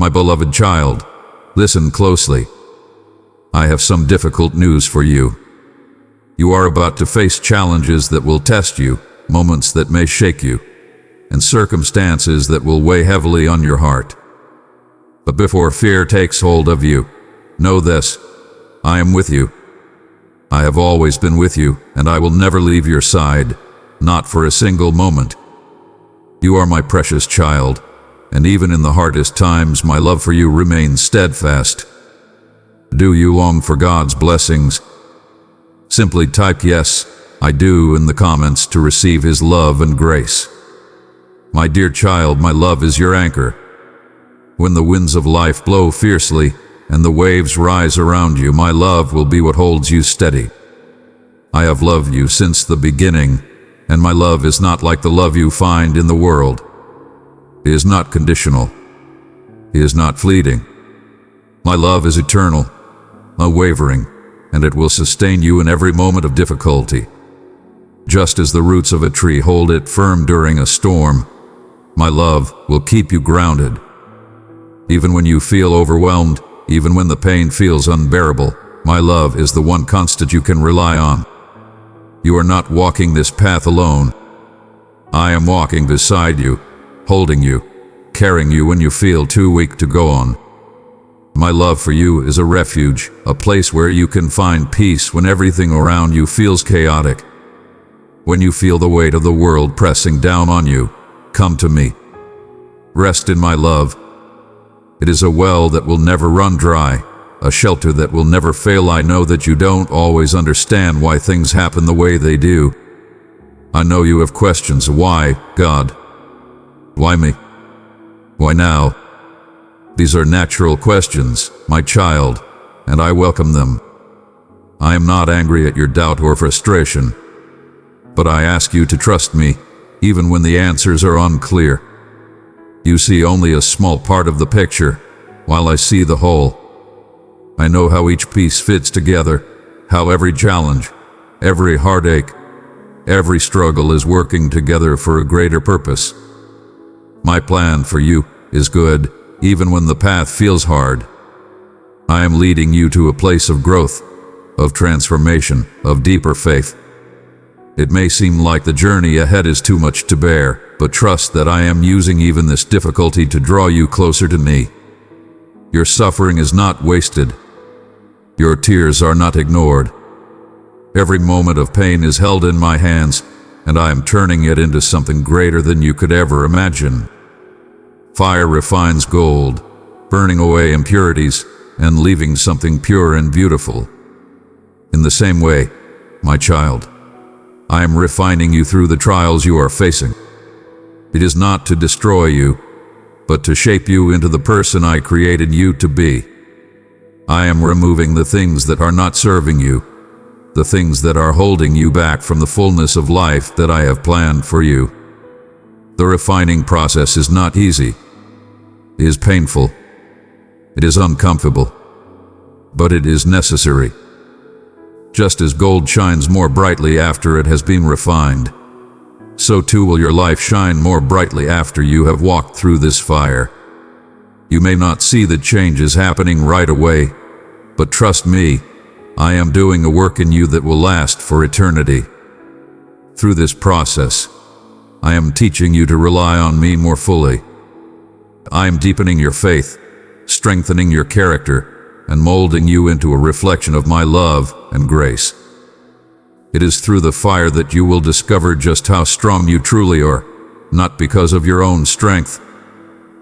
My beloved child, listen closely. I have some difficult news for you. You are about to face challenges that will test you, moments that may shake you, and circumstances that will weigh heavily on your heart. But before fear takes hold of you, know this: I am with you. I have always been with you, and I will never leave your side, not for a single moment. You are my precious child, and even in the hardest times, my love for you remains steadfast. Do you long for God's blessings? Simply type "Yes, I do" in the comments to receive His love and grace. My dear child, my love is your anchor. When the winds of life blow fiercely and the waves rise around you, my love will be what holds you steady. I have loved you since the beginning, and my love is not like the love you find in the world. It is not conditional. It is not fleeting. My love is eternal, unwavering, and it will sustain you in every moment of difficulty. Just as the roots of a tree hold it firm during a storm, my love will keep you grounded. Even when you feel overwhelmed, even when the pain feels unbearable, my love is the one constant you can rely on. You are not walking this path alone. I am walking beside you, holding you, carrying you when you feel too weak to go on. My love for you is a refuge, a place where you can find peace when everything around you feels chaotic. When you feel the weight of the world pressing down on you, come to me. Rest in my love. It is a well that will never run dry, a shelter that will never fail. I know that you don't always understand why things happen the way they do. I know you have questions. Why, God? Why me? Why now? These are natural questions, my child, and I welcome them. I am not angry at your doubt or frustration, but I ask you to trust me, even when the answers are unclear. You see only a small part of the picture, while I see the whole. I know how each piece fits together, how every challenge, every heartache, every struggle is working together for a greater purpose. My plan for you is good, even when the path feels hard. I am leading you to a place of growth, of transformation, of deeper faith. It may seem like the journey ahead is too much to bear, but trust that I am using even this difficulty to draw you closer to me. Your suffering is not wasted. Your tears are not ignored. Every moment of pain is held in my hands, and I am turning it into something greater than you could ever imagine. Fire refines gold, burning away impurities and leaving something pure and beautiful. In the same way, my child, I am refining you through the trials you are facing. It is not to destroy you, but to shape you into the person I created you to be. I am removing the things that are not serving you, the things that are holding you back from the fullness of life that I have planned for you. The refining process is not easy. It is painful. It is uncomfortable. But it is necessary. Just as gold shines more brightly after it has been refined, so too will your life shine more brightly after you have walked through this fire. You may not see the changes happening right away, but trust me, I am doing a work in you that will last for eternity. Through this process, I am teaching you to rely on me more fully. I am deepening your faith, strengthening your character, and molding you into a reflection of my love and grace. It is through the fire that you will discover just how strong you truly are, not because of your own strength,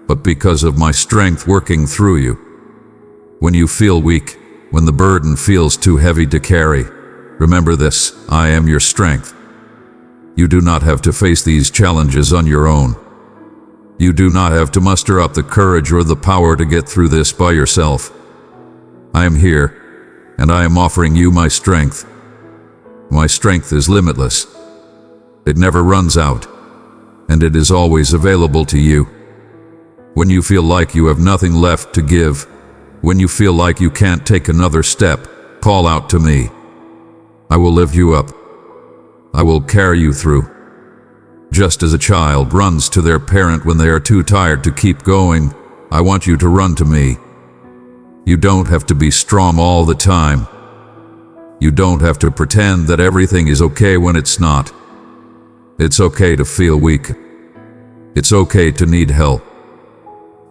but because of my strength working through you. When you feel weak, when the burden feels too heavy to carry, remember this: I am your strength. You do not have to face these challenges on your own. You do not have to muster up the courage or the power to get through this by yourself. I am here, and I am offering you my strength. My strength is limitless. It never runs out, and it is always available to you. When you feel like you have nothing left to give, when you feel like you can't take another step, call out to me. I will lift you up. I will carry you through. Just as a child runs to their parent when they are too tired to keep going, I want you to run to me. You don't have to be strong all the time. You don't have to pretend that everything is okay when it's not. It's okay to feel weak. It's okay to need help.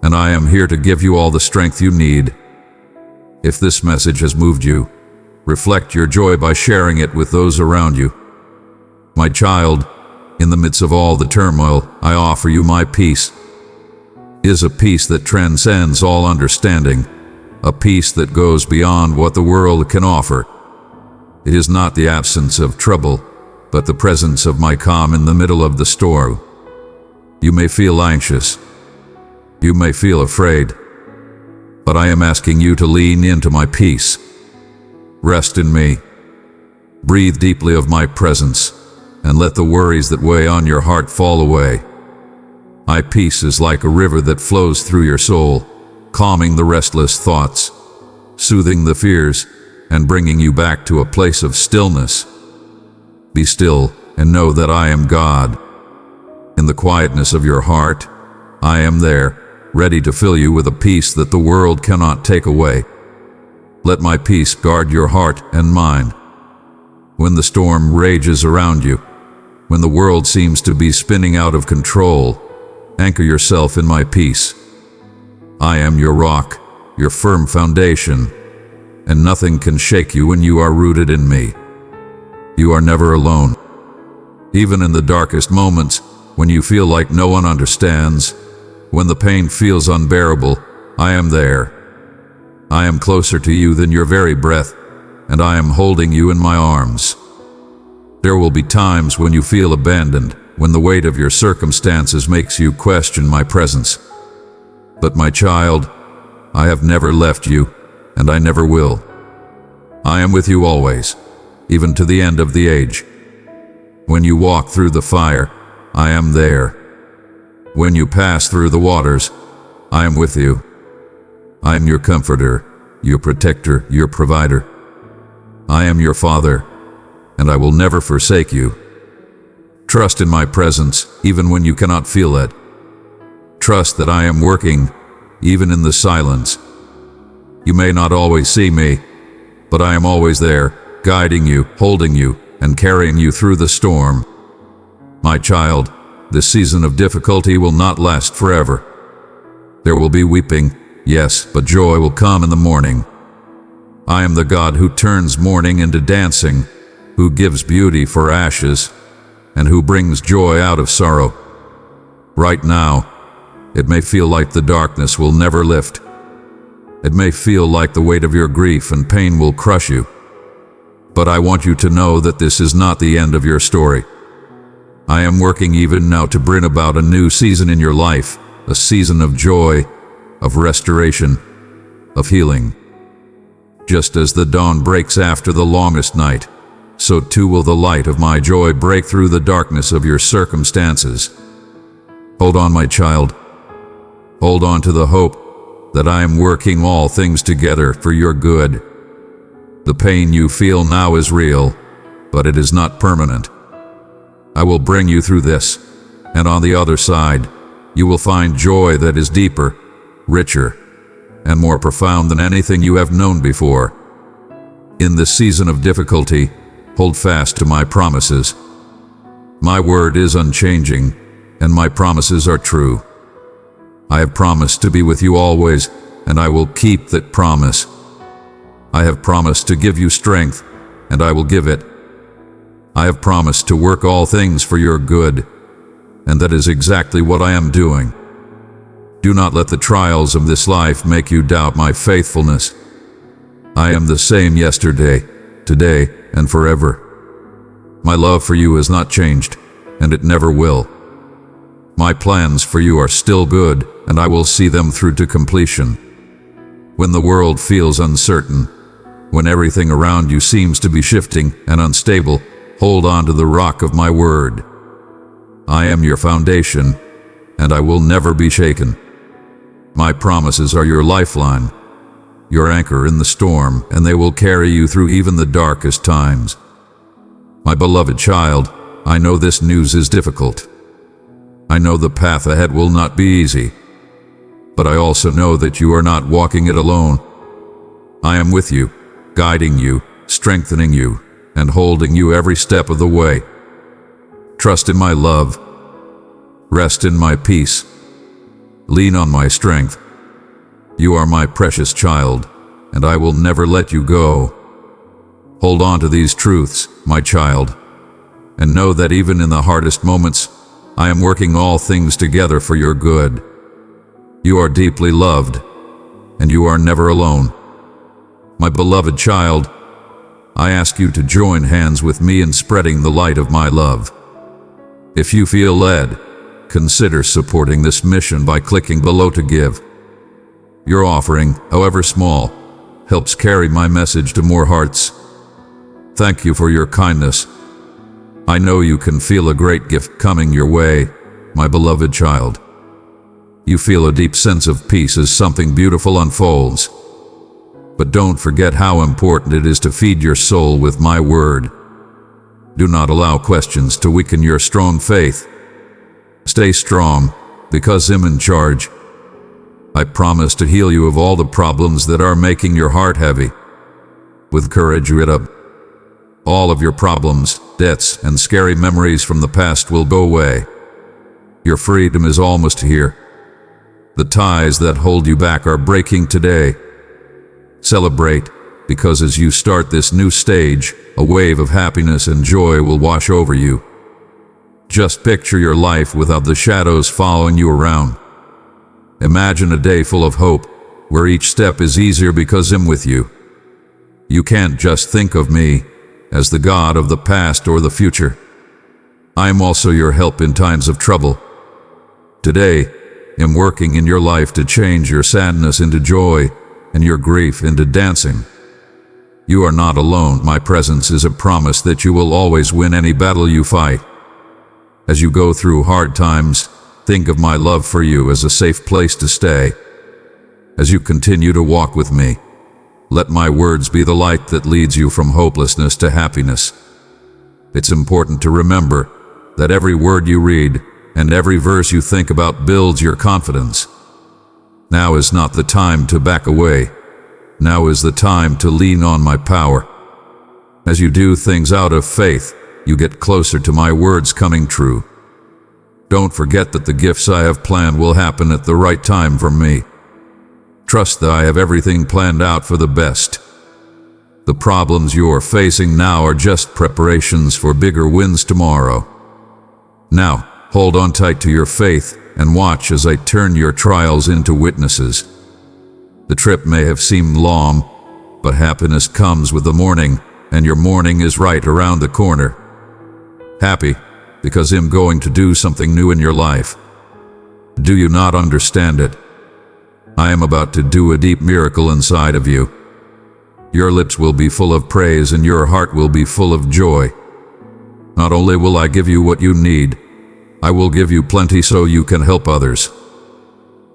And I am here to give you all the strength you need. If this message has moved you, reflect your joy by sharing it with those around you. My child, in the midst of all the turmoil, I offer you my peace. It is a peace that transcends all understanding, a peace that goes beyond what the world can offer. It is not the absence of trouble, but the presence of my calm in the middle of the storm. You may feel anxious. You may feel afraid. But I am asking you to lean into my peace. Rest in me. Breathe deeply of my presence, and let the worries that weigh on your heart fall away. My peace is like a river that flows through your soul, calming the restless thoughts, soothing the fears, and bringing you back to a place of stillness. Be still and know that I am God. In the quietness of your heart, I am there, ready to fill you with a peace that the world cannot take away. Let my peace guard your heart and mind. When the storm rages around you, when the world seems to be spinning out of control, anchor yourself in my peace. I am your rock, your firm foundation, and nothing can shake you when you are rooted in me. You are never alone. Even in the darkest moments, when you feel like no one understands, when the pain feels unbearable, I am there. I am closer to you than your very breath, and I am holding you in my arms. There will be times when you feel abandoned, when the weight of your circumstances makes you question my presence. But my child, I have never left you, and I never will. I am with you always, even to the end of the age. When you walk through the fire, I am there. When you pass through the waters, I am with you. I am your comforter, your protector, your provider. I am your father, and I will never forsake you. Trust in my presence, even when you cannot feel it. Trust that I am working, even in the silence. You may not always see me, but I am always there, guiding you, holding you, and carrying you through the storm. My child, this season of difficulty will not last forever. There will be weeping, yes, but joy will come in the morning. I am the God who turns mourning into dancing, who gives beauty for ashes, and who brings joy out of sorrow. Right now, it may feel like the darkness will never lift. It may feel like the weight of your grief and pain will crush you. But I want you to know that this is not the end of your story. I am working even now to bring about a new season in your life, a season of joy, of restoration, of healing. Just as the dawn breaks after the longest night, so too will the light of my joy break through the darkness of your circumstances. Hold on, my child. Hold on to the hope that I am working all things together for your good. The pain you feel now is real, but it is not permanent. I will bring you through this, and on the other side, you will find joy that is deeper, richer, and more profound than anything you have known before. In this season of difficulty, hold fast to my promises. My word is unchanging, and my promises are true. I have promised to be with you always, and I will keep that promise. I have promised to give you strength, and I will give it. I have promised to work all things for your good, and that is exactly what I am doing. Do not let the trials of this life make you doubt my faithfulness. I am the same yesterday, today, and forever. My love for you has not changed, and it never will. My plans for you are still good, and I will see them through to completion. When the world feels uncertain, when everything around you seems to be shifting and unstable, hold on to the rock of my word. I am your foundation, and I will never be shaken. My promises are your lifeline, your anchor in the storm, and they will carry you through even the darkest times. My beloved child, I know this news is difficult. I know the path ahead will not be easy. but I also know that you are not walking it alone. I am with you, guiding you, strengthening you, and holding you every step of the way. Trust in my love. Rest in my peace. Lean on my strength. You are my precious child, and I will never let you go. Hold on to these truths, my child, and know that even in the hardest moments, I am working all things together for your good. You are deeply loved, and you are never alone. My beloved child, I ask you to join hands with me in spreading the light of my love. If you feel led, consider supporting this mission by clicking below to give. Your offering, however small, helps carry my message to more hearts. Thank you for your kindness. I know you can feel a great gift coming your way, my beloved child. You feel a deep sense of peace as something beautiful unfolds. But don't forget how important it is to feed your soul with my word. Do not allow questions to weaken your strong faith. Stay strong, because I'm in charge. I promise to heal you of all the problems that are making your heart heavy. With courage, rid up. All of your problems, debts, and scary memories from the past will go away. Your freedom is almost here. The ties that hold you back are breaking today. Celebrate, because as you start this new stage, a wave of happiness and joy will wash over you. Just picture your life without the shadows following you around. Imagine a day full of hope, where each step is easier because I'm with you. You can't just think of me as the God of the past or the future. I am also your help in times of trouble. Today, I'm working in your life to change your sadness into joy and your grief into dancing. You are not alone. My presence is a promise that you will always win any battle you fight. As you go through hard times, think of my love for you as a safe place to stay. As you continue to walk with me, let my words be the light that leads you from hopelessness to happiness. It's important to remember that every word you read and every verse you think about builds your confidence. Now is not the time to back away. Now is the time to lean on my power. As you do things out of faith, you get closer to my words coming true. Don't forget that the gifts I have planned will happen at the right time for me. Trust that I have everything planned out for the best. The problems you are facing now are just preparations for bigger wins tomorrow. Now, hold on tight to your faith and watch as I turn your trials into witnesses. The trip may have seemed long, but happiness comes with the morning, and your morning is right around the corner. Happy, because I'm going to do something new in your life. Do you not understand it? I am about to do a deep miracle inside of you. Your lips will be full of praise and your heart will be full of joy. Not only will I give you what you need, I will give you plenty so you can help others.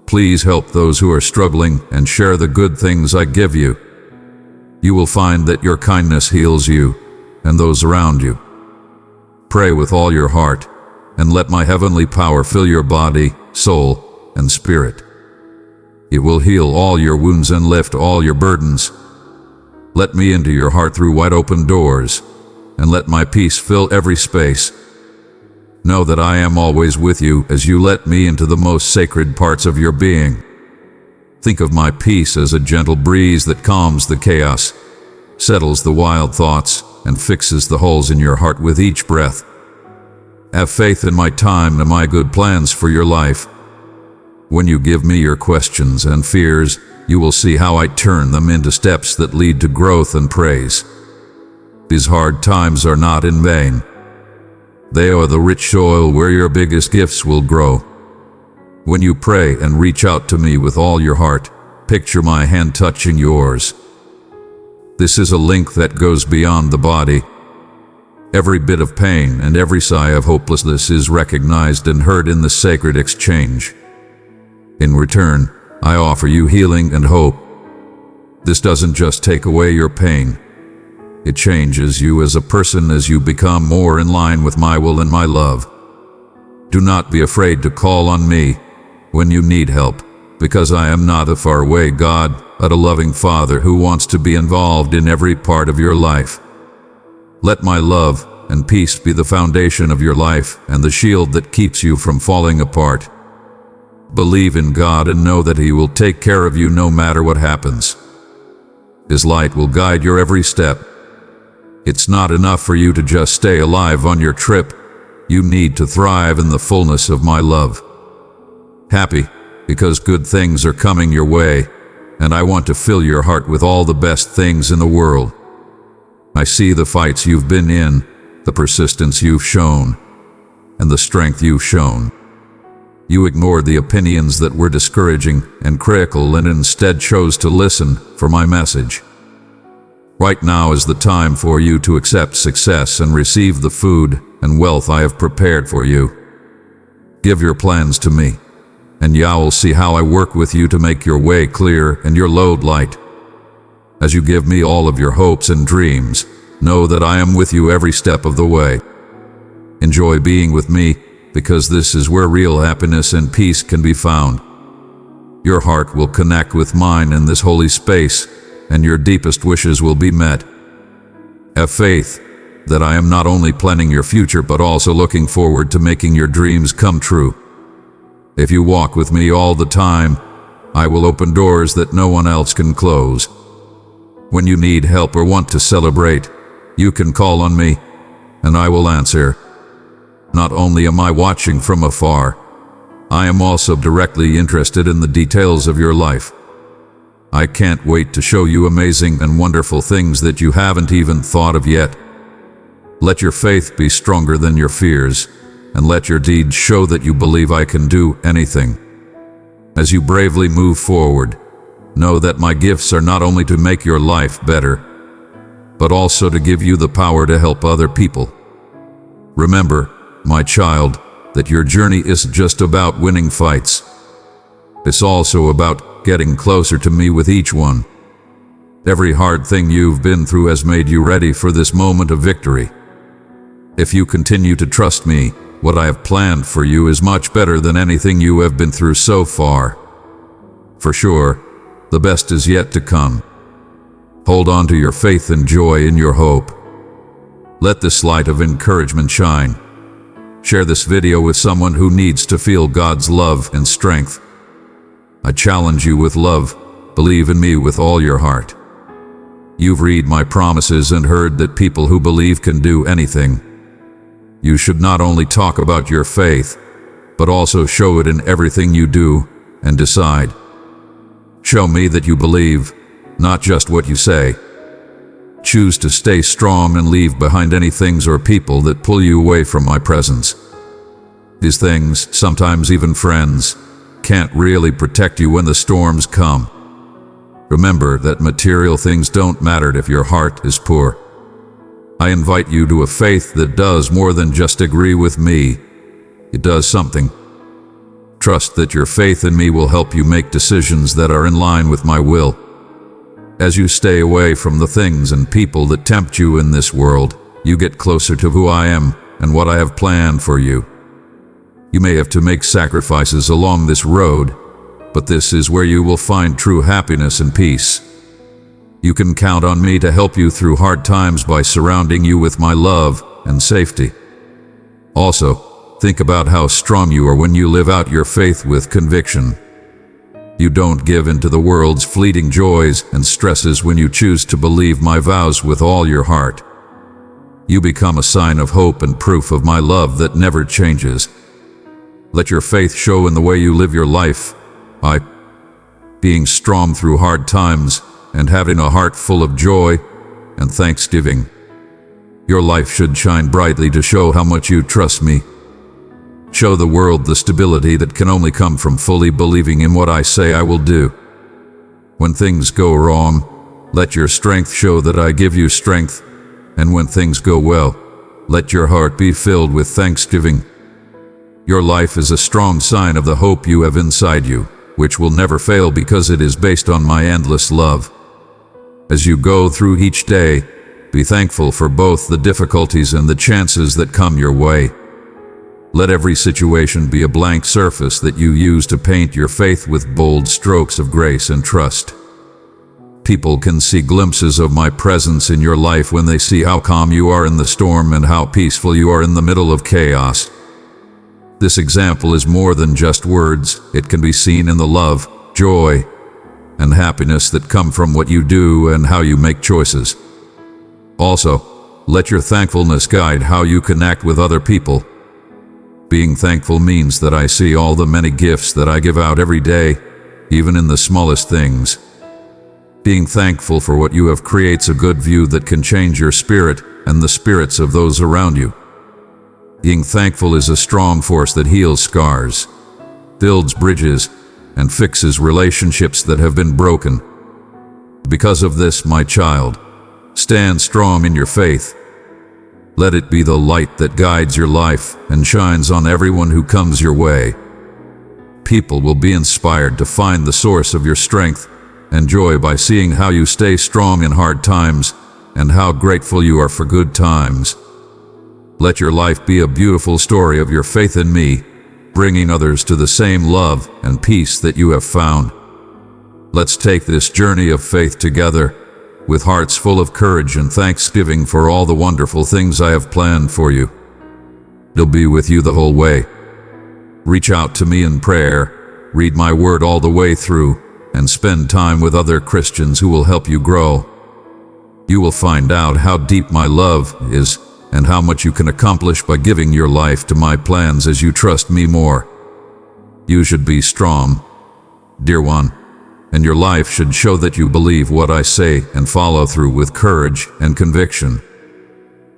Please help those who are struggling and share the good things I give you. You will find that your kindness heals you and those around you. Pray with all your heart, and let my heavenly power fill your body, soul, and spirit. It will heal all your wounds and lift all your burdens. Let me into your heart through wide open doors, and let my peace fill every space. Know that I am always with you as you let me into the most sacred parts of your being. Think of my peace as a gentle breeze that calms the chaos, settles the wild thoughts, and fixes the holes in your heart with each breath. Have faith in my time and my good plans for your life. When you give me your questions and fears, you will see how I turn them into steps that lead to growth and praise. These hard times are not in vain. They are the rich soil where your biggest gifts will grow. When you pray and reach out to me with all your heart, picture my hand touching yours. This is a link that goes beyond the body. Every bit of pain and every sigh of hopelessness is recognized and heard in the sacred exchange. In return, I offer you healing and hope. This doesn't just take away your pain. It changes you as a person as you become more in line with my will and my love. Do not be afraid to call on me when you need help, because I am not a faraway God, but a loving Father who wants to be involved in every part of your life. Let my love and peace be the foundation of your life and the shield that keeps you from falling apart. Believe in God and know that He will take care of you no matter what happens. His light will guide your every step. It's not enough for you to just stay alive on your trip. You need to thrive in the fullness of my love. Happy, because good things are coming your way, and I want to fill your heart with all the best things in the world. I see the fights you've been in, the persistence you've shown, and the strength you've shown. You ignored the opinions that were discouraging and critical and instead chose to listen for my message. Right now is the time for you to accept success and receive the food and wealth I have prepared for you. Give your plans to me, and Yah will see how I work with you to make your way clear and your load light. As you give me all of your hopes and dreams, know that I am with you every step of the way. Enjoy being with me, because this is where real happiness and peace can be found. Your heart will connect with mine in this holy space, and your deepest wishes will be met. Have faith that I am not only planning your future but also looking forward to making your dreams come true. If you walk with me all the time, I will open doors that no one else can close. When you need help or want to celebrate, you can call on me, and I will answer. Not only am I watching from afar, I am also directly interested in the details of your life. I can't wait to show you amazing and wonderful things that you haven't even thought of yet. Let your faith be stronger than your fears, and let your deeds show that you believe I can do anything. As you bravely move forward, know that my gifts are not only to make your life better, but also to give you the power to help other people. Remember, my child, that your journey isn't just about winning fights. It's also about getting closer to me with each one. Every hard thing you've been through has made you ready for this moment of victory. If you continue to trust me, what I have planned for you is much better than anything you have been through so far. For sure, the best is yet to come. Hold on to your faith and joy in your hope. Let this light of encouragement shine. Share this video with someone who needs to feel God's love and strength. I challenge you with love, believe in me with all your heart. You've read my promises and heard that people who believe can do anything. You should not only talk about your faith, but also show it in everything you do and decide. Show me that you believe, not just what you say. Choose to stay strong and leave behind any things or people that pull you away from my presence. These things, sometimes even friends, can't really protect you when the storms come. Remember that material things don't matter if your heart is poor. I invite you to a faith that does more than just agree with me. It does something. Trust that your faith in me will help you make decisions that are in line with my will. As you stay away from the things and people that tempt you in this world, you get closer to who I am and what I have planned for you. You may have to make sacrifices along this road, but this is where you will find true happiness and peace. You can count on me to help you through hard times by surrounding you with my love and safety. Also, think about how strong you are when you live out your faith with conviction. You don't give in to the world's fleeting joys and stresses when you choose to believe my vows with all your heart. You become a sign of hope and proof of my love that never changes. Let your faith show in the way you live your life, by being strong through hard times and having a heart full of joy and thanksgiving. Your life should shine brightly to show how much you trust me. Show the world the stability that can only come from fully believing in what I say I will do. When things go wrong, let your strength show that I give you strength, and when things go well, let your heart be filled with thanksgiving. Your life is a strong sign of the hope you have inside you, which will never fail because it is based on my endless love. As you go through each day, be thankful for both the difficulties and the chances that come your way. Let every situation be a blank surface that you use to paint your faith with bold strokes of grace and trust. People can see glimpses of my presence in your life when they see how calm you are in the storm and how peaceful you are in the middle of chaos. This example is more than just words. It can be seen in the love, joy, and happiness that come from what you do and how you make choices. Also, let your thankfulness guide how you connect with other people. Being thankful means that I see all the many gifts that I give out every day, even in the smallest things. Being thankful for what you have creates a good view that can change your spirit and the spirits of those around you. Being thankful is a strong force that heals scars, builds bridges, and fixes relationships that have been broken. Because of this, my child, stand strong in your faith. Let it be the light that guides your life and shines on everyone who comes your way. People will be inspired to find the source of your strength and joy by seeing how you stay strong in hard times and how grateful you are for good times. Let your life be a beautiful story of your faith in me, bringing others to the same love and peace that you have found. Let's take this journey of faith together, with hearts full of courage and thanksgiving for all the wonderful things I have planned for you. I'll be with you the whole way. Reach out to me in prayer, read my word all the way through, and spend time with other Christians who will help you grow. You will find out how deep my love is and how much you can accomplish by giving your life to my plans as you trust me more. You should be strong, dear one, and your life should show that you believe what I say and follow through with courage and conviction.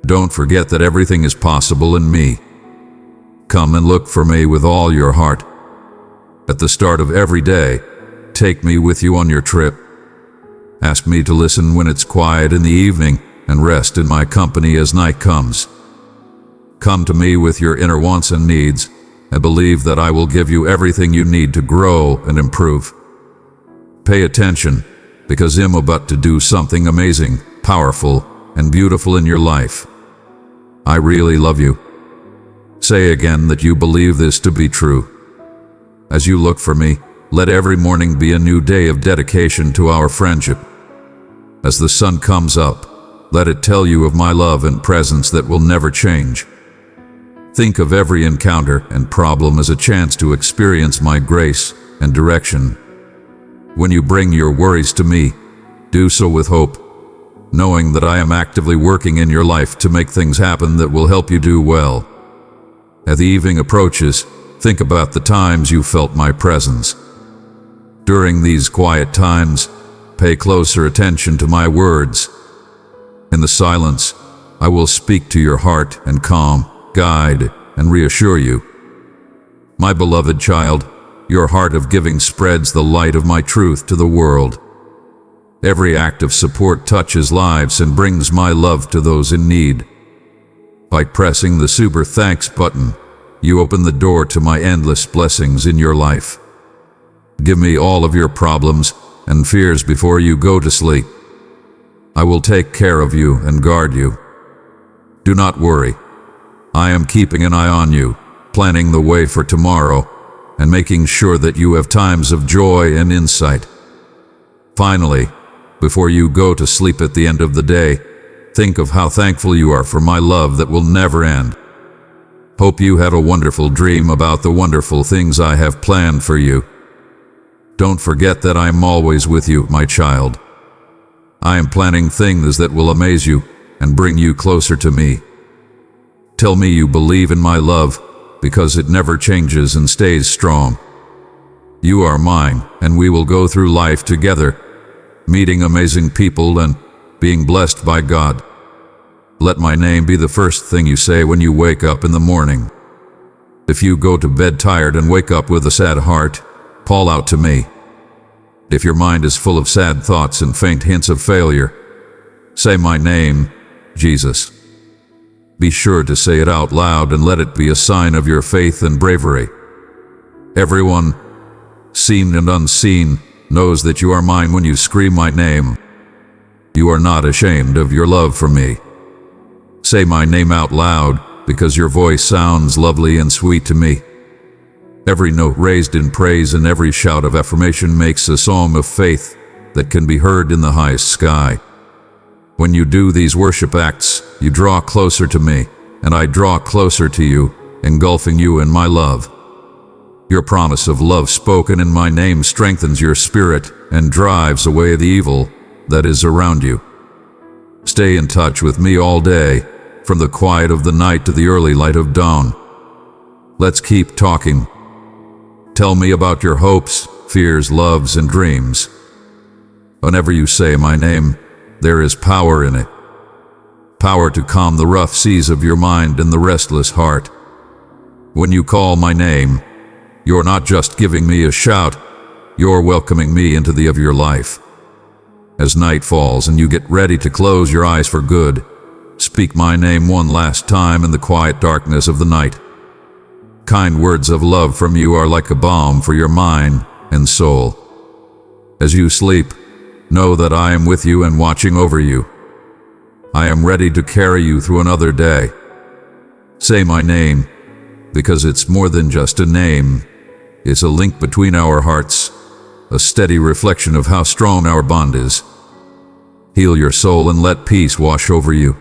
Don't forget that everything is possible in me. Come and look for me with all your heart. At the start of every day, take me with you on your trip. Ask me to listen when it's quiet in the evening and rest in my company as night comes. Come to me with your inner wants and needs, and believe that I will give you everything you need to grow and improve. Pay attention, because I'm about to do something amazing, powerful, and beautiful in your life. I really love you. Say again that you believe this to be true. As you look for me, let every morning be a new day of dedication to our friendship. As the sun comes up, let it tell you of my love and presence that will never change. Think of every encounter and problem as a chance to experience my grace and direction. When you bring your worries to me, do so with hope, knowing that I am actively working in your life to make things happen that will help you do well. As the evening approaches, think about the times you felt my presence. During these quiet times, pay closer attention to my words. In the silence, I will speak to your heart and calm, guide, and reassure you. My beloved child, your heart of giving spreads the light of my truth to the world. Every act of support touches lives and brings my love to those in need. By pressing the super thanks button, you open the door to my endless blessings in your life. Give me all of your problems and fears before you go to sleep. I will take care of you and guard you. Do not worry. I am keeping an eye on you, planning the way for tomorrow, and making sure that you have times of joy and insight. Finally, before you go to sleep at the end of the day, think of how thankful you are for my love that will never end. Hope you had a wonderful dream about the wonderful things I have planned for you. Don't forget that I am always with you, my child. I am planning things that will amaze you and bring you closer to me. Tell me you believe in my love, because it never changes and stays strong. You are mine, and we will go through life together, meeting amazing people and being blessed by God. Let my name be the first thing you say when you wake up in the morning. If you go to bed tired and wake up with a sad heart, call out to me. If your mind is full of sad thoughts and faint hints of failure, say my name, Jesus. Be sure to say it out loud and let it be a sign of your faith and bravery. Everyone, seen and unseen, knows that you are mine when you scream my name. You are not ashamed of your love for me. Say my name out loud, because your voice sounds lovely and sweet to me. Every note raised in praise and every shout of affirmation makes a song of faith that can be heard in the highest sky. When you do these worship acts, you draw closer to me, and I draw closer to you, engulfing you in my love. Your promise of love spoken in my name strengthens your spirit and drives away the evil that is around you. Stay in touch with me all day, from the quiet of the night to the early light of dawn. Let's keep talking. Tell me about your hopes, fears, loves, and dreams. Whenever you say my name, there is power in it. Power to calm the rough seas of your mind and the restless heart. When you call my name, you're not just giving me a shout, you're welcoming me into the of your life. As night falls and you get ready to close your eyes for good, speak my name one last time in the quiet darkness of the night. Kind words of love from you are like a balm for your mind and soul. As you sleep, know that I am with you and watching over you. I am ready to carry you through another day. Say my name, because it's more than just a name. It's a link between our hearts, a steady reflection of how strong our bond is. Heal your soul and let peace wash over you.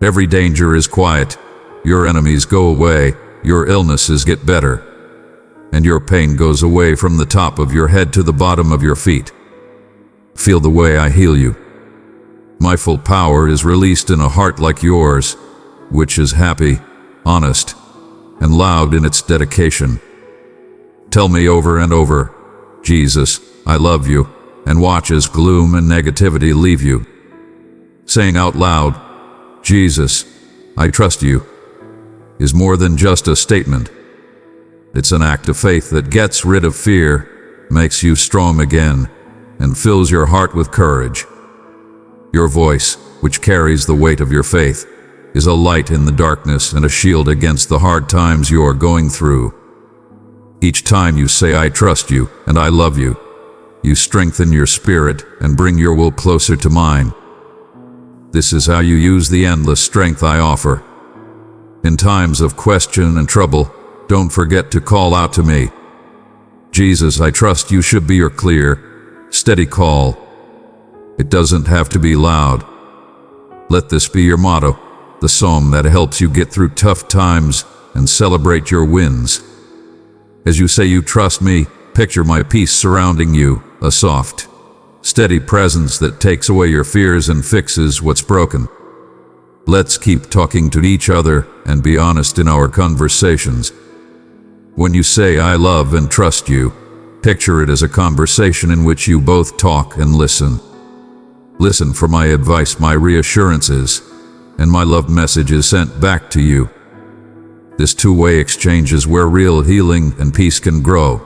Every danger is quiet, your enemies go away, your illnesses get better, and your pain goes away from the top of your head to the bottom of your feet. Feel the way I heal you. My full power is released in a heart like yours, which is happy, honest, and loud in its dedication. Tell me over and over, Jesus, I love you, and watch as gloom and negativity leave you. Saying out loud, Jesus, I trust you, is more than just a statement. It's an act of faith that gets rid of fear, makes you strong again, and fills your heart with courage. Your voice, which carries the weight of your faith, is a light in the darkness and a shield against the hard times you are going through. Each time you say I trust you and I love you, you strengthen your spirit and bring your will closer to mine. This is how you use the endless strength I offer. In times of question and trouble, don't forget to call out to me. Jesus, I trust you should be your clear, steady call. It doesn't have to be loud. Let this be your motto, the psalm that helps you get through tough times and celebrate your wins. As you say you trust me, picture my peace surrounding you, a soft, steady presence that takes away your fears and fixes what's broken. Let's keep talking to each other and be honest in our conversations. When you say I love and trust you, picture it as a conversation in which you both talk and listen. Listen for my advice, my reassurances, and my love messages sent back to you. This two-way exchange is where real healing and peace can grow.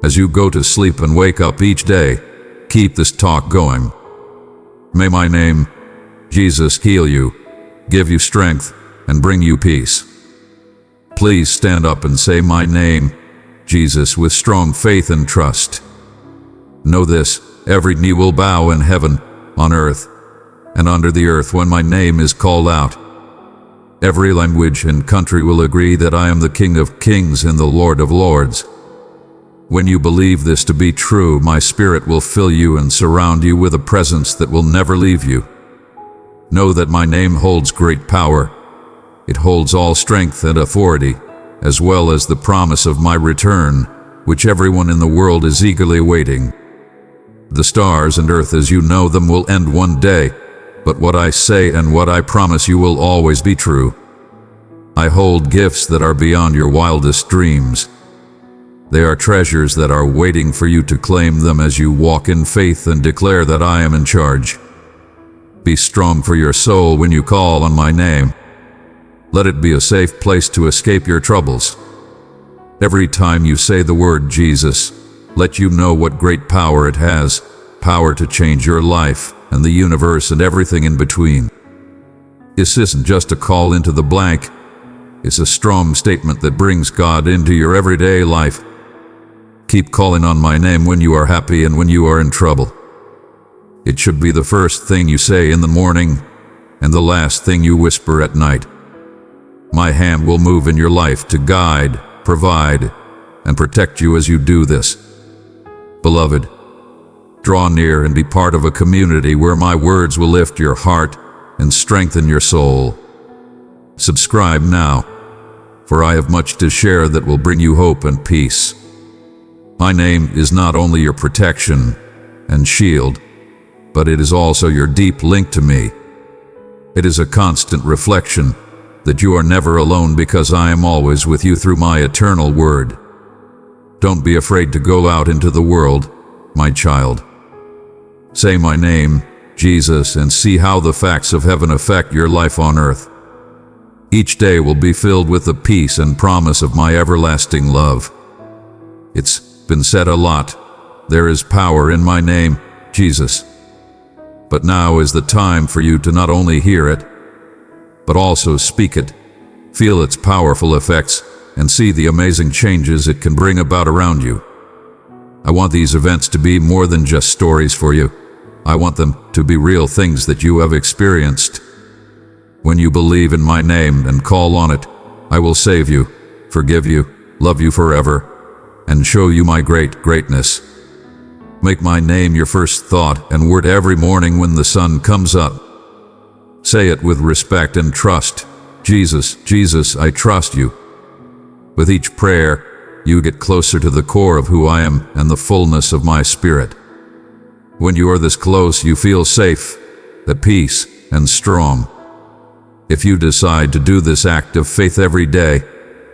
As you go to sleep and wake up each day, keep this talk going. May my name, Jesus, heal you, give you strength, and bring you peace. Please stand up and say my name, Jesus, with strong faith and trust. Know this, every knee will bow in heaven, on earth, and under the earth when my name is called out. Every language and country will agree that I am the King of Kings and the Lord of Lords. When you believe this to be true, my spirit will fill you and surround you with a presence that will never leave you. Know that my name holds great power. It holds all strength and authority, as well as the promise of my return, which everyone in the world is eagerly awaiting. The stars and earth as you know them will end one day, but what I say and what I promise you will always be true. I hold gifts that are beyond your wildest dreams. They are treasures that are waiting for you to claim them as you walk in faith and declare that I am in charge. Be strong for your soul when you call on my name. Let it be a safe place to escape your troubles. Every time you say the word Jesus, let you know what great power it has, power to change your life and the universe and everything in between. This isn't just a call into the blank, it's a strong statement that brings God into your everyday life. Keep calling on my name when you are happy and when you are in trouble. It should be the first thing you say in the morning and the last thing you whisper at night. My hand will move in your life to guide, provide, and protect you as you do this. Beloved, draw near and be part of a community where my words will lift your heart and strengthen your soul. Subscribe now, for I have much to share that will bring you hope and peace. My name is not only your protection and shield, but it is also your deep link to me. It is a constant reflection that you are never alone because I am always with you through my eternal word. Don't be afraid to go out into the world, my child. Say my name, Jesus, and see how the facts of heaven affect your life on earth. Each day will be filled with the peace and promise of my everlasting love. It's been said a lot, there is power in my name, Jesus. But now is the time for you to not only hear it, but also speak it, feel its powerful effects, and see the amazing changes it can bring about around you. I want these events to be more than just stories for you. I want them to be real things that you have experienced. When you believe in my name and call on it, I will save you, forgive you, love you forever, and show you my greatness. Make my name your first thought and word every morning when the sun comes up. Say it with respect and trust. Jesus, Jesus, I trust you. With each prayer, you get closer to the core of who I am and the fullness of my spirit. When you are this close, you feel safe, at peace, and strong. If you decide to do this act of faith every day,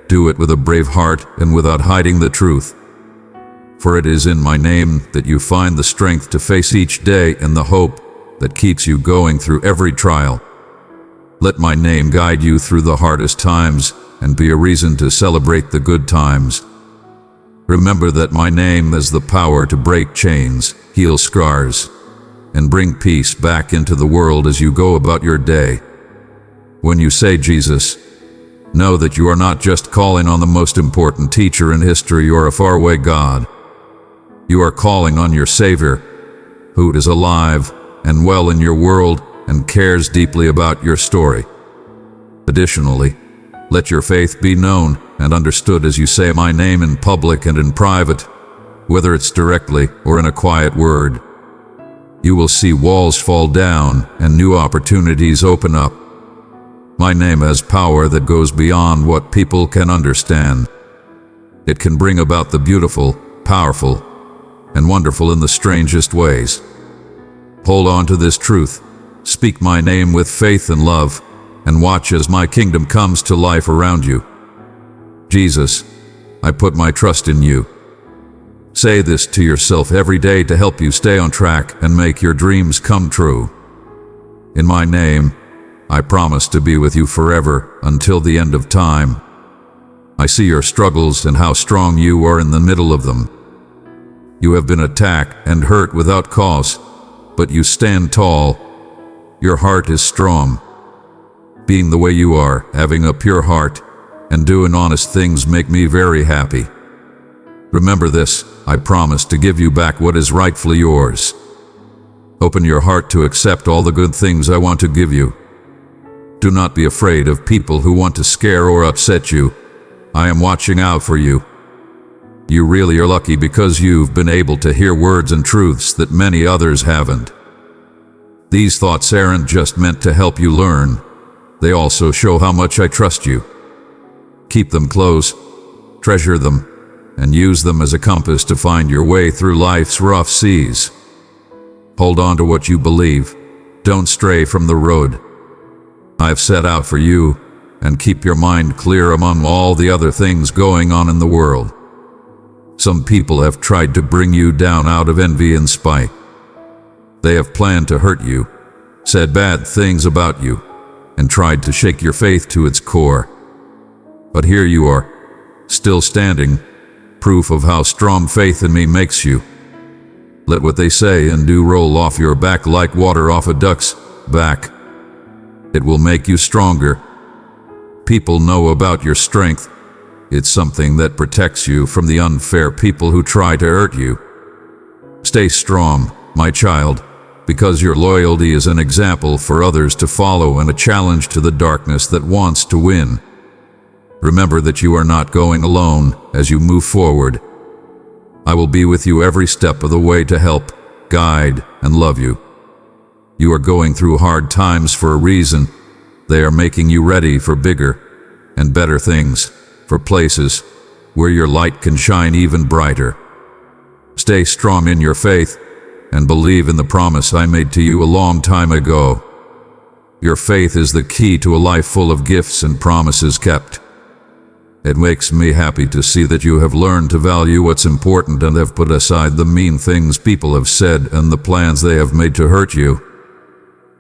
do it with a brave heart and without hiding the truth. For it is in my name that you find the strength to face each day and the hope that keeps you going through every trial. Let my name guide you through the hardest times and be a reason to celebrate the good times. Remember that my name has the power to break chains, heal scars, and bring peace back into the world as you go about your day. When you say Jesus, know that you are not just calling on the most important teacher in history or a faraway God. You are calling on your Savior, who is alive and well in your world and cares deeply about your story. Additionally, let your faith be known and understood as you say my name in public and in private, whether it's directly or in a quiet word. You will see walls fall down and new opportunities open up. My name has power that goes beyond what people can understand. It can bring about the beautiful, powerful, and wonderful in the strangest ways. Hold on to this truth, speak my name with faith and love, and watch as my kingdom comes to life around you. Jesus, I put my trust in you. Say this to yourself every day to help you stay on track and make your dreams come true. In my name, I promise to be with you forever until the end of time. I see your struggles and how strong you are in the middle of them. You have been attacked and hurt without cause, but you stand tall. Your heart is strong. Being the way you are, having a pure heart, and doing honest things make me very happy. Remember this, I promise to give you back what is rightfully yours. Open your heart to accept all the good things I want to give you. Do not be afraid of people who want to scare or upset you. I am watching out for you. You really are lucky because you've been able to hear words and truths that many others haven't. These thoughts aren't just meant to help you learn. They also show how much I trust you. Keep them close, treasure them, and use them as a compass to find your way through life's rough seas. Hold on to what you believe. Don't stray from the road I've set out for you, and keep your mind clear among all the other things going on in the world. Some people have tried to bring you down out of envy and spite. They have planned to hurt you, said bad things about you, and tried to shake your faith to its core. But here you are, still standing, proof of how strong faith in me makes you. Let what they say and do roll off your back like water off a duck's back. It will make you stronger. People know about your strength. It's something that protects you from the unfair people who try to hurt you. Stay strong, my child, because your loyalty is an example for others to follow and a challenge to the darkness that wants to win. Remember that you are not going alone as you move forward. I will be with you every step of the way to help, guide, and love you. You are going through hard times for a reason. They are making you ready for bigger and better things, for places where your light can shine even brighter. Stay strong in your faith and believe in the promise I made to you a long time ago. Your faith is the key to a life full of gifts and promises kept. It makes me happy to see that you have learned to value what's important and have put aside the mean things people have said and the plans they have made to hurt you.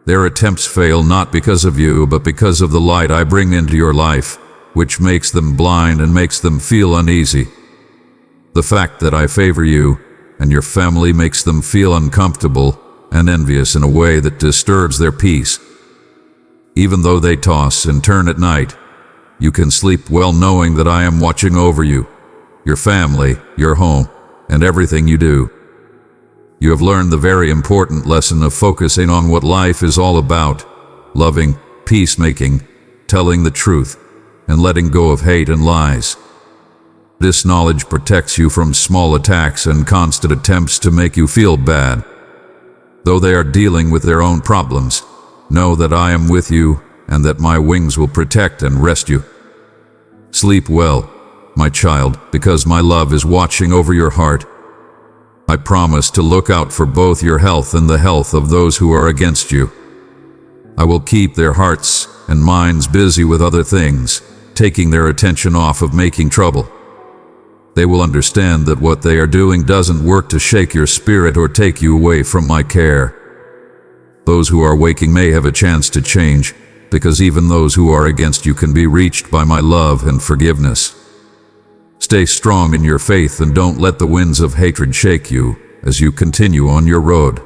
Their attempts fail not because of you, but because of the light I bring into your life, which makes them blind and makes them feel uneasy. The fact that I favor you and your family makes them feel uncomfortable and envious in a way that disturbs their peace. Even though they toss and turn at night, you can sleep well knowing that I am watching over you, your family, your home, and everything you do. You have learned the very important lesson of focusing on what life is all about: loving, peacemaking, telling the truth, and letting go of hate and lies. This knowledge protects you from small attacks and constant attempts to make you feel bad. Though they are dealing with their own problems, know that I am with you and that my wings will protect and rest you. Sleep well, my child, because my love is watching over your heart. I promise to look out for both your health and the health of those who are against you. I will keep their hearts and minds busy with other things, taking their attention off of making trouble. They will understand that what they are doing doesn't work to shake your spirit or take you away from my care. Those who are waking may have a chance to change, because even those who are against you can be reached by my love and forgiveness. Stay strong in your faith and don't let the winds of hatred shake you as you continue on your road.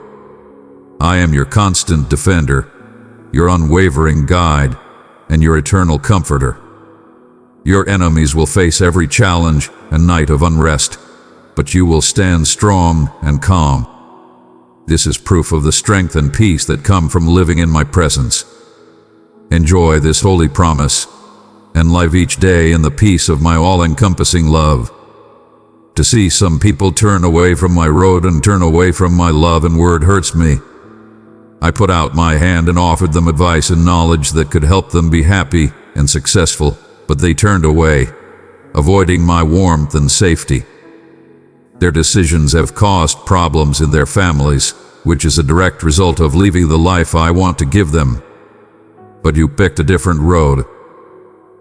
I am your constant defender, your unwavering guide, and your eternal comforter. Your enemies will face every challenge and night of unrest, but you will stand strong and calm. This is proof of the strength and peace that come from living in my presence. Enjoy this holy promise and live each day in the peace of my all-encompassing love. To see some people turn away from my road and turn away from my love and word hurts me. I put out my hand and offered them advice and knowledge that could help them be happy and successful, but they turned away, avoiding my warmth and safety. Their decisions have caused problems in their families, which is a direct result of leaving the life I want to give them. But you picked a different road.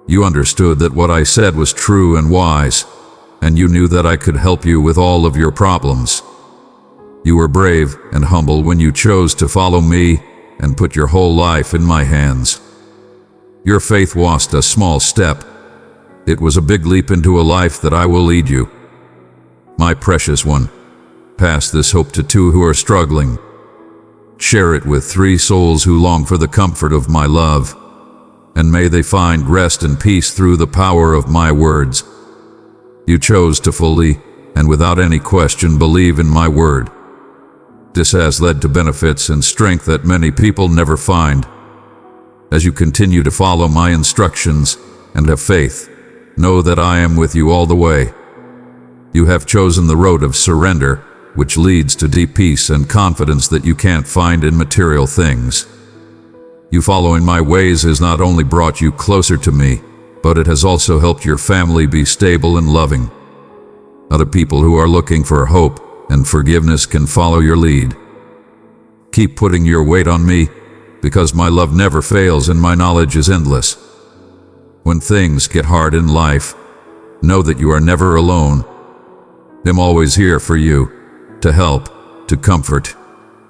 You understood that what I said was true and wise, and you knew that I could help you with all of your problems. You were brave and humble when you chose to follow me and put your whole life in my hands. Your faith wasn't a small step. It was a big leap into a life that I will lead you. My precious one, pass this hope to 2 who are struggling. Share it with 3 souls who long for the comfort of my love, and may they find rest and peace through the power of my words. You chose to fully and without any question believe in my word. This has led to benefits and strength that many people never find. As you continue to follow my instructions and have faith, know that I am with you all the way. You have chosen the road of surrender, which leads to deep peace and confidence that you can't find in material things. You following my ways has not only brought you closer to me, but it has also helped your family be stable and loving. Other people who are looking for hope and forgiveness can follow your lead. Keep putting your weight on me, because my love never fails and my knowledge is endless. When things get hard in life, know that you are never alone. I'm always here for you, to help, to comfort,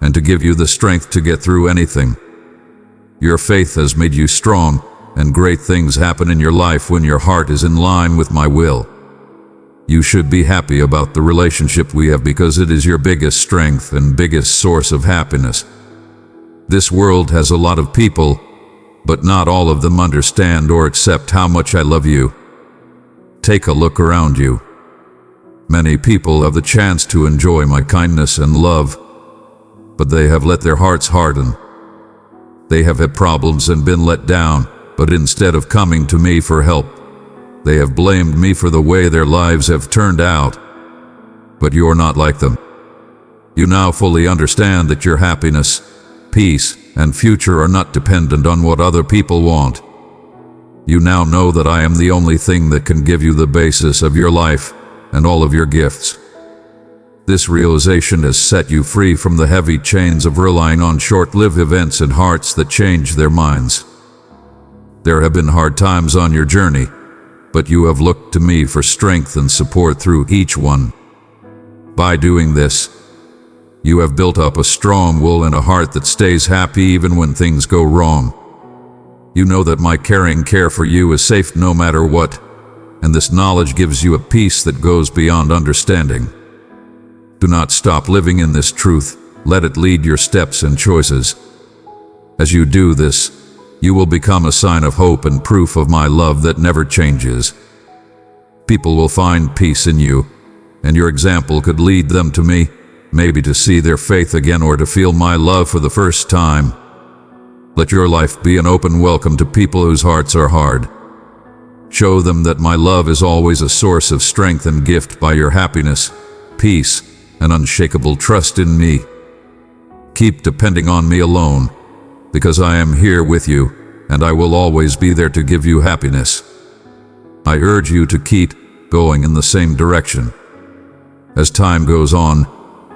and to give you the strength to get through anything. Your faith has made you strong, and great things happen in your life when your heart is in line with my will. You should be happy about the relationship we have because it is your biggest strength and biggest source of happiness. This world has a lot of people, but not all of them understand or accept how much I love you. Take a look around you. Many people have the chance to enjoy my kindness and love, but they have let their hearts harden. They have had problems and been let down, but instead of coming to me for help, They have blamed me for the way their lives have turned out. But you're not like them. You now fully understand that your happiness, peace, and future are not dependent on what other people want. You now know that I am the only thing that can give you the basis of your life and all of your gifts. This realization has set you free from the heavy chains of relying on short-lived events and hearts that change their minds. There have been hard times on your journey, but you have looked to me for strength and support through each one. By doing this, you have built up a strong will and a heart that stays happy even when things go wrong. You know that my caring care for you is safe no matter what, and this knowledge gives you a peace that goes beyond understanding. Do not stop living in this truth. Let it lead your steps and choices. As you do this, you will become a sign of hope and proof of my love that never changes. People will find peace in you, and your example could lead them to me, maybe to see their faith again or to feel my love for the first time. Let your life be an open welcome to people whose hearts are hard. Show them that my love is always a source of strength and gift by your happiness, peace, and unshakable trust in me. Keep depending on me alone, because I am here with you, and I will always be there to give you happiness. I urge you to keep going in the same direction. As time goes on,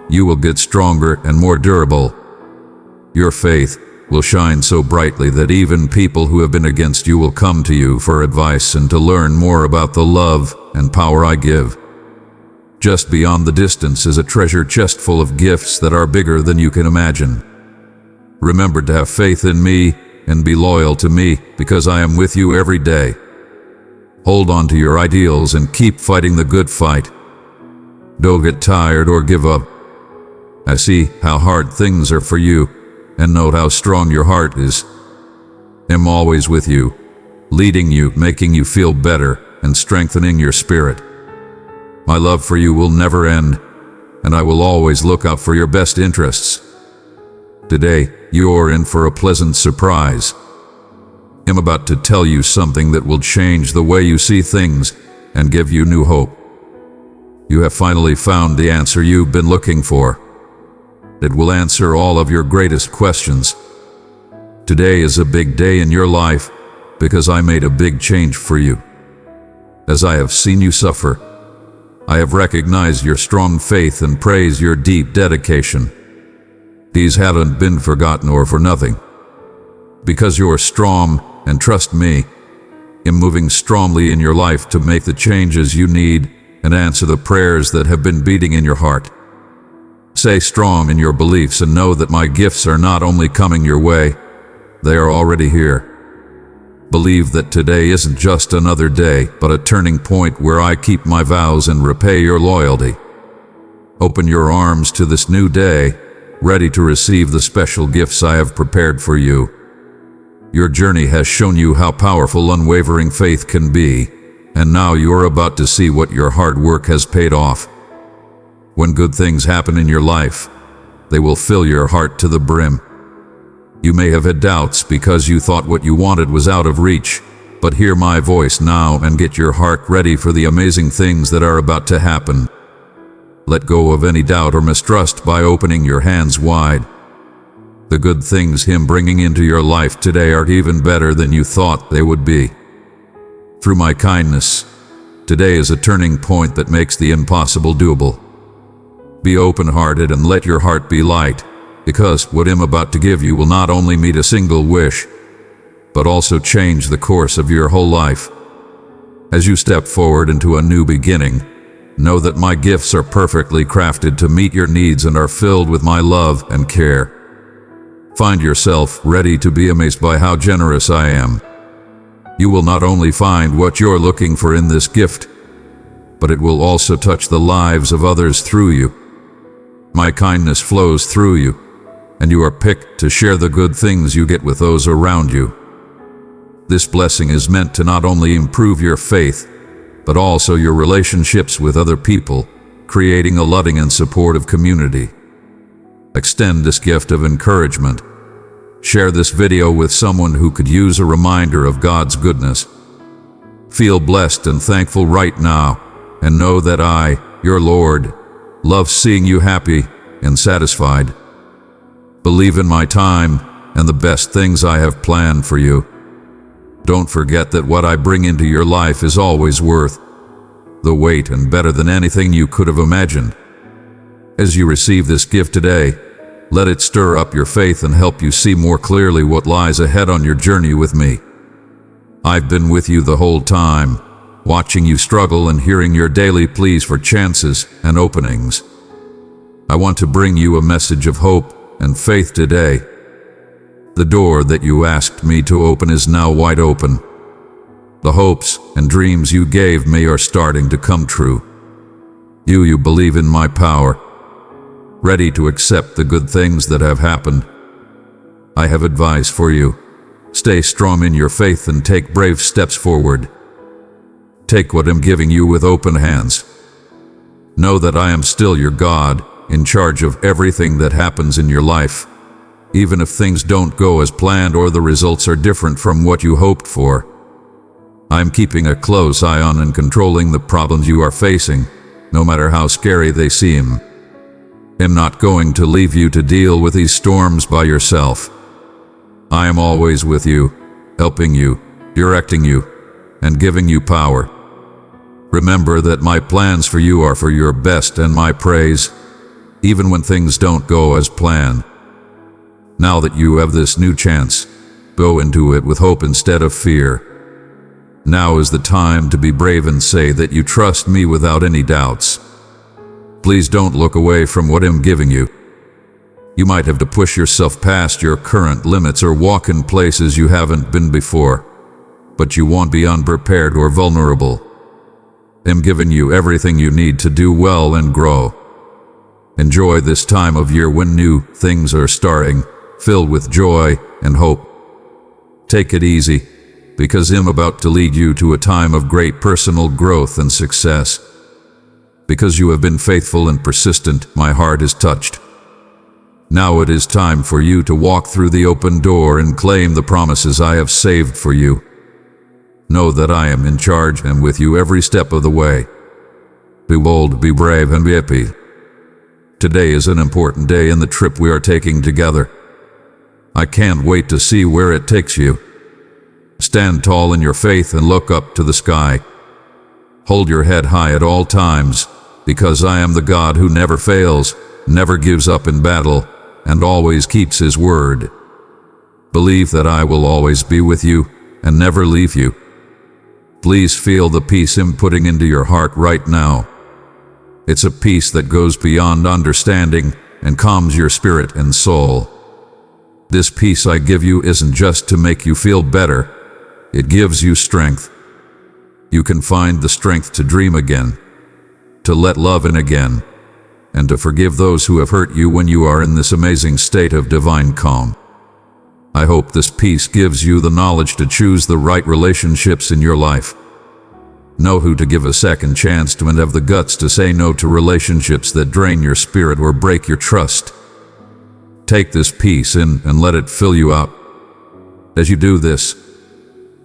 you will get stronger and more durable. Your faith will shine so brightly that even people who have been against you will come to you for advice and to learn more about the love and power I give. Just beyond the distance is a treasure chest full of gifts that are bigger than you can imagine. Remember to have faith in me and be loyal to me, because I am with you every day. Hold on to your ideals and keep fighting the good fight. Don't get tired or give up. I see how hard things are for you, and note how strong your heart is. I'm always with you, leading you, making you feel better, and strengthening your spirit. My love for you will never end, and I will always look out for your best interests. Today, you're in for a pleasant surprise. I'm about to tell you something that will change the way you see things and give you new hope. You have finally found the answer you've been looking for. It will answer all of your greatest questions. Today is a big day in your life because I made a big change for you. As I have seen you suffer, I have recognized your strong faith and praised your deep dedication. These haven't been forgotten or for nothing. Because you're strong and trust me, I'm moving strongly in your life to make the changes you need and answer the prayers that have been beating in your heart. Stay strong in your beliefs and know that my gifts are not only coming your way, they are already here. Believe that today isn't just another day, but a turning point where I keep my vows and repay your loyalty. Open your arms to this new day, ready to receive the special gifts I have prepared for you. Your journey has shown you how powerful unwavering faith can be, and now you're about to see what your hard work has paid off. When good things happen in your life, they will fill your heart to the brim. You may have had doubts because you thought what you wanted was out of reach, but hear my voice now and get your heart ready for the amazing things that are about to happen. Let go of any doubt or mistrust by opening your hands wide. The good things Him bringing into your life today are even better than you thought they would be. Through my kindness, today is a turning point that makes the impossible doable. Be open-hearted and let your heart be light, because what I'm about to give you will not only meet a single wish, but also change the course of your whole life. As you step forward into a new beginning, know that my gifts are perfectly crafted to meet your needs and are filled with my love and care. Find yourself ready to be amazed by how generous I am. You will not only find what you're looking for in this gift, but it will also touch the lives of others through you. My kindness flows through you, and you are picked to share the good things you get with those around you. This blessing is meant to not only improve your faith, but also your relationships with other people, creating a loving and supportive community. Extend this gift of encouragement. Share this video with someone who could use a reminder of God's goodness. Feel blessed and thankful right now, and know that I, your Lord, love seeing you happy and satisfied. Believe in my time and the best things I have planned for you. Don't forget that what I bring into your life is always worth the wait and better than anything you could have imagined. As you receive this gift today, let it stir up your faith and help you see more clearly what lies ahead on your journey with me. I've been with you the whole time, watching you struggle and hearing your daily pleas for chances and openings. I want to bring you a message of hope and faith today. The door that you asked me to open is now wide open. The hopes and dreams you gave me are starting to come true. You believe in my power, ready to accept the good things that have happened. I have advice for you. Stay strong in your faith and take brave steps forward. Take what I'm giving you with open hands. Know that I am still your God, in charge of everything that happens in your life, even if things don't go as planned or the results are different from what you hoped for. I'm keeping a close eye on and controlling the problems you are facing, no matter how scary they seem. I'm not going to leave you to deal with these storms by yourself. I am always with you, helping you, directing you, and giving you power. Remember that my plans for you are for your best and my praise, even when things don't go as planned. Now that you have this new chance, go into it with hope instead of fear. Now is the time to be brave and say that you trust me without any doubts. Please don't look away from what I'm giving you. You might have to push yourself past your current limits or walk in places you haven't been before, but you won't be unprepared or vulnerable. I'm giving you everything you need to do well and grow. Enjoy this time of year when new things are starting, filled with joy and hope. Take it easy, because I'm about to lead you to a time of great personal growth and success. Because you have been faithful and persistent, my heart is touched. Now it is time for you to walk through the open door and claim the promises I have saved for you. Know that I am in charge and with you every step of the way. Be bold, be brave, and be happy. Today is an important day in the trip we are taking together. I can't wait to see where it takes you. Stand tall in your faith and look up to the sky. Hold your head high at all times, because I am the God who never fails, never gives up in battle, and always keeps his word. Believe that I will always be with you and never leave you. Please feel the peace I'm putting into your heart right now. It's a peace that goes beyond understanding and calms your spirit and soul. This peace I give you isn't just to make you feel better. It gives you strength. You can find the strength to dream again, to let love in again, and to forgive those who have hurt you when you are in this amazing state of divine calm. I hope this peace gives you the knowledge to choose the right relationships in your life. Know who to give a second chance to and have the guts to say no to relationships that drain your spirit or break your trust. Take this peace in and let it fill you up. As you do this,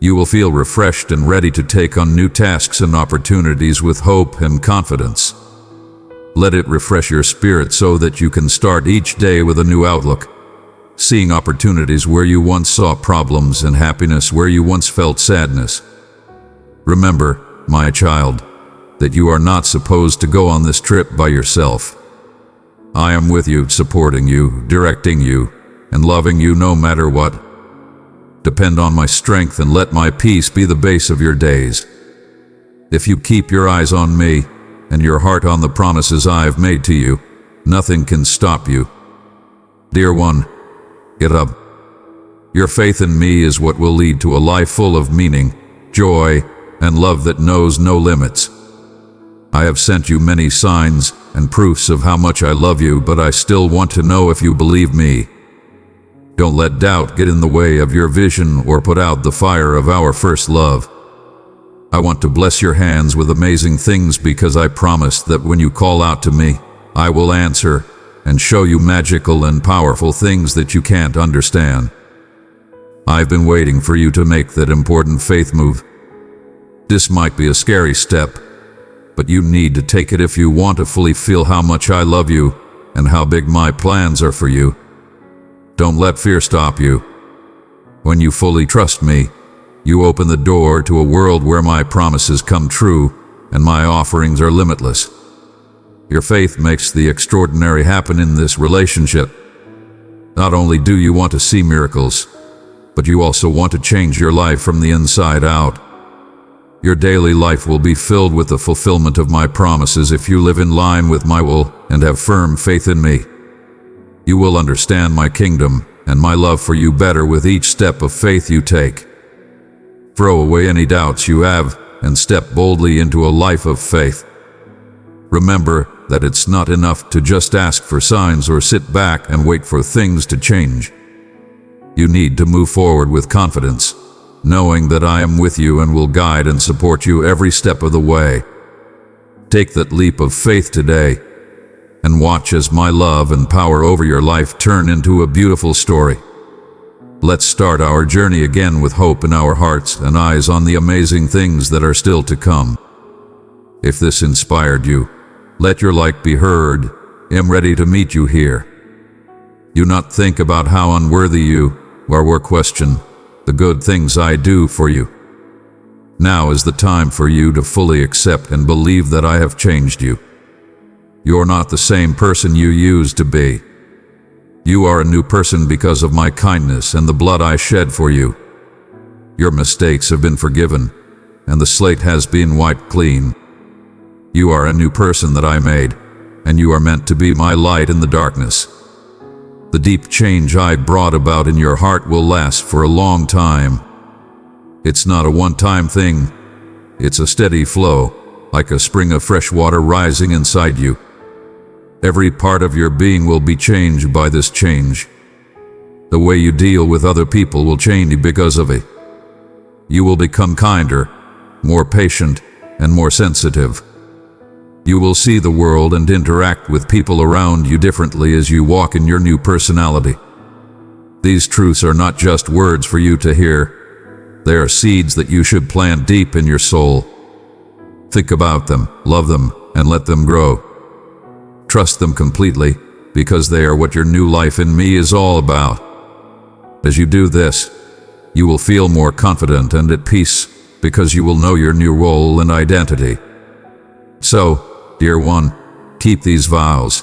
you will feel refreshed and ready to take on new tasks and opportunities with hope and confidence. Let it refresh your spirit so that you can start each day with a new outlook, seeing opportunities where you once saw problems and happiness where you once felt sadness. Remember, my child, that you are not supposed to go on this trip by yourself. I am with you, supporting you, directing you, and loving you no matter what. Depend on my strength and let my peace be the base of your days. If you keep your eyes on me and your heart on the promises I have made to you, nothing can stop you. Dear one, get up. Your faith in me is what will lead to a life full of meaning, joy, and love that knows no limits. I have sent you many signs and proofs of how much I love you, but I still want to know if you believe me. Don't let doubt get in the way of your vision or put out the fire of our first love. I want to bless your hands with amazing things because I promised that when you call out to me, I will answer and show you magical and powerful things that you can't understand. I've been waiting for you to make that important faith move. This might be a scary step, but you need to take it if you want to fully feel how much I love you and how big my plans are for you. Don't let fear stop you. When you fully trust me, you open the door to a world where my promises come true and my offerings are limitless. Your faith makes the extraordinary happen in this relationship. Not only do you want to see miracles, but you also want to change your life from the inside out. Your daily life will be filled with the fulfillment of my promises if you live in line with my will and have firm faith in me. You will understand my kingdom and my love for you better with each step of faith you take. Throw away any doubts you have and step boldly into a life of faith. Remember that it's not enough to just ask for signs or sit back and wait for things to change. You need to move forward with confidence, knowing that I am with you and will guide and support you every step of the way. Take that leap of faith today and watch as my love and power over your life turn into a beautiful story. Let's start our journey again with hope in our hearts and eyes on the amazing things that are still to come. If this inspired you, let your light be heard. I'm ready to meet you here. Do not think about how unworthy you are or question the good things I do for you. Now is the time for you to fully accept and believe that I have changed you. You're not the same person you used to be. You are a new person because of my kindness and the blood I shed for you. Your mistakes have been forgiven, and the slate has been wiped clean. You are a new person that I made, and you are meant to be my light in the darkness. The deep change I brought about in your heart will last for a long time. It's not a one-time thing. It's a steady flow, like a spring of fresh water rising inside you. Every part of your being will be changed by this change. The way you deal with other people will change because of it. You will become kinder, more patient, and more sensitive. You will see the world and interact with people around you differently as you walk in your new personality. These truths are not just words for you to hear. They are seeds that you should plant deep in your soul. Think about them, love them, and let them grow. Trust them completely, because they are what your new life in me is all about. As you do this, you will feel more confident and at peace, because you will know your new role and identity. So, dear one, keep these vows.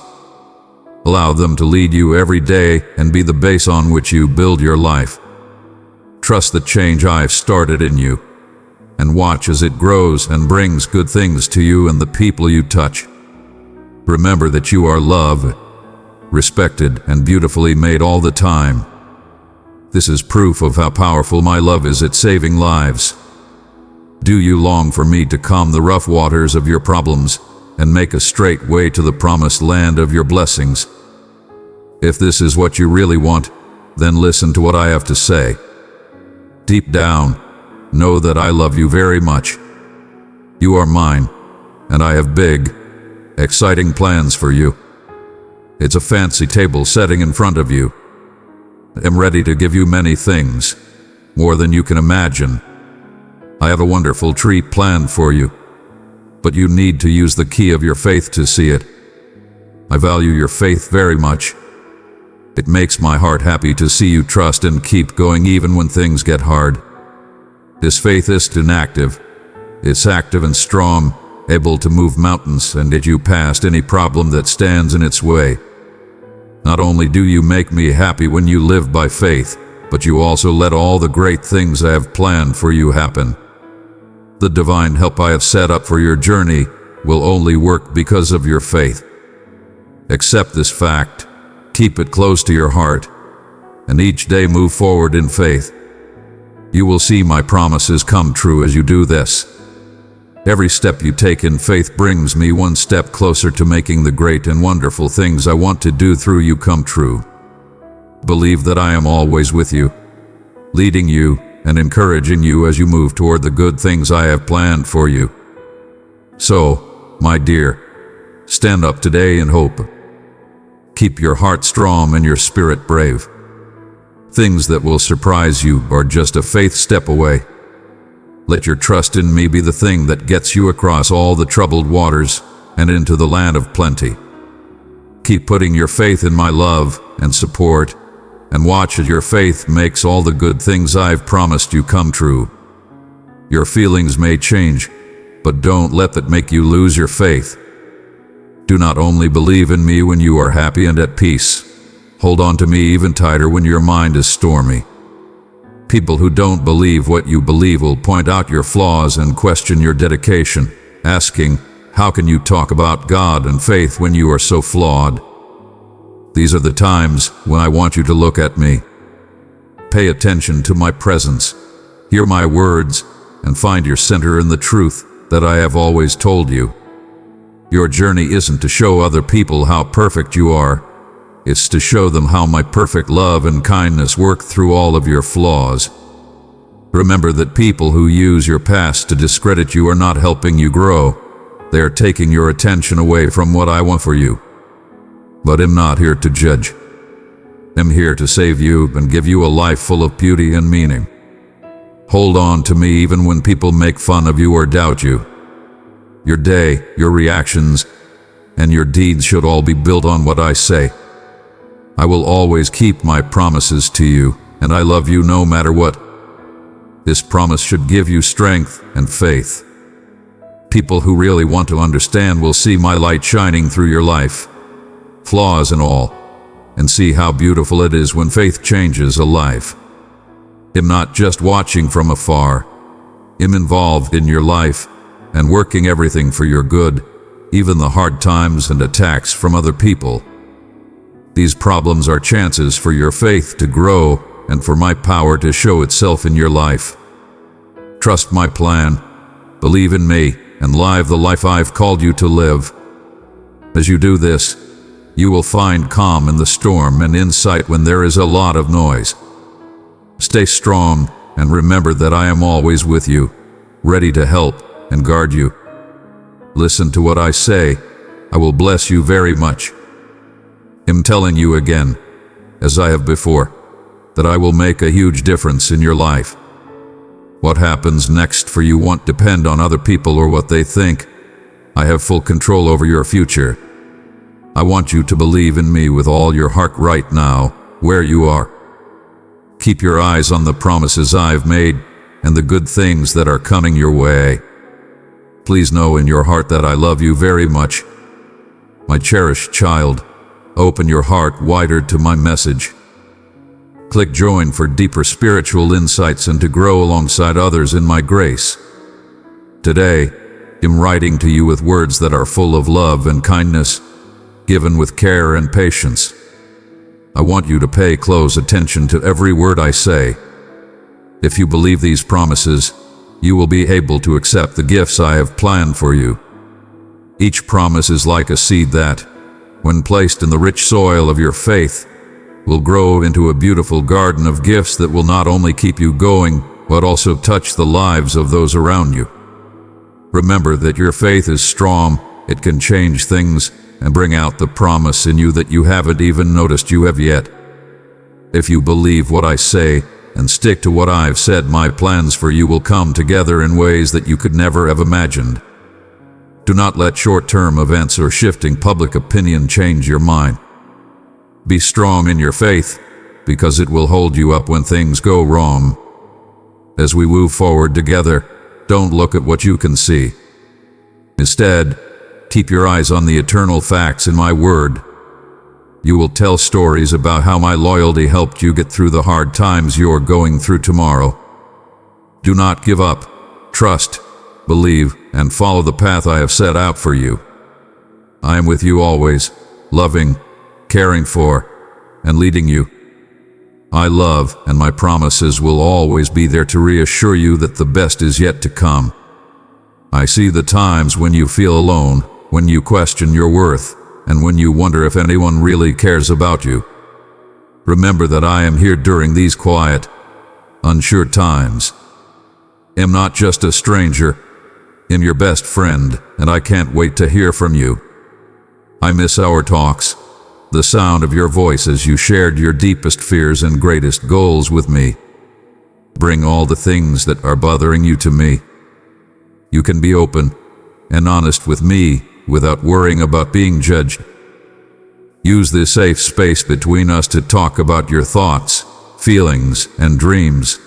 Allow them to lead you every day and be the base on which you build your life. Trust the change I've started in you, and watch as it grows and brings good things to you and the people you touch. Remember that you are loved, respected, and beautifully made all the time. This is proof of how powerful my love is at saving lives. Do you long for me to calm the rough waters of your problems and make a straight way to the promised land of your blessings? If this is what you really want, then listen to what I have to say. Deep down, know that I love you very much. You are mine, and I have big, exciting plans for you. It's a fancy table setting in front of you. I'm ready to give you many things, more than you can imagine. I have a wonderful treat planned for you, but you need to use the key of your faith to see it. I value your faith very much. It makes my heart happy to see you trust and keep going even when things get hard. This faith isn't active. It's active and strong, able to move mountains and get you past any problem that stands in its way. Not only do you make me happy when you live by faith, but you also let all the great things I have planned for you happen. The divine help I have set up for your journey will only work because of your faith. Accept this fact, keep it close to your heart, and each day move forward in faith. You will see my promises come true as you do this. Every step you take in faith brings me one step closer to making the great and wonderful things I want to do through you come true. Believe that I am always with you, leading you and encouraging you as you move toward the good things I have planned for you. So, my dear, stand up today in hope. Keep your heart strong and your spirit brave. Things that will surprise you are just a faith step away. Let your trust in me be the thing that gets you across all the troubled waters and into the land of plenty. Keep putting your faith in my love and support, and watch as your faith makes all the good things I've promised you come true. Your feelings may change, but don't let that make you lose your faith. Do not only believe in me when you are happy and at peace. Hold on to me even tighter when your mind is stormy. People who don't believe what you believe will point out your flaws and question your dedication, asking, "How can you talk about God and faith when you are so flawed?" These are the times when I want you to look at me. Pay attention to my presence, hear my words, and find your center in the truth that I have always told you. Your journey isn't to show other people how perfect you are. It's to show them how my perfect love and kindness work through all of your flaws. Remember that people who use your past to discredit you are not helping you grow. They are taking your attention away from what I want for you. But I'm not here to judge. I'm here to save you and give you a life full of beauty and meaning. Hold on to me even when people make fun of you or doubt you. Your day, your reactions, and your deeds should all be built on what I say. I will always keep my promises to you, and I love you no matter what. This promise should give you strength and faith. People who really want to understand will see my light shining through your life, flaws and all, and see how beautiful it is when faith changes a life. I'm not just watching from afar. I'm involved in your life and working everything for your good, even the hard times and attacks from other people. These problems are chances for your faith to grow and for my power to show itself in your life. Trust my plan, believe in me, and live the life I've called you to live. As you do this, you will find calm in the storm and insight when there is a lot of noise. Stay strong and remember that I am always with you, ready to help and guard you. Listen to what I say. I will bless you very much. I'm telling you again, as I have before, that I will make a huge difference in your life. What happens next for you won't depend on other people or what they think. I have full control over your future. I want you to believe in me with all your heart right now, where you are. Keep your eyes on the promises I've made and the good things that are coming your way. Please know in your heart that I love you very much. My cherished child, open your heart wider to my message. Click join for deeper spiritual insights and to grow alongside others in my grace. Today, I'm writing to you with words that are full of love and kindness, given with care and patience. I want you to pay close attention to every word I say. If you believe these promises, you will be able to accept the gifts I have planned for you. Each promise is like a seed that, when placed in the rich soil of your faith, will grow into a beautiful garden of gifts that will not only keep you going, but also touch the lives of those around you. Remember that your faith is strong, it can change things, and bring out the promise in you that you haven't even noticed you have yet. If you believe what I say, and stick to what I've said, my plans for you will come together in ways that you could never have imagined. Do not let short-term events or shifting public opinion change your mind. Be strong in your faith, because it will hold you up when things go wrong. As we move forward together, don't look at what you can see. Instead, keep your eyes on the eternal facts in my word. You will tell stories about how my loyalty helped you get through the hard times you're going through tomorrow. Do not give up. Trust, believe, and follow the path I have set out for you. I am with you always, loving, caring for, and leading you. I love, and my promises will always be there to reassure you that the best is yet to come. I see the times when you feel alone, when you question your worth, and when you wonder if anyone really cares about you. Remember that I am here during these quiet, unsure times. I'm not just a stranger. I'm your best friend, and I can't wait to hear from you. I miss our talks, the sound of your voice as you shared your deepest fears and greatest goals with me. Bring all the things that are bothering you to me. You can be open and honest with me without worrying about being judged. Use this safe space between us to talk about your thoughts, feelings, and dreams.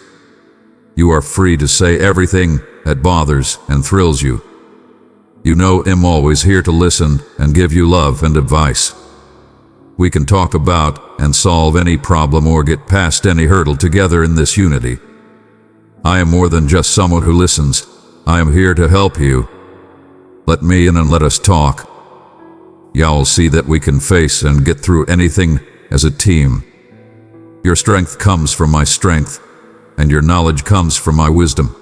You are free to say everything that bothers and thrills you. You know I'm always here to listen and give you love and advice. We can talk about and solve any problem or get past any hurdle together in this unity. I am more than just someone who listens. I am here to help you. Let me in and let us talk. You'll see that we can face and get through anything as a team. Your strength comes from my strength, and your knowledge comes from my wisdom.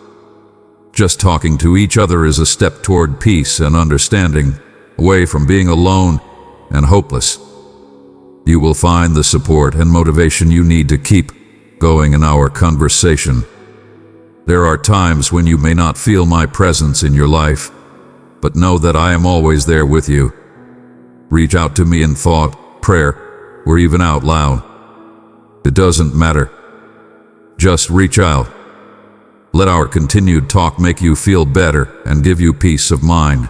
Just talking to each other is a step toward peace and understanding, away from being alone and hopeless. You will find the support and motivation you need to keep going in our conversation. There are times when you may not feel my presence in your life, but know that I am always there with you. Reach out to me in thought, prayer, or even out loud. It doesn't matter. Just reach out. Let our continued talk make you feel better and give you peace of mind.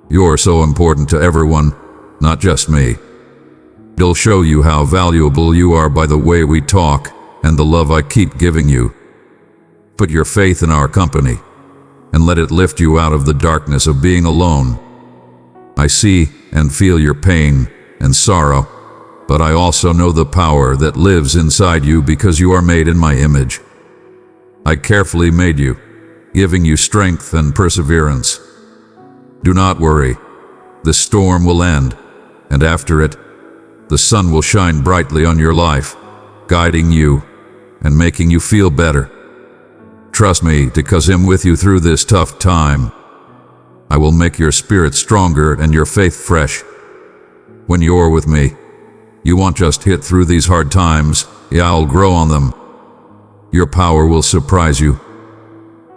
You're so important to everyone, not just me. It'll show you how valuable you are by the way we talk and the love I keep giving you. Put your faith in our company and let it lift you out of the darkness of being alone. I see and feel your pain and sorrow, but I also know the power that lives inside you because you are made in my image. I carefully made you, giving you strength and perseverance. Do not worry. The storm will end, and after it, the sun will shine brightly on your life, guiding you and making you feel better. Trust me, because I'm with you through this tough time. I will make your spirit stronger and your faith fresh. When you're with me, you won't just hit through these hard times, I'll grow on them. Your power will surprise you.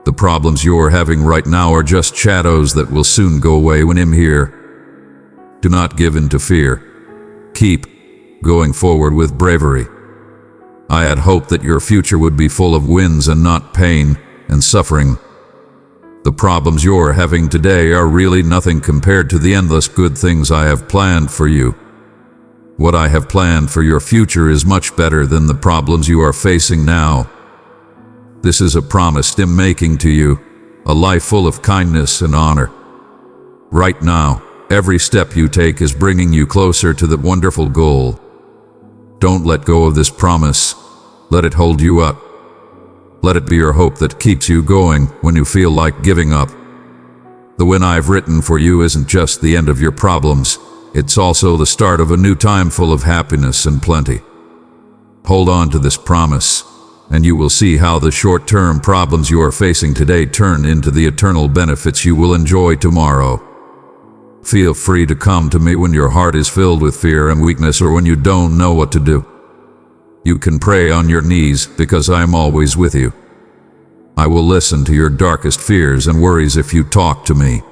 The problems you're having right now are just shadows that will soon go away when I'm here. Do not give in to fear. Keep going forward with bravery. I had hoped that your future would be full of wins and not pain and suffering. The problems you're having today are really nothing compared to the endless good things I have planned for you. What I have planned for your future is much better than the problems you are facing now. This is a promise I'm making to you, a life full of kindness and honor. Right now, every step you take is bringing you closer to that wonderful goal. Don't let go of this promise. Let it hold you up. Let it be your hope that keeps you going when you feel like giving up. The win I've written for you isn't just the end of your problems. It's also the start of a new time full of happiness and plenty. Hold on to this promise, and you will see how the short-term problems you are facing today turn into the eternal benefits you will enjoy tomorrow. Feel free to come to me when your heart is filled with fear and weakness or when you don't know what to do. You can pray on your knees because I am always with you. I will listen to your darkest fears and worries if you talk to me.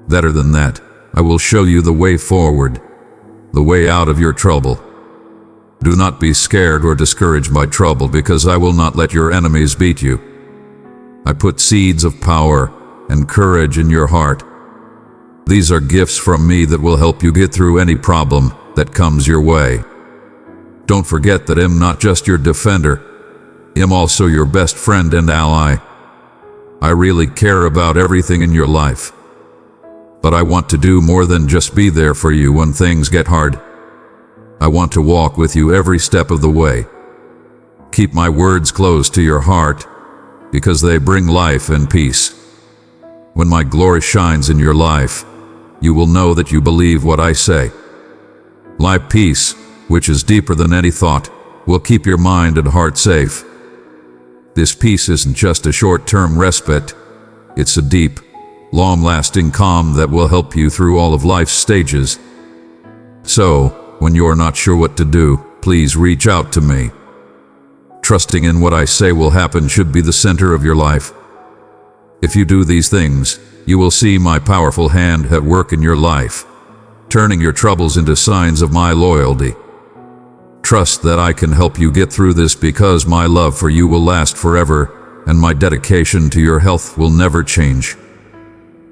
Better than that, I will show you the way forward, the way out of your trouble. Do not be scared or discouraged by trouble because I will not let your enemies beat you. I put seeds of power and courage in your heart. These are gifts from me that will help you get through any problem that comes your way. Don't forget that I'm not just your defender. I'm also your best friend and ally. I really care about everything in your life. But I want to do more than just be there for you when things get hard. I want to walk with you every step of the way. Keep my words close to your heart because they bring life and peace. When my glory shines in your life, you will know that you believe what I say. My peace, which is deeper than any thought, will keep your mind and heart safe. This peace isn't just a short-term respite. It's a deep, long-lasting calm that will help you through all of life's stages. So, when you're not sure what to do, please reach out to me. Trusting in what I say will happen should be the center of your life. If you do these things, you will see my powerful hand at work in your life, turning your troubles into signs of my loyalty. Trust that I can help you get through this because my love for you will last forever and my dedication to your health will never change.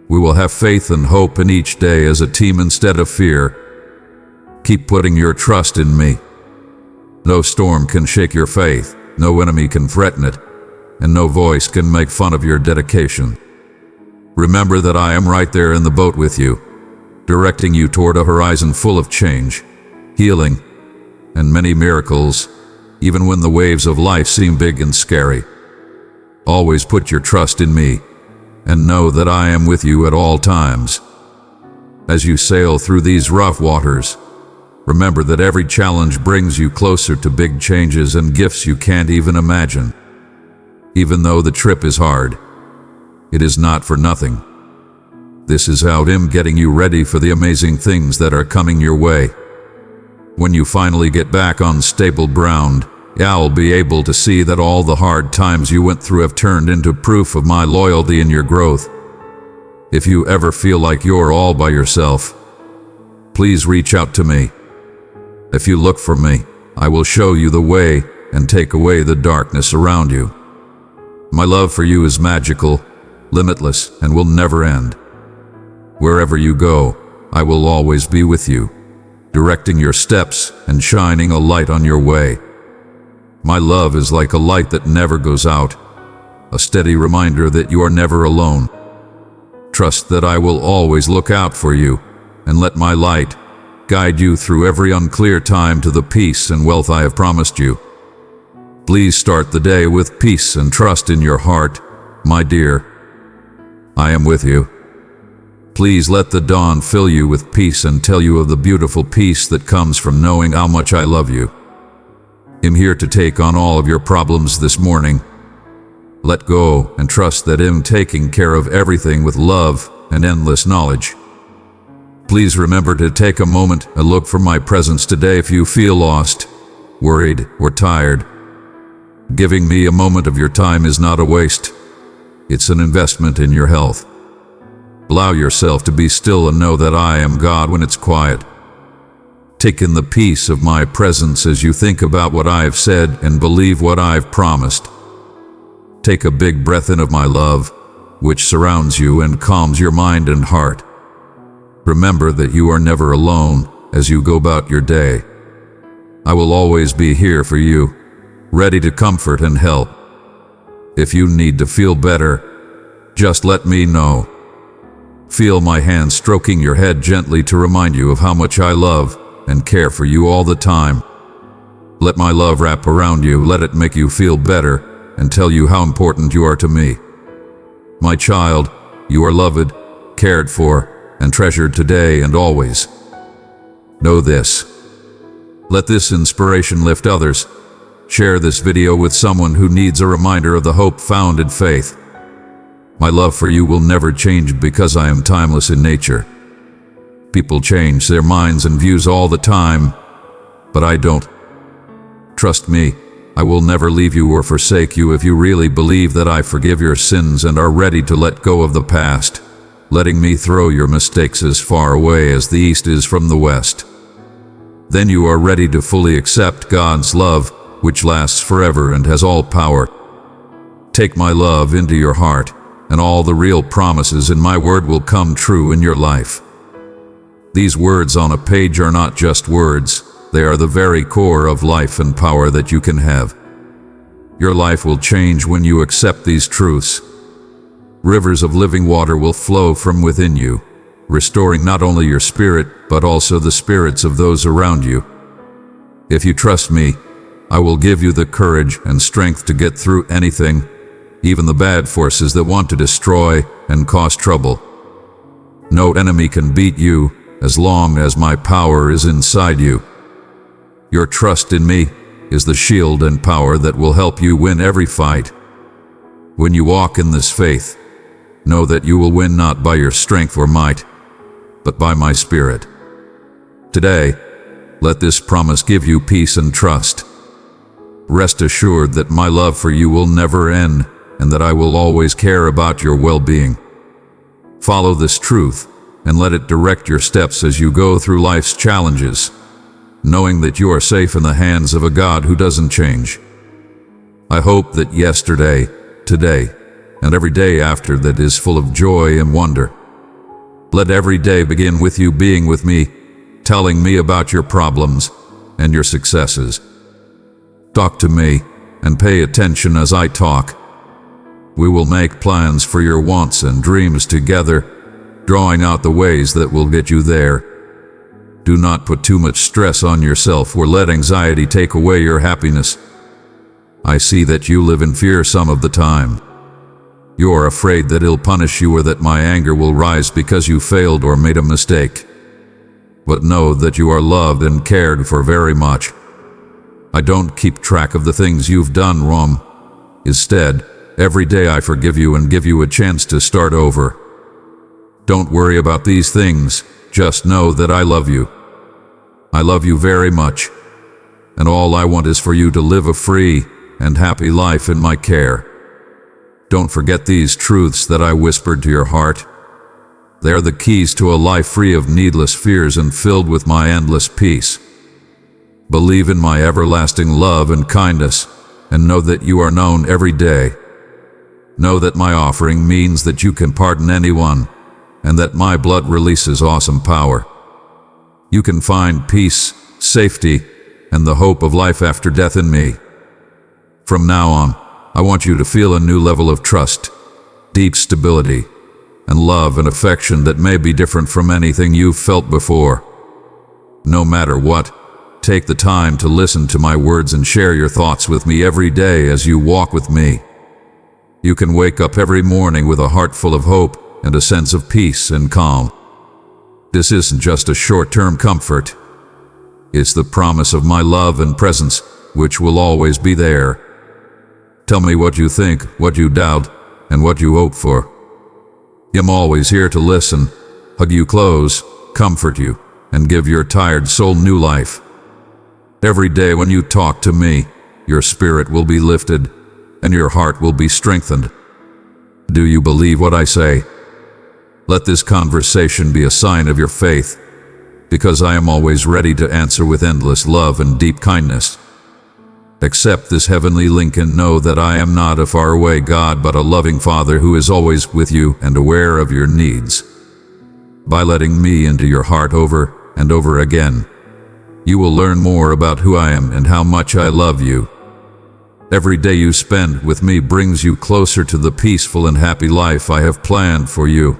We will have faith and hope in each day as a team instead of fear. Keep putting your trust in me. No storm can shake your faith, no enemy can threaten it, and no voice can make fun of your dedication. Remember that I am right there in the boat with you, directing you toward a horizon full of change, healing, and many miracles, even when the waves of life seem big and scary. Always put your trust in me, and know that I am with you at all times. As you sail through these rough waters, remember that every challenge brings you closer to big changes and gifts you can't even imagine. Even though the trip is hard, it is not for nothing. This is how I'm getting you ready for the amazing things that are coming your way. When you finally get back on stable ground, you'll be able to see that all the hard times you went through have turned into proof of my loyalty and your growth. If you ever feel like you're all by yourself, please reach out to me. If you look for me, I will show you the way and take away the darkness around you. My love for you is magical, limitless, and will never end. Wherever you go, I will always be with you, directing your steps and shining a light on your way. My love is like a light that never goes out, a steady reminder that you are never alone. Trust that I will always look out for you and let my light guide you through every unclear time to the peace and wealth I have promised you. Please start the day with peace and trust in your heart, my dear. I am with you. Please let the dawn fill you with peace and tell you of the beautiful peace that comes from knowing how much I love you. I'm here to take on all of your problems this morning. Let go and trust that I'm taking care of everything with love and endless knowledge. Please remember to take a moment and look for my presence today if you feel lost, worried, or tired. Giving me a moment of your time is not a waste. It's an investment in your health. Allow yourself to be still and know that I am God when it's quiet. Take in the peace of my presence as you think about what I have said and believe what I've promised. Take a big breath in of my love, which surrounds you and calms your mind and heart. Remember that you are never alone as you go about your day. I will always be here for you, ready to comfort and help. If you need to feel better, just let me know. Feel my hand stroking your head gently to remind you of how much I love and care for you all the time. Let my love wrap around you, let it make you feel better and tell you how important you are to me. My child, you are loved, cared for, and treasured today and always. Know this. Let this inspiration lift others. Share this video with someone who needs a reminder of the hope found in faith. My love for you will never change because I am timeless in nature. People change their minds and views all the time, but I don't. Trust me, I will never leave you or forsake you if you really believe that I forgive your sins and are ready to let go of the past, letting me throw your mistakes as far away as the east is from the west. Then you are ready to fully accept God's love, which lasts forever and has all power. Take my love into your heart, and all the real promises in my word will come true in your life. These words on a page are not just words, they are the very core of life and power that you can have. Your life will change when you accept these truths. Rivers of living water will flow from within you, restoring not only your spirit, but also the spirits of those around you. If you trust me, I will give you the courage and strength to get through anything, even the bad forces that want to destroy and cause trouble. No enemy can beat you as long as my power is inside you. Your trust in me is the shield and power that will help you win every fight. When you walk in this faith, know that you will win not by your strength or might, but by my Spirit. Today, let this promise give you peace and trust. Rest assured that my love for you will never end and that I will always care about your well-being. Follow this truth and let it direct your steps as you go through life's challenges. knowing that you are safe in the hands of a God who doesn't change. I hope that yesterday, today, and every day after that is full of joy and wonder. Let every day begin with you being with me, telling me about your problems and your successes. Talk to me and pay attention as I talk. We will make plans for your wants and dreams together, drawing out the ways that will get you there. Do not put too much stress on yourself or let anxiety take away your happiness. I see that you live in fear some of the time. You are afraid that He'll punish you or that my anger will rise because you failed or made a mistake. But know that you are loved and cared for very much. I don't keep track of the things you've done wrong. Instead, every day I forgive you and give you a chance to start over. Don't worry about these things, just know that I love you. I love you very much, and all I want is for you to live a free and happy life in my care. Don't forget these truths that I whispered to your heart. They are the keys to a life free of needless fears and filled with my endless peace. Believe in my everlasting love and kindness, and know that you are known every day. Know that my offering means that you can pardon anyone, and that my blood releases awesome power. You can find peace, safety, and the hope of life after death in me. From now on, I want you to feel a new level of trust, deep stability, and love and affection that may be different from anything you've felt before. No matter what, take the time to listen to my words and share your thoughts with me every day as you walk with me. You can wake up every morning with a heart full of hope and a sense of peace and calm. This isn't just a short-term comfort. It's the promise of my love and presence, which will always be there. Tell me what you think, what you doubt, and what you hope for. I'm always here to listen, hug you close, comfort you, and give your tired soul new life. Every day when you talk to me, your spirit will be lifted, and your heart will be strengthened. Do you believe what I say? Let this conversation be a sign of your faith, because I am always ready to answer with endless love and deep kindness. Accept this heavenly link and know that I am not a faraway God, but a loving Father who is always with you and aware of your needs. By letting me into your heart over and over again, you will learn more about who I am and how much I love you. Every day you spend with me brings you closer to the peaceful and happy life I have planned for you.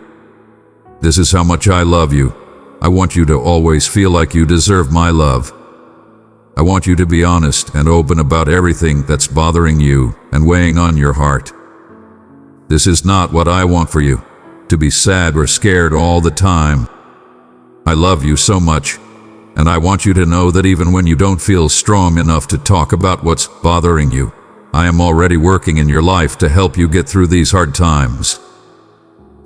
This is how much I love you. I want you to always feel like you deserve my love. I want you to be honest and open about everything that's bothering you and weighing on your heart. This is not what I want for you, to be sad or scared all the time. I love you so much, and I want you to know that even when you don't feel strong enough to talk about what's bothering you, I am already working in your life to help you get through these hard times.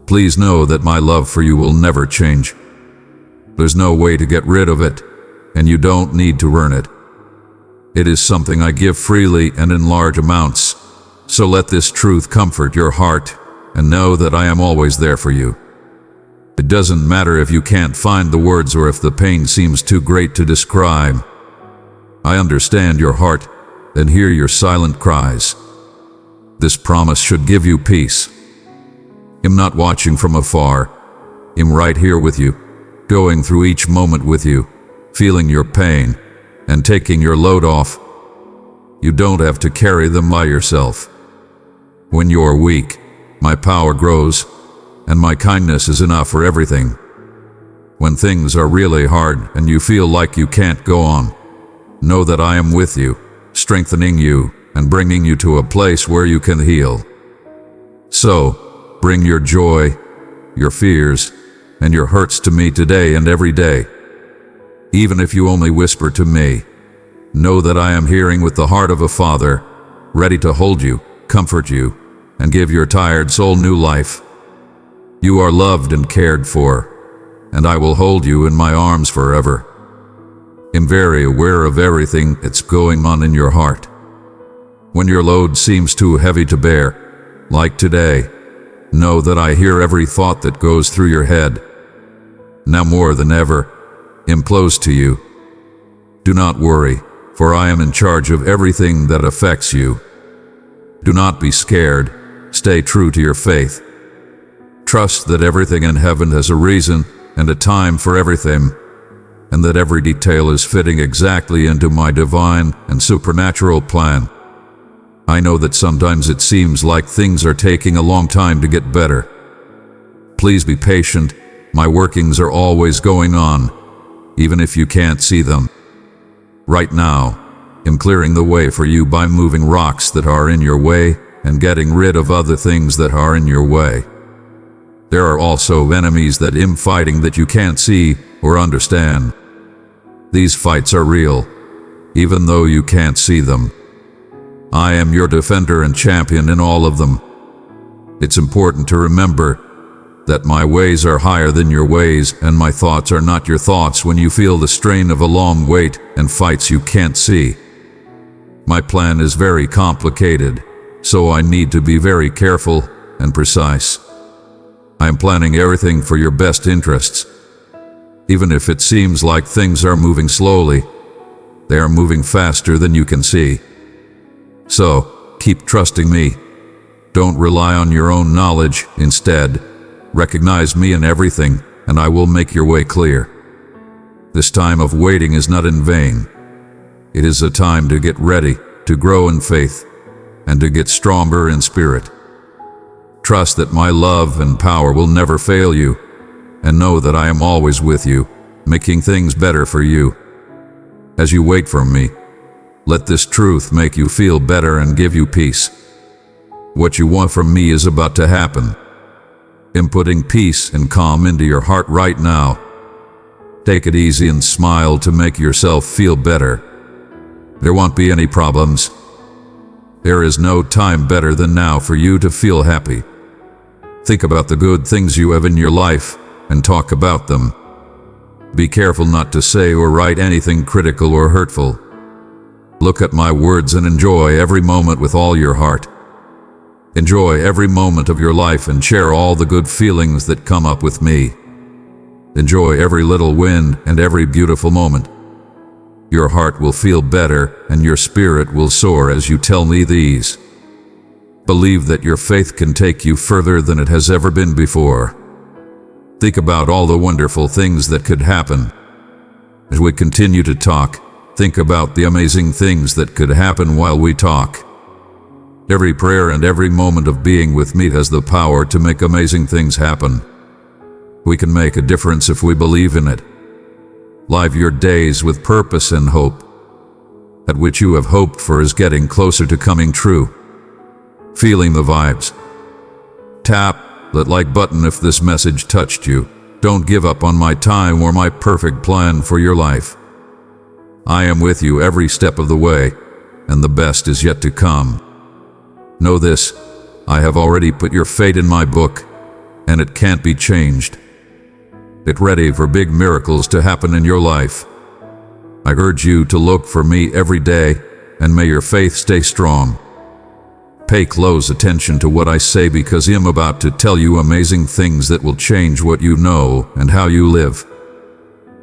Please know that my love for you will never change. There's no way to get rid of it, and you don't need to earn it. It is something I give freely and in large amounts, so let this truth comfort your heart and know that I am always there for you. It doesn't matter if you can't find the words or if the pain seems too great to describe. I understand your heart and hear your silent cries. This promise should give you peace. I'm not watching from afar. I'm right here with you, going through each moment with you, feeling your pain and taking your load off. You don't have to carry them by yourself. When you're weak, my power grows, and my kindness is enough for everything. When things are really hard and you feel like you can't go on, know that I am with you, strengthening you and bringing you to a place where you can heal. So, bring your joy, your fears, and your hurts to me today and every day. Even if you only whisper to me, know that I am hearing with the heart of a father, ready to hold you, comfort you, and give your tired soul new life. You are loved and cared for, and I will hold you in my arms forever. I'm very aware of everything that's going on in your heart. When your load seems too heavy to bear, like today, know that I hear every thought that goes through your head. Now more than ever, I'm close to you. Do not worry, for I am in charge of everything that affects you. Do not be scared. Stay true to your faith. Trust that everything in heaven has a reason and a time for everything, and that every detail is fitting exactly into my divine and supernatural plan. I know that sometimes it seems like things are taking a long time to get better. Please be patient. My workings are always going on, even if you can't see them. Right now, I'm clearing the way for you by moving rocks that are in your way and getting rid of other things that are in your way. There are also enemies that I'm fighting that you can't see or understand. These fights are real, even though you can't see them. I am your defender and champion in all of them. It's important to remember that my ways are higher than your ways, and my thoughts are not your thoughts when you feel the strain of a long wait and fights you can't see. My plan is very complicated, so I need to be very careful and precise. I am planning everything for your best interests. Even if it seems like things are moving slowly, they are moving faster than you can see. So, keep trusting me. Don't rely on your own knowledge. Instead, recognize me in everything, and I will make your way clear. This time of waiting is not in vain. It is a time to get ready, to grow in faith, and to get stronger in spirit. Trust that my love and power will never fail you, and know that I am always with you, making things better for you. As you wait for me, let this truth make you feel better and give you peace. What you want from me is about to happen. I'm putting peace and calm into your heart right now. Take it easy and smile to make yourself feel better. There won't be any problems. There is no time better than now for you to feel happy. Think about the good things you have in your life and talk about them. Be careful not to say or write anything critical or hurtful. Look at my words and enjoy every moment with all your heart. Enjoy every moment of your life and share all the good feelings that come up with me. Enjoy every little win and every beautiful moment. Your heart will feel better and your spirit will soar as you tell me these. Believe that your faith can take you further than it has ever been before. Think about all the wonderful things that could happen. As we continue to talk, think about the amazing things that could happen while we talk. Every prayer and every moment of being with me has the power to make amazing things happen. We can make a difference if we believe in it. Live your days with purpose and hope. That which you have hoped for is getting closer to coming true. Feeling the vibes. Tap that like button if this message touched you. Don't give up on my time or my perfect plan for your life. I am with you every step of the way, and the best is yet to come. Know this, I have already put your fate in my book, and it can't be changed. Get ready for big miracles to happen in your life. I urge you to look for me every day, and may your faith stay strong. Pay close attention to what I say because I'm about to tell you amazing things that will change what you know and how you live.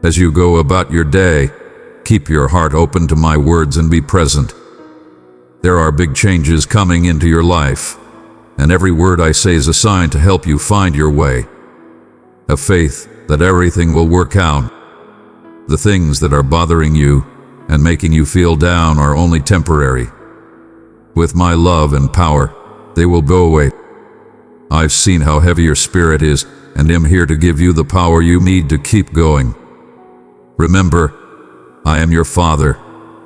As you go about your day, keep your heart open to my words and be present. There are big changes coming into your life, and every word I say is a sign to help you find your way. Have faith that everything will work out. The things that are bothering you and making you feel down are only temporary. With my love and power, they will go away. I've seen how heavy your spirit is, and am here to give you the power you need to keep going. Remember, I am your Father,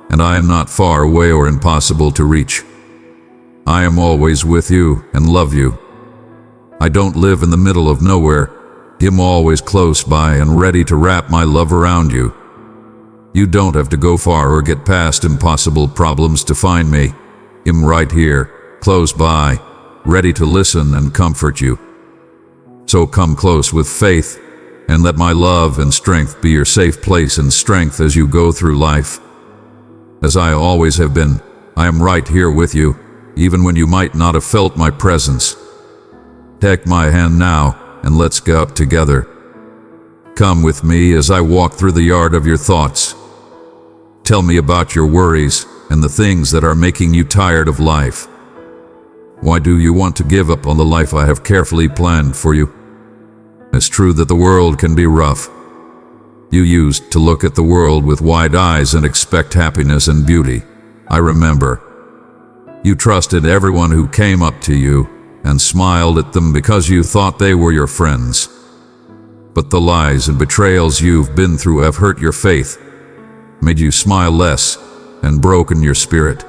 and I am not far away or impossible to reach. I am always with you and love you. I don't live in the middle of nowhere. I'm always close by and ready to wrap my love around you. You don't have to go far or get past impossible problems to find me. I'm right here, close by, ready to listen and comfort you. So come close with faith, and let my love and strength be your safe place and strength as you go through life. As I always have been, I am right here with you, even when you might not have felt my presence. Take my hand now, and let's go up together. Come with me as I walk through the yard of your thoughts. Tell me about your worries and the things that are making you tired of life. Why do you want to give up on the life I have carefully planned for you? It's true that the world can be rough. You used to look at the world with wide eyes and expect happiness and beauty. I remember. You trusted everyone who came up to you and smiled at them because you thought they were your friends. But the lies and betrayals you've been through have hurt your faith, made you smile less, and broken your spirit.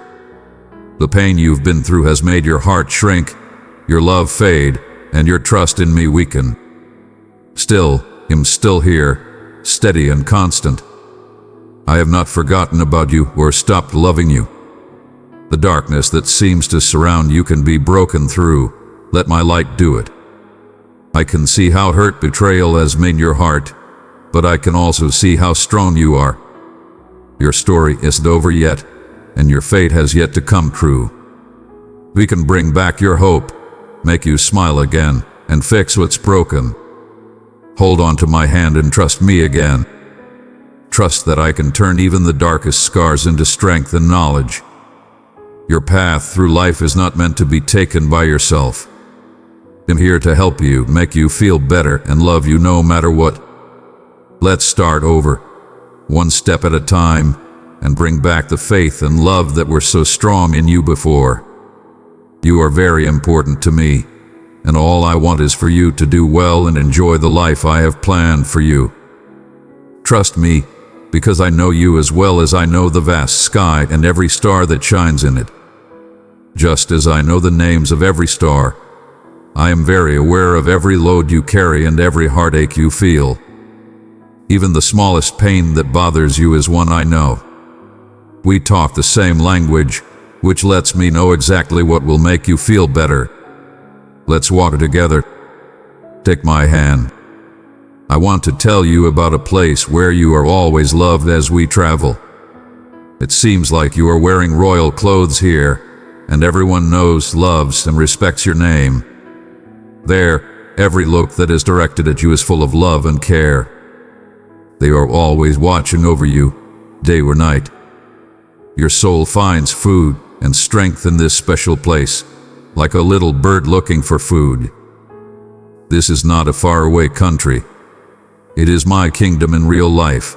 The pain you've been through has made your heart shrink, your love fade, and your trust in me weaken. Still, I'm still here, steady and constant. I have not forgotten about you or stopped loving you. The darkness that seems to surround you can be broken through. Let my light do it. I can see how hurt betrayal has made your heart, but I can also see how strong you are. Your story isn't over yet, and your fate has yet to come true. We can bring back your hope, make you smile again, and fix what's broken. Hold on to my hand and trust me again. Trust that I can turn even the darkest scars into strength and knowledge. Your path through life is not meant to be taken by yourself. I'm here to help you, make you feel better, and love you no matter what. Let's start over, one step at a time, and bring back the faith and love that were so strong in you before. You are very important to me, and all I want is for you to do well and enjoy the life I have planned for you. Trust me, because I know you as well as I know the vast sky and every star that shines in it. Just as I know the names of every star, I am very aware of every load you carry and every heartache you feel. Even the smallest pain that bothers you is one I know. We talk the same language, which lets me know exactly what will make you feel better. Let's walk together. Take my hand. I want to tell you about a place where you are always loved as we travel. It seems like you are wearing royal clothes here, and everyone knows, loves, and respects your name. There, every look that is directed at you is full of love and care. They are always watching over you, day or night. Your soul finds food and strength in this special place, like a little bird looking for food. This is not a faraway country. It is my kingdom in real life,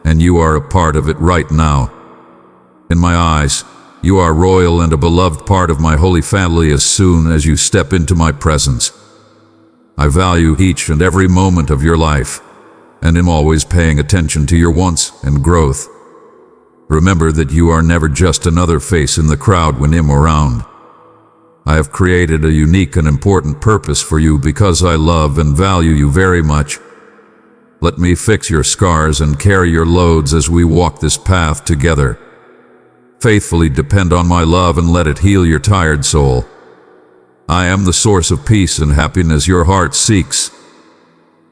and you are a part of it right now. In my eyes, you are royal and a beloved part of my holy family as soon as you step into my presence. I value each and every moment of your life, and am always paying attention to your wants and growth. Remember that you are never just another face in the crowd when I'm around. I have created a unique and important purpose for you because I love and value you very much. Let me fix your scars and carry your loads as we walk this path together. Faithfully depend on my love and let it heal your tired soul. I am the source of peace and happiness your heart seeks.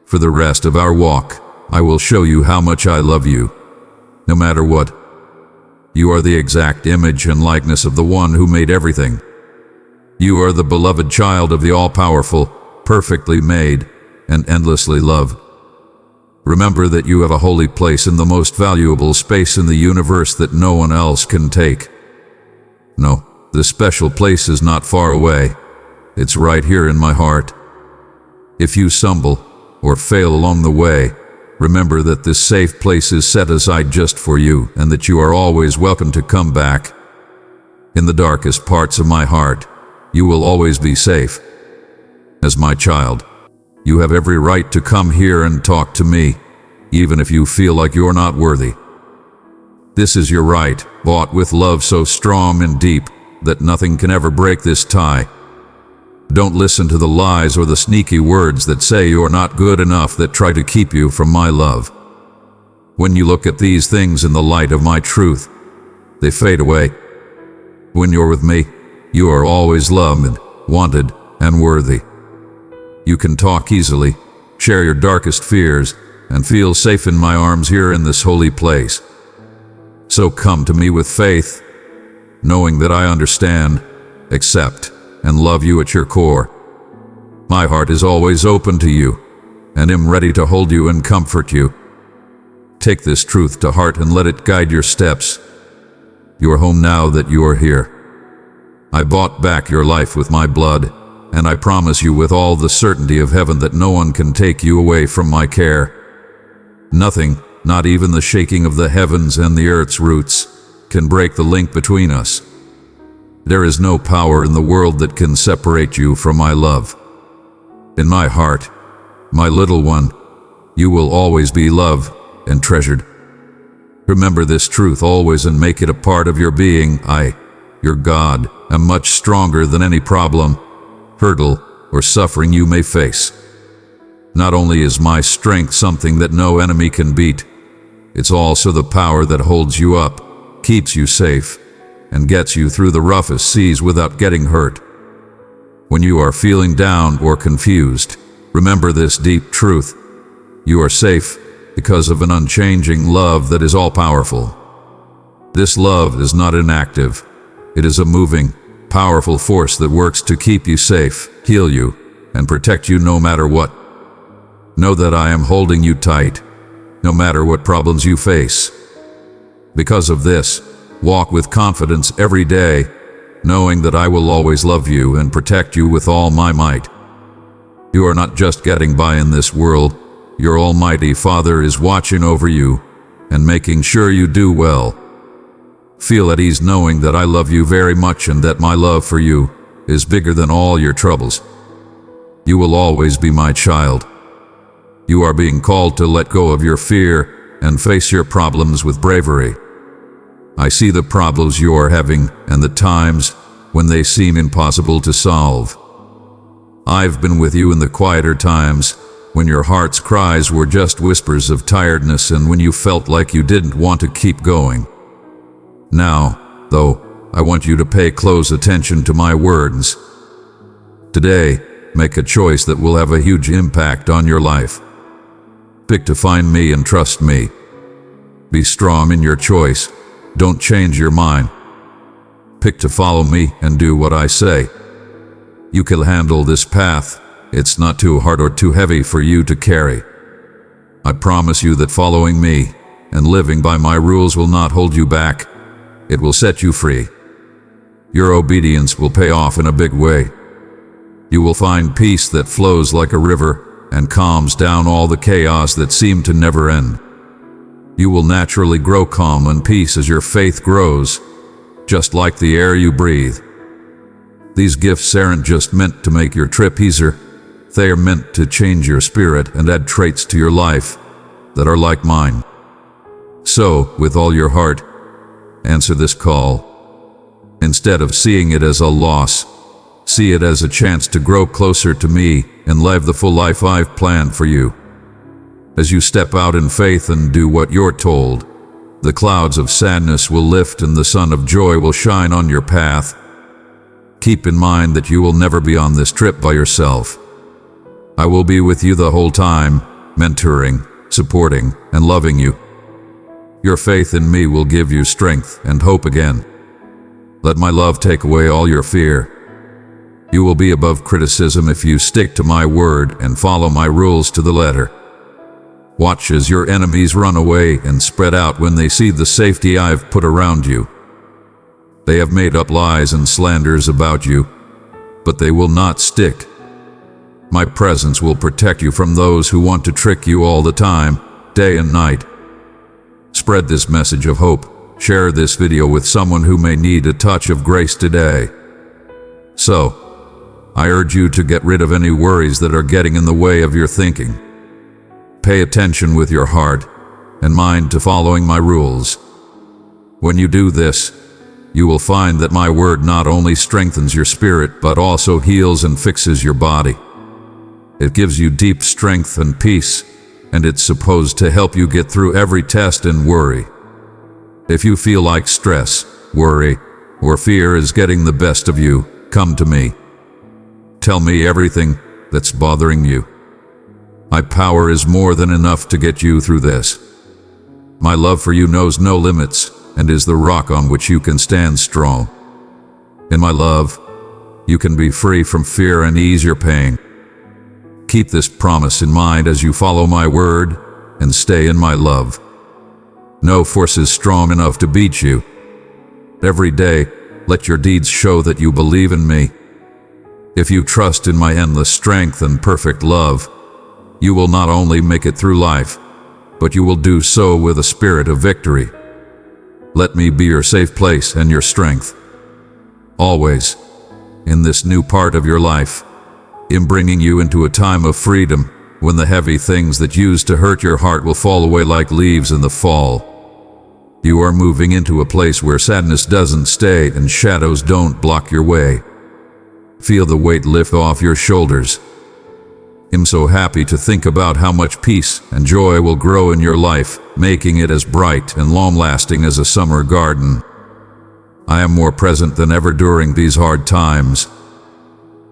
For the rest of our walk, I will show you how much I love you, no matter what. You are the exact image and likeness of the one who made everything. You are the beloved child of the all-powerful, perfectly made, and endlessly loved. Remember that you have a holy place in the most valuable space in the universe that no one else can take. No, this special place is not far away. It's right here in my heart. If you stumble or fail along the way, remember that this safe place is set aside just for you and that you are always welcome to come back. In the darkest parts of my heart, you will always be safe. As my child, you have every right to come here and talk to me, even if you feel like you're not worthy. This is your right, bought with love so strong and deep that nothing can ever break this tie. Don't listen to the lies or the sneaky words that say you're not good enough that try to keep you from my love. When you look at these things in the light of my truth, they fade away. When you're with me, you are always loved, wanted, and worthy. You can talk easily, share your darkest fears, and feel safe in my arms here in this holy place. So come to me with faith, knowing that I understand, accept, and love you at your core. My heart is always open to you, and am ready to hold you and comfort you. Take this truth to heart and let it guide your steps. You are home now that you are here. I bought back your life with my blood, and I promise you with all the certainty of heaven that no one can take you away from my care. Nothing, not even the shaking of the heavens and the earth's roots, can break the link between us. There is no power in the world that can separate you from my love. In my heart, my little one, you will always be loved and treasured. Remember this truth always and make it a part of your being. I, your God, am much stronger than any problem, hurdle, or suffering you may face. Not only is my strength something that no enemy can beat, it's also the power that holds you up, keeps you safe, and gets you through the roughest seas without getting hurt. When you are feeling down or confused, remember this deep truth. You are safe because of an unchanging love that is all-powerful. This love is not inactive. It is a moving, powerful force that works to keep you safe, heal you, and protect you no matter what. Know that I am holding you tight, no matter what problems you face. Because of this, walk with confidence every day, knowing that I will always love you and protect you with all my might. You are not just getting by in this world. Your Almighty Father is watching over you and making sure you do well. Feel at ease knowing that I love you very much and that my love for you is bigger than all your troubles. You will always be my child. You are being called to let go of your fear and face your problems with bravery. I see the problems you are having and the times when they seem impossible to solve. I've been with you in the quieter times, when your heart's cries were just whispers of tiredness and when you felt like you didn't want to keep going. Now, though, I want you to pay close attention to my words. Today, make a choice that will have a huge impact on your life. Pick to find me and trust me. Be strong in your choice. Don't change your mind. Pick to follow me and do what I say. You can handle this path. It's not too hard or too heavy for you to carry. I promise you that following me and living by my rules will not hold you back. It will set you free. Your obedience will pay off in a big way. You will find peace that flows like a river and calms down all the chaos that seemed to never end. You will naturally grow calm and peace as your faith grows, just like the air you breathe. These gifts aren't just meant to make your trip easier. They are meant to change your spirit and add traits to your life that are like mine. So, with all your heart, answer this call. Instead of seeing it as a loss, see it as a chance to grow closer to me and live the full life I've planned for you. As you step out in faith and do what you're told, the clouds of sadness will lift and the sun of joy will shine on your path. Keep in mind that you will never be on this trip by yourself. I will be with you the whole time, mentoring, supporting, and loving you. Your faith in me will give you strength and hope again. Let my love take away all your fear. You will be above criticism if you stick to my word and follow my rules to the letter. Watch as your enemies run away and spread out when they see the safety I've put around you. They have made up lies and slanders about you, but they will not stick. My presence will protect you from those who want to trick you all the time, day and night. Spread this message of hope. Share this video with someone who may need a touch of grace today. So, I urge you to get rid of any worries that are getting in the way of your thinking. Pay attention with your heart and mind to following my rules. When you do this, you will find that my word not only strengthens your spirit but also heals and fixes your body. It gives you deep strength and peace, and it's supposed to help you get through every test and worry. If you feel like stress, worry, or fear is getting the best of you, come to me. Tell me everything that's bothering you. My power is more than enough to get you through this. My love for you knows no limits and is the rock on which you can stand strong. In my love, you can be free from fear and ease your pain. Keep this promise in mind as you follow my word and stay in my love. No force is strong enough to beat you. Every day, let your deeds show that you believe in me. If you trust in my endless strength and perfect love, you will not only make it through life, but you will do so with a spirit of victory. Let me be your safe place and your strength. Always, in this new part of your life, in bringing you into a time of freedom, when the heavy things that used to hurt your heart will fall away like leaves in the fall. You are moving into a place where sadness doesn't stay and shadows don't block your way. Feel the weight lift off your shoulders. I'm so happy to think about how much peace and joy will grow in your life, making it as bright and long-lasting as a summer garden. I am more present than ever during these hard times.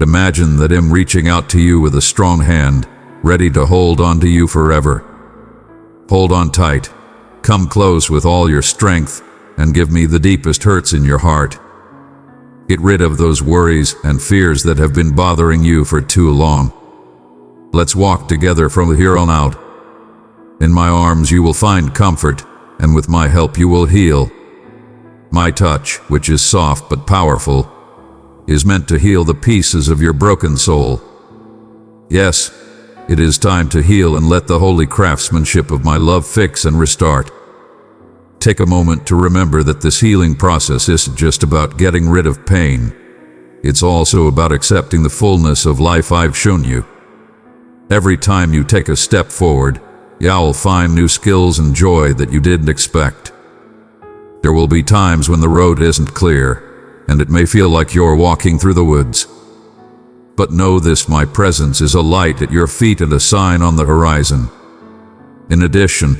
Imagine that I'm reaching out to you with a strong hand, ready to hold on to you forever. Hold on tight. Come close with all your strength and give me the deepest hurts in your heart. Get rid of those worries and fears that have been bothering you for too long. Let's walk together from here on out. In my arms you will find comfort, and with my help you will heal. My touch, which is soft but powerful, is meant to heal the pieces of your broken soul. Yes, it is time to heal and let the holy craftsmanship of my love fix and restart. Take a moment to remember that this healing process isn't just about getting rid of pain. It's also about accepting the fullness of life I've shown you. Every time you take a step forward, you'll find new skills and joy that you didn't expect. There will be times when the road isn't clear, and it may feel like you're walking through the woods. But know this: my presence is a light at your feet and a sign on the horizon. In addition,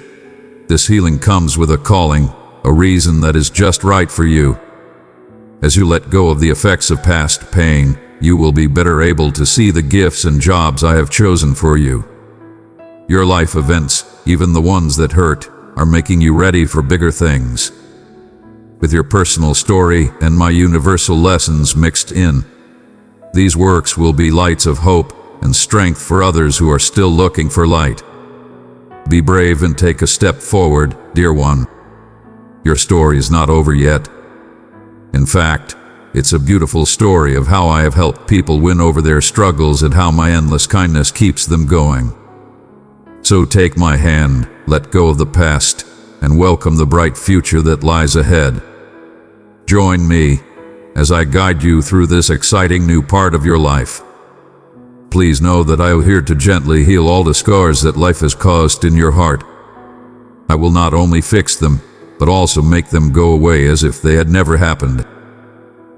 this healing comes with a calling, a reason that is just right for you. As you let go of the effects of past pain, you will be better able to see the gifts and jobs I have chosen for you. Your life events, even the ones that hurt, are making you ready for bigger things. With your personal story and my universal lessons mixed in, these works will be lights of hope and strength for others who are still looking for light. Be brave and take a step forward, dear one. Your story is not over yet. In fact, it's a beautiful story of how I have helped people win over their struggles and how my endless kindness keeps them going. So take my hand, let go of the past, and welcome the bright future that lies ahead. Join me as I guide you through this exciting new part of your life. Please know that I am here to gently heal all the scars that life has caused in your heart. I will not only fix them, but also make them go away as if they had never happened.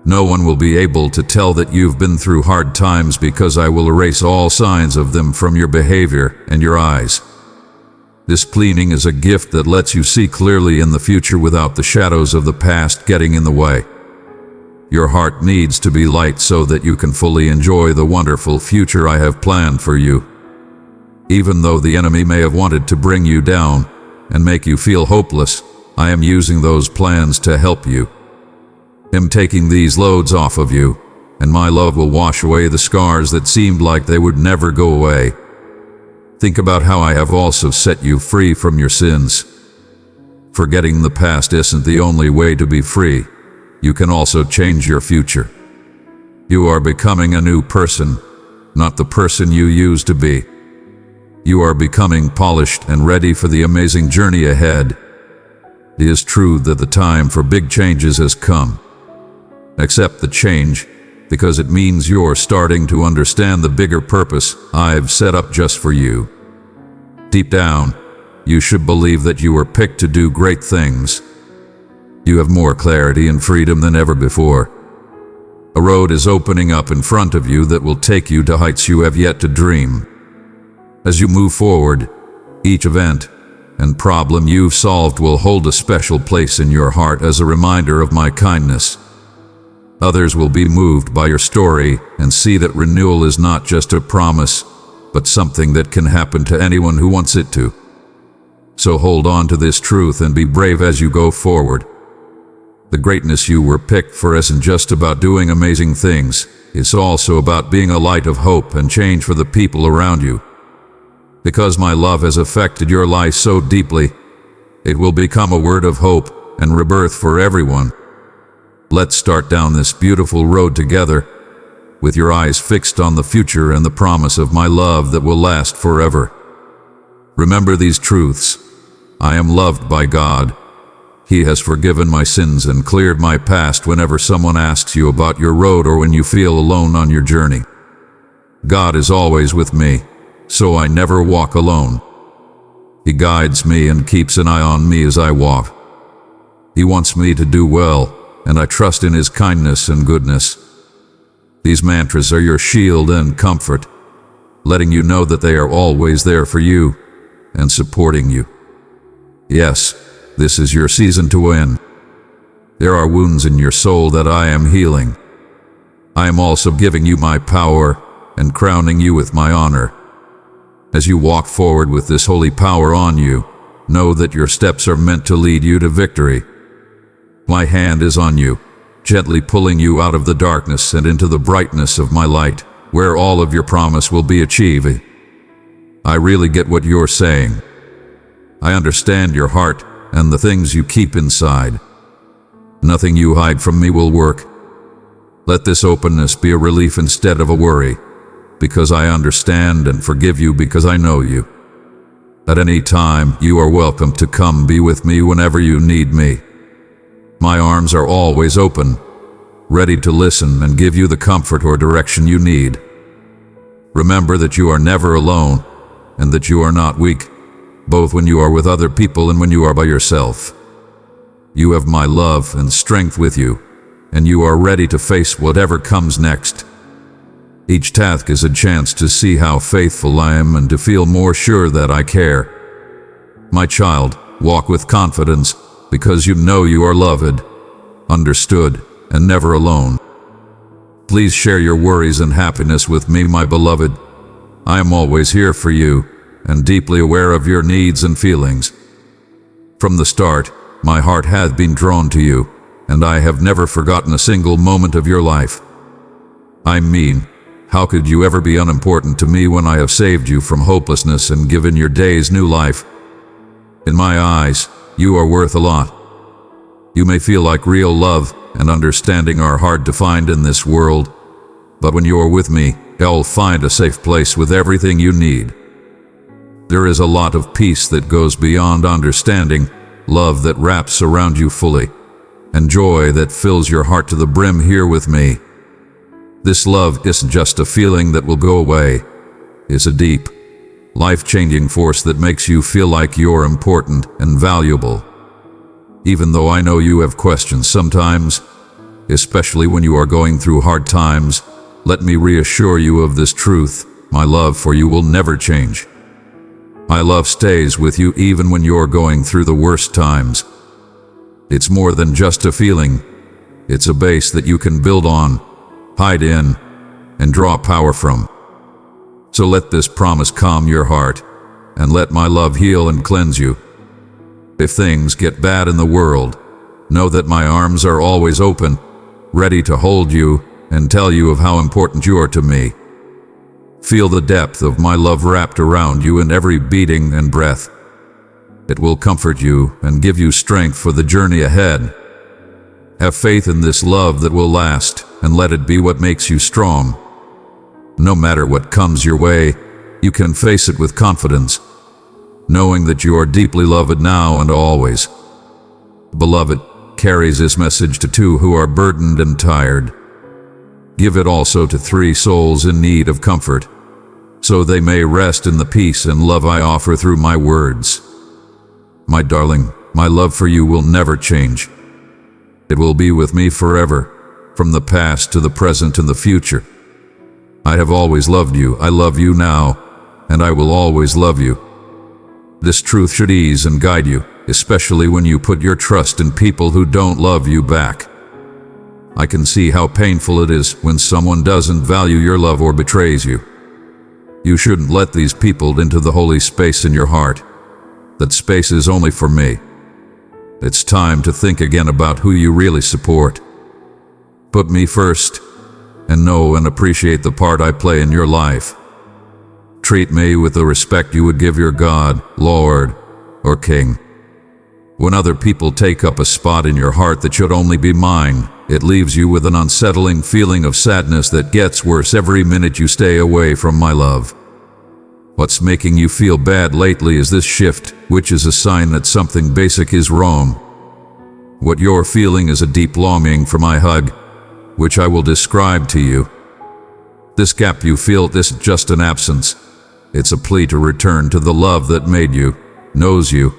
No one will be able to tell that you've been through hard times, because I will erase all signs of them from your behavior and your eyes. This cleaning is a gift that lets you see clearly in the future without the shadows of the past getting in the way. Your heart needs to be light so that you can fully enjoy the wonderful future I have planned for you. Even though the enemy may have wanted to bring you down and make you feel hopeless, I am using those plans to help you. I'm taking these loads off of you, and my love will wash away the scars that seemed like they would never go away. Think about how I have also set you free from your sins. Forgetting the past isn't the only way to be free. You can also change your future. You are becoming a new person, not the person you used to be. You are becoming polished and ready for the amazing journey ahead. It is true that the time for big changes has come. Accept the change, because it means you're starting to understand the bigger purpose I've set up just for you. Deep down, you should believe that you were picked to do great things. You have more clarity and freedom than ever before. A road is opening up in front of you that will take you to heights you have yet to dream. As you move forward, each event and problem you've solved will hold a special place in your heart as a reminder of my kindness. Others will be moved by your story and see that renewal is not just a promise, but something that can happen to anyone who wants it to. So hold on to this truth and be brave as you go forward. The greatness you were picked for isn't just about doing amazing things. It's also about being a light of hope and change for the people around you. Because my love has affected your life so deeply, It will become a word of hope and rebirth for everyone. Let's start down this beautiful road together, with your eyes fixed on the future and the promise of my love that will last forever. Remember these truths. I am loved by God. He has forgiven my sins and cleared my past whenever someone asks you about your road or when you feel alone on your journey. God is always with me, so I never walk alone. He guides me and keeps an eye on me as I walk. He wants me to do well, and I trust in His kindness and goodness. These mantras are your shield and comfort, letting you know that they are always there for you and supporting you. Yes, this is your season to win. There are wounds in your soul that I am healing. I am also giving you my power and crowning you with my honor. As you walk forward with this holy power on you, know that your steps are meant to lead you to victory. My hand is on you, gently pulling you out of the darkness and into the brightness of my light, where all of your promise will be achieved. I really get what you're saying. I understand your heart and the things you keep inside. Nothing you hide from me will work. Let this openness be a relief instead of a worry, because I understand and forgive you because I know you. At any time, you are welcome to come be with me whenever you need me. My arms are always open, ready to listen and give you the comfort or direction you need. Remember that you are never alone and that you are not weak, both when you are with other people and when you are by yourself. You have my love and strength with you, and you are ready to face whatever comes next. Each task is a chance to see how faithful I am and to feel more sure that I care. My child, walk with confidence because you know you are loved, understood, and never alone. Please share your worries and happiness with me, my beloved. I am always here for you and deeply aware of your needs and feelings. From the start, my heart has been drawn to you, and I have never forgotten a single moment of your life. I mean, how could you ever be unimportant to me when I have saved you from hopelessness and given your days new life? In my eyes, you are worth a lot. You may feel like real love and understanding are hard to find in this world, but when you are with me, you'll find a safe place with everything you need. There is a lot of peace that goes beyond understanding, love that wraps around you fully, and joy that fills your heart to the brim here with me. This love isn't just a feeling that will go away. It's a deep, life-changing force that makes you feel like you're important and valuable. Even though I know you have questions sometimes, especially when you are going through hard times, let me reassure you of this truth: my love for you will never change. My love stays with you even when you're going through the worst times. It's more than just a feeling. It's a base that you can build on, hide in, and draw power from. So let this promise calm your heart, and let my love heal and cleanse you. If things get bad in the world, know that my arms are always open, ready to hold you and tell you of how important you are to me. Feel the depth of my love wrapped around you in every beating and breath. It will comfort you and give you strength for the journey ahead. Have faith in this love that will last, and let it be what makes you strong. No matter what comes your way, you can face it with confidence, knowing that you are deeply loved now and always. Beloved carries this message to 2 who are burdened and tired. Give it also to 3 souls in need of comfort, so they may rest in the peace and love I offer through my words. My darling, my love for you will never change. It will be with me forever, from the past to the present and the future. I have always loved you, I love you now, and I will always love you. This truth should ease and guide you, especially when you put your trust in people who don't love you back. I can see how painful it is when someone doesn't value your love or betrays you. You shouldn't let these people into the holy space in your heart. That space is only for me. It's time to think again about who you really support. Put me first, and know and appreciate the part I play in your life. Treat me with the respect you would give your God, Lord, or King. When other people take up a spot in your heart that should only be mine, it leaves you with an unsettling feeling of sadness that gets worse every minute you stay away from my love. What's making you feel bad lately is this shift, which is a sign that something basic is wrong. What you're feeling is a deep longing for my hug, which I will describe to you. This gap you feel isn't just an absence. It's a plea to return to the love that made you, knows you,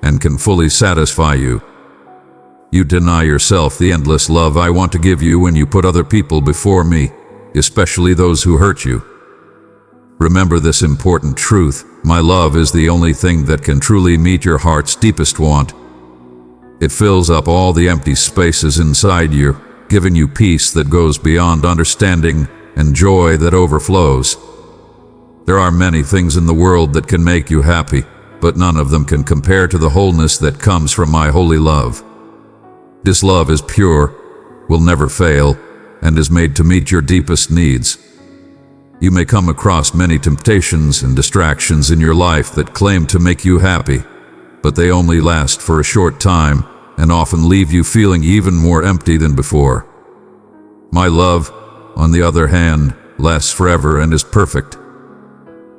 and can fully satisfy you. You deny yourself the endless love I want to give you when you put other people before me, especially those who hurt you. Remember this important truth: my love is the only thing that can truly meet your heart's deepest want. It fills up all the empty spaces inside you, giving you peace that goes beyond understanding and joy that overflows. There are many things in the world that can make you happy, but none of them can compare to the wholeness that comes from my holy love. This love is pure, will never fail, and is made to meet your deepest needs. You may come across many temptations and distractions in your life that claim to make you happy, but they only last for a short time and often leave you feeling even more empty than before. My love, on the other hand, lasts forever and is perfect.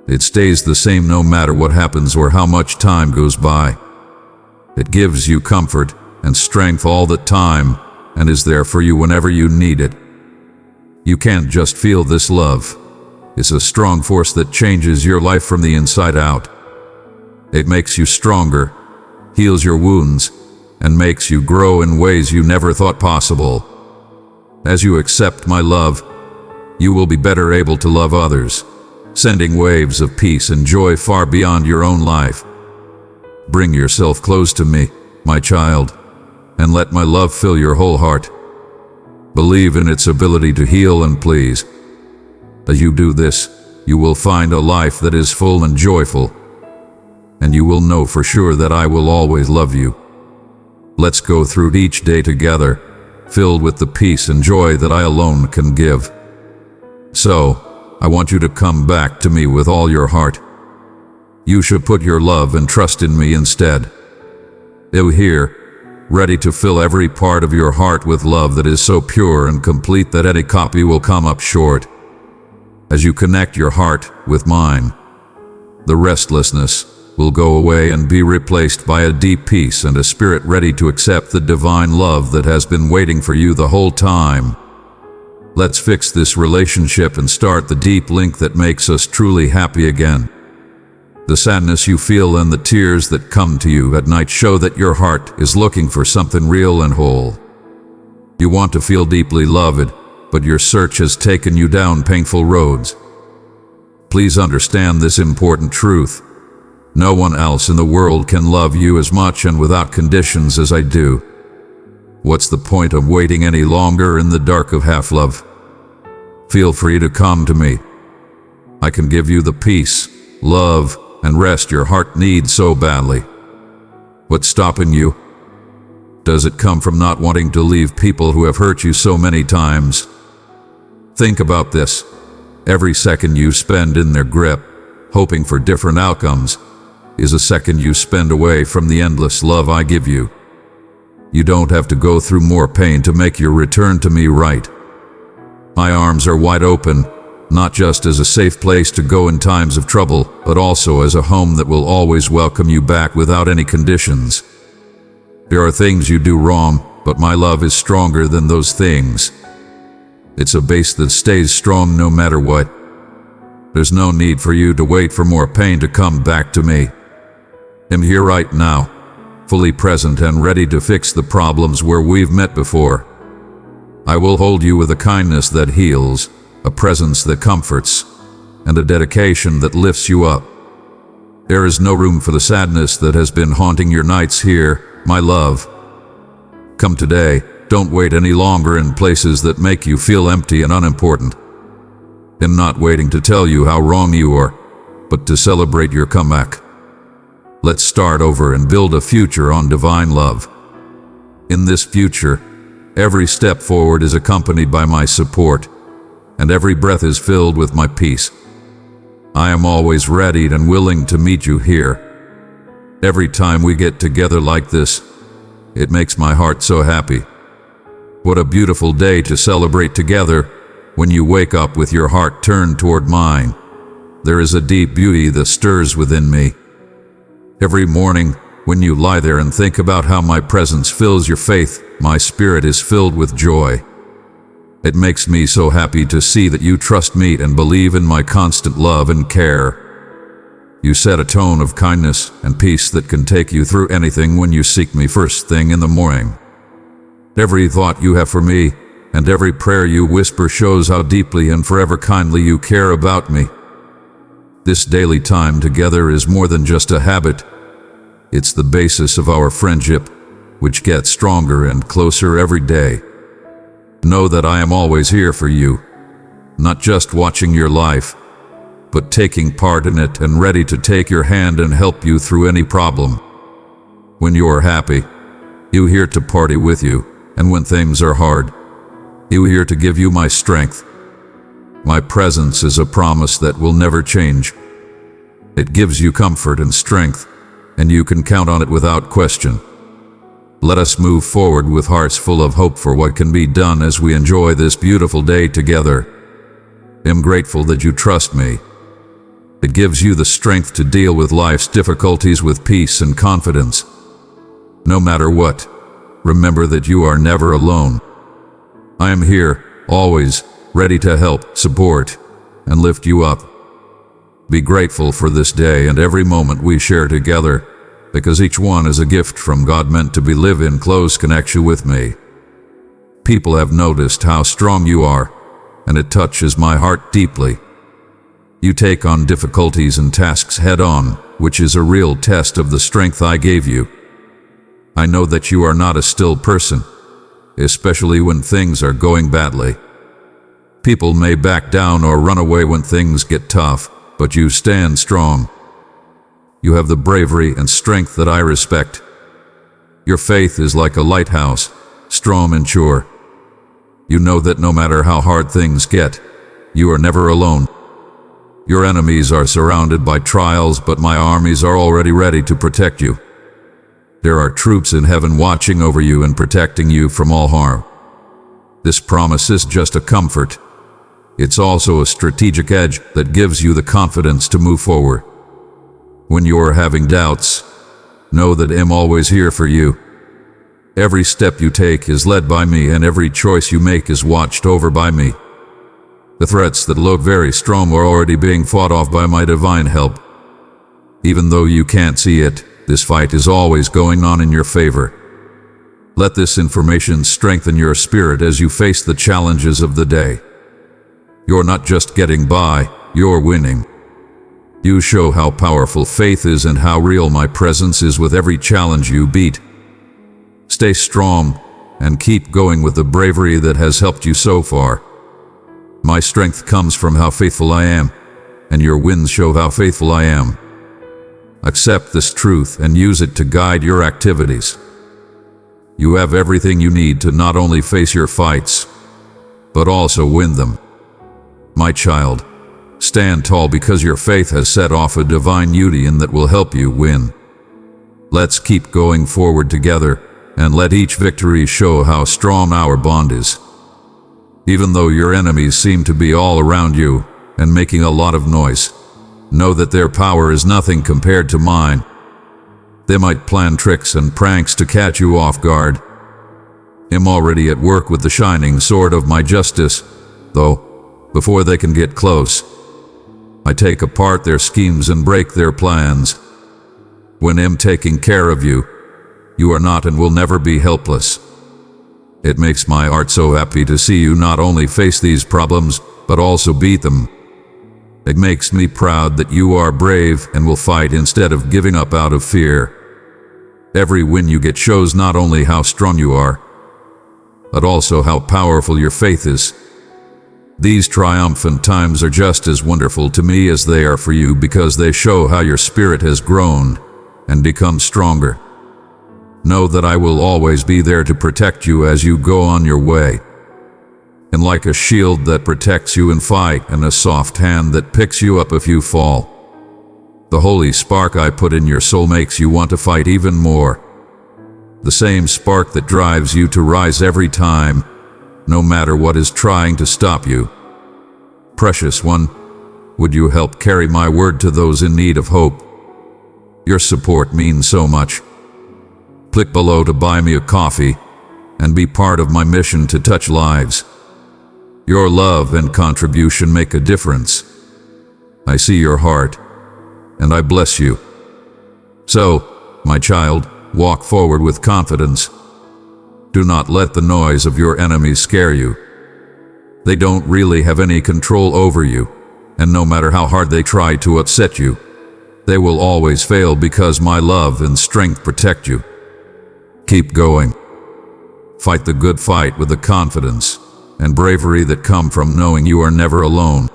It stays the same no matter what happens or how much time goes by. It gives you comfort and strength all the time and is there for you whenever you need it. You can't just feel this love. It's a strong force that changes your life from the inside out. It makes you stronger, heals your wounds, and makes you grow in ways you never thought possible. As you accept my love, you will be better able to love others, sending waves of peace and joy far beyond your own life. Bring yourself close to me, my child, and let my love fill your whole heart. Believe in its ability to heal and please. As you do this, you will find a life that is full and joyful, and you will know for sure that I will always love you. Let's go through each day together, filled with the peace and joy that I alone can give. So, I want you to come back to me with all your heart. You should put your love and trust in me instead. I'm here, ready to fill every part of your heart with love that is so pure and complete that any copy will come up short. As you connect your heart with mine, the restlessness will go away and be replaced by a deep peace and a spirit ready to accept the divine love that has been waiting for you the whole time. Let's fix this relationship and start the deep link that makes us truly happy again. The sadness you feel and the tears that come to you at night show that your heart is looking for something real and whole. You want to feel deeply loved, but your search has taken you down painful roads. Please understand this important truth. No one else in the world can love you as much and without conditions as I do. What's the point of waiting any longer in the dark of half-love? Feel free to come to me. I can give you the peace, love, and rest your heart needs so badly. What's stopping you? Does it come from not wanting to leave people who have hurt you so many times? Think about this. Every second you spend in their grip, hoping for different outcomes, is a second you spend away from the endless love I give you. You don't have to go through more pain to make your return to me right. My arms are wide open, not just as a safe place to go in times of trouble, but also as a home that will always welcome you back without any conditions. There are things you do wrong, but my love is stronger than those things. It's a base that stays strong no matter what. There's no need for you to wait for more pain to come back to me. I'm here right now, fully present and ready to fix the problems where we've met before. I will hold you with a kindness that heals, a presence that comforts, and a dedication that lifts you up. There is no room for the sadness that has been haunting your nights here, my love. Come today, don't wait any longer in places that make you feel empty and unimportant. I'm not waiting to tell you how wrong you are, but to celebrate your comeback. Let's start over and build a future on divine love. In this future, every step forward is accompanied by my support, and every breath is filled with my peace. I am always ready and willing to meet you here. Every time we get together like this, it makes my heart so happy. What a beautiful day to celebrate together when you wake up with your heart turned toward mine. There is a deep beauty that stirs within me. Every morning, when you lie there and think about how my presence fills your faith, my spirit is filled with joy. It makes me so happy to see that you trust me and believe in my constant love and care. You set a tone of kindness and peace that can take you through anything when you seek me first thing in the morning. Every thought you have for me and every prayer you whisper shows how deeply and forever kindly you care about me. This daily time together is more than just a habit. It's the basis of our friendship, which gets stronger and closer every day. Know that I am always here for you, not just watching your life, but taking part in it and ready to take your hand and help you through any problem. When you are happy, I'm here to party with you, and when things are hard, I'm here to give you my strength. My presence is a promise that will never change. It gives you comfort and strength, and you can count on it without question. Let us move forward with hearts full of hope for what can be done as we enjoy this beautiful day together. I'm grateful that you trust me. It gives you the strength to deal with life's difficulties with peace and confidence. No matter what, remember that you are never alone. I am here, always, ready to help, support, and lift you up. Be grateful for this day and every moment we share together, because each one is a gift from God meant to be lived in close connection with me. People have noticed how strong you are, and it touches my heart deeply. You take on difficulties and tasks head-on, which is a real test of the strength I gave you. I know that you are not a still person, especially when things are going badly. People may back down or run away when things get tough, but you stand strong. You have the bravery and strength that I respect. Your faith is like a lighthouse, strong and sure. You know that no matter how hard things get, you are never alone. Your enemies are surrounded by trials, but my armies are already ready to protect you. There are troops in heaven watching over you and protecting you from all harm. This promise is just a comfort. It's also a strategic edge that gives you the confidence to move forward. When you are having doubts, know that I'm always here for you. Every step you take is led by me, and every choice you make is watched over by me. The threats that look very strong are already being fought off by my divine help. Even though you can't see it, this fight is always going on in your favor. Let this information strengthen your spirit as you face the challenges of the day. You're not just getting by, you're winning. You show how powerful faith is and how real my presence is with every challenge you beat. Stay strong and keep going with the bravery that has helped you so far. My strength comes from how faithful I am, and your wins show how faithful I am. Accept this truth and use it to guide your activities. You have everything you need to not only face your fights, but also win them. My child, stand tall because your faith has set off a divine union that will help you win. Let's keep going forward together, and let each victory show how strong our bond is. Even though your enemies seem to be all around you and making a lot of noise, know that their power is nothing compared to mine. They might plan tricks and pranks to catch you off guard. I'm already at work with the shining sword of my justice, though, before they can get close. I take apart their schemes and break their plans. When I'm taking care of you, you are not and will never be helpless. It makes my heart so happy to see you not only face these problems, but also beat them. It makes me proud that you are brave and will fight instead of giving up out of fear. Every win you get shows not only how strong you are, but also how powerful your faith is. These triumphant times are just as wonderful to me as they are for you, because they show how your spirit has grown and become stronger. Know that I will always be there to protect you as you go on your way. And like a shield that protects you in fight and a soft hand that picks you up if you fall. The holy spark I put in your soul makes you want to fight even more. The same spark that drives you to rise every time, no matter what is trying to stop you. Precious one, would you help carry my word to those in need of hope? Your support means so much. Click below to buy me a coffee and be part of my mission to touch lives. Your love and contribution make a difference. I see your heart, and I bless you. So, my child, walk forward with confidence. Do not let the noise of your enemies scare you. They don't really have any control over you, and no matter how hard they try to upset you, they will always fail because my love and strength protect you. Keep going. Fight the good fight with the confidence and bravery that come from knowing you are never alone.